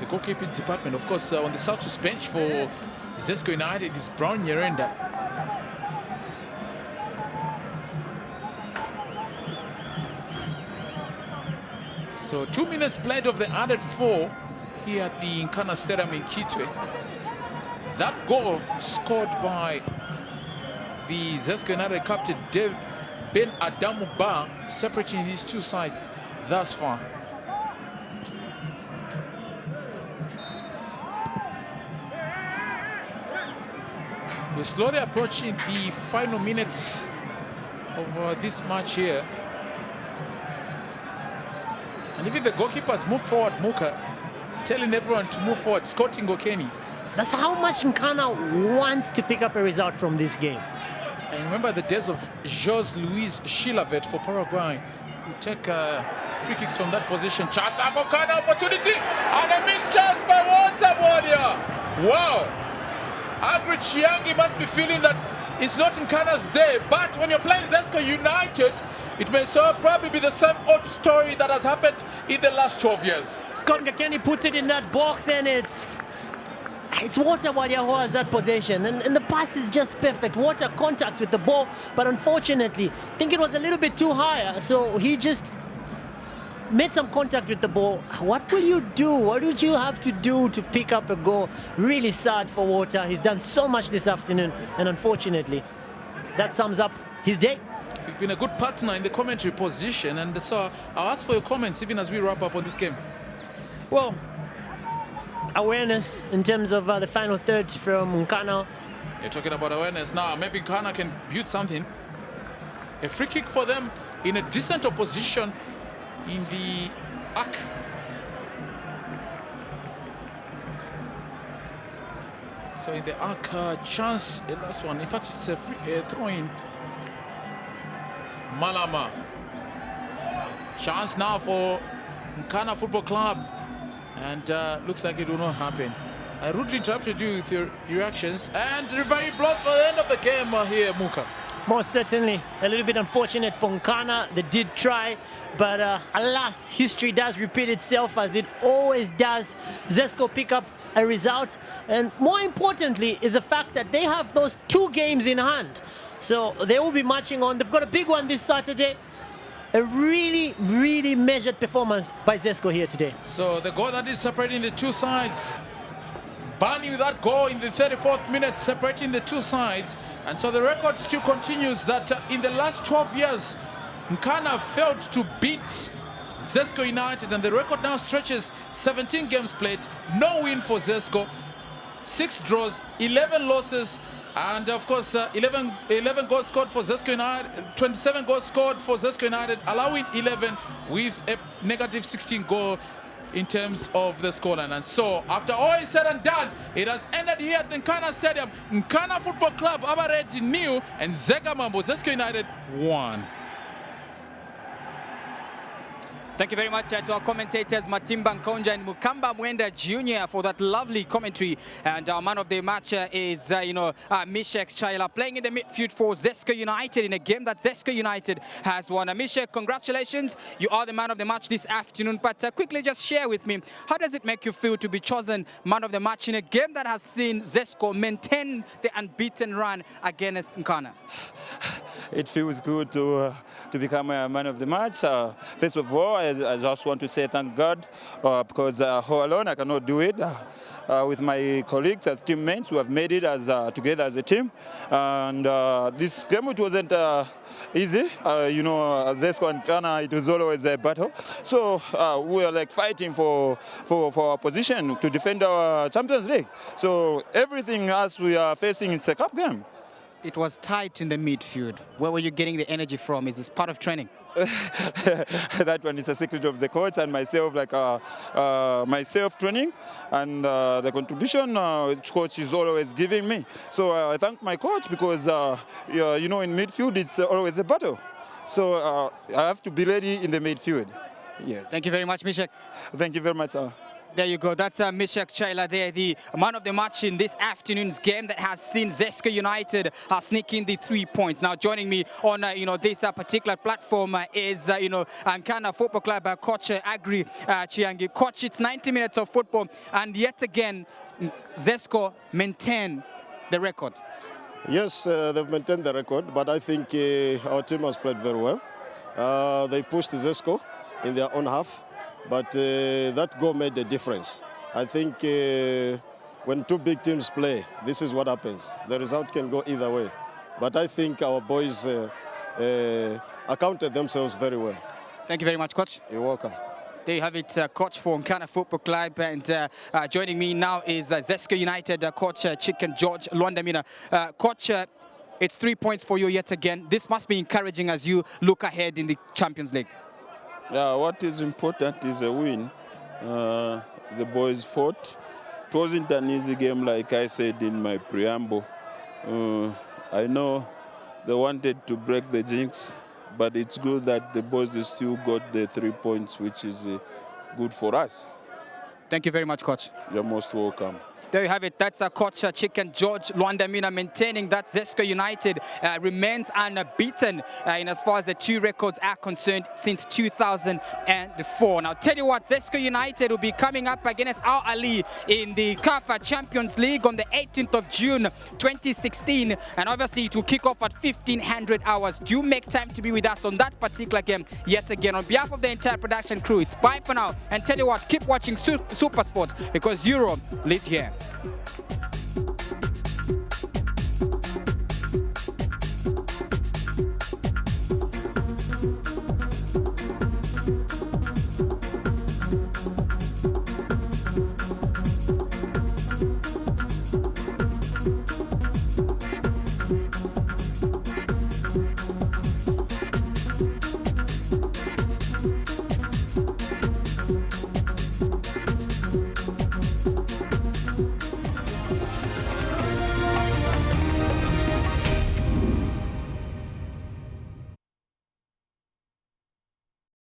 goalkeeping department. Of course, on the Southwest bench for Zesco United is Brown Nyerenda. So 2 minutes played of the added 4 here at the Nkana Stadium in Kitwe. That goal scored by the Zesco United captain Ben Adamu Ba, separating these two sides thus far. We're slowly approaching the final minutes of this match here. And even the goalkeepers moved forward, Muka, telling everyone to move forward. Scott Ngokeni. That's how much Nkana wants to pick up a result from this game. I remember the days of Jose Luis Chilavet for Paraguay, who take free kicks from that position. Chance now for Nkana, opportunity, and a missed chance by Water Wadia. Wow. Agri Chiangi must be feeling that it's not Nkana's day, but when you're playing Zesco United, it may so probably be the same old story that has happened in the last 12 years. Scott Ngakeni puts it in that box, and it's Water Wadia who has that possession, and the pass is just perfect. Water contacts with the ball, but unfortunately, I think it was a little bit too high, so he just made some contact with the ball. What will you do? What would you have to do to pick up a goal? Really sad for Water. He's done so much this afternoon, and unfortunately, that sums up his day. You've been a good partner in the commentary position, and so I'll ask for your comments even as we wrap up on this game. Well, awareness in terms of the final third from Nkana. You're talking about awareness now. Maybe Nkana can build something. A free kick for them in a decent opposition in the arc. So in the arc, chance, last one. In fact, it's a throw-in. Malama. Chance now for Nkana Football Club. And looks like it will not happen. I rudely interrupted you with your reactions. And referee blows for the end of the game here, Muka. Most certainly a little bit unfortunate for Nkana. They did try, but alas, history does repeat itself as it always does. Zesco pick up a result, and more importantly is the fact that they have those 2 games in hand. So they will be marching on. They've got a big one this Saturday. A really, really measured performance by Zesco here today. So the goal that is separating the two sides. Bani with that goal in the 34th minute, separating the two sides. And so the record still continues that in the last 12 years, Nkana failed to beat Zesco United, and the record now stretches 17 games played, no win for Zesco, 6 draws, 11 losses, and of course 11 goals scored for Zesco United, 27 goals scored for Zesco United, allowing 11 with a negative 16 goal in terms of the scoreline. And so after all is said and done, it has ended here at the Nkana Stadium. Nkana Football Club, Abareti nil, and Zega Mambo, Zesco United 1. Thank you very much to our commentators Matimba Nkonja and Mukamba Mwenda Jr. for that lovely commentary. And our man of the match is, Mishek Chaila, playing in the midfield for Zesco United in a game that Zesco United has won. Mishek, congratulations. You are the man of the match this afternoon. But quickly just share with me, how does it make you feel to be chosen man of the match in a game that has seen Zesco maintain the unbeaten run against Nkana? It feels good to become a man of the match. First of all, I just want to say thank God because all alone I cannot do it. With my colleagues as teammates who have made it as together as a team. And this game, it wasn't easy. Zesco and Nkana, it was always a battle. So we were like fighting for our position to defend our Champions League. So everything else we are facing, it's a cup game. It was tight in the midfield. Where were you getting the energy from? Is this part of training? That one is a secret of the coach and myself, like myself training and the contribution coach is always giving me. So I thank my coach because, in midfield it's always a battle. So I have to be ready in the midfield. Yes. Thank you very much, Mishek. Thank you very much, sir. There you go. That's Mishek Chaila there, the man of the match in this afternoon's game that has seen Zesco United sneak in the 3 points. Now joining me on this particular platform is Nkana Football Club coach Agri Chiangi. Coach, it's 90 minutes of football, and yet again Zesco maintain the record. Yes, they've maintained the record, but I think our team has played very well. They pushed Zesco in their own half. But that goal made a difference. I think when 2 big teams play, this is what happens. The result can go either way. But I think our boys accounted themselves very well. Thank you very much, Coach. You're welcome. There you have it, coach for Nkana Football Club. And joining me now is Zesco United coach Chicken George Luandamina. Coach, it's 3 points for you yet again. This must be encouraging as you look ahead in the Champions League. Yeah, what is important is a win. The boys fought. It wasn't an easy game, like I said in my preamble. I know they wanted to break the jinx, but it's good that the boys still got the 3 points, which is good for us. Thank you very much, Coach. You're most welcome. There you have it. That's Coach Chicken George Luandamina maintaining that Zesco United remains unbeaten in as far as the 2 records are concerned since 2004. Now, tell you what, Zesco United will be coming up against Al Ali in the CAF Champions League on the 18th of June 2016. And obviously, it will kick off at 1500 hours. Do make time to be with us on that particular game yet again. On behalf of the entire production crew, it's bye for now. And tell you what, keep watching Super Sport because Euro lives here.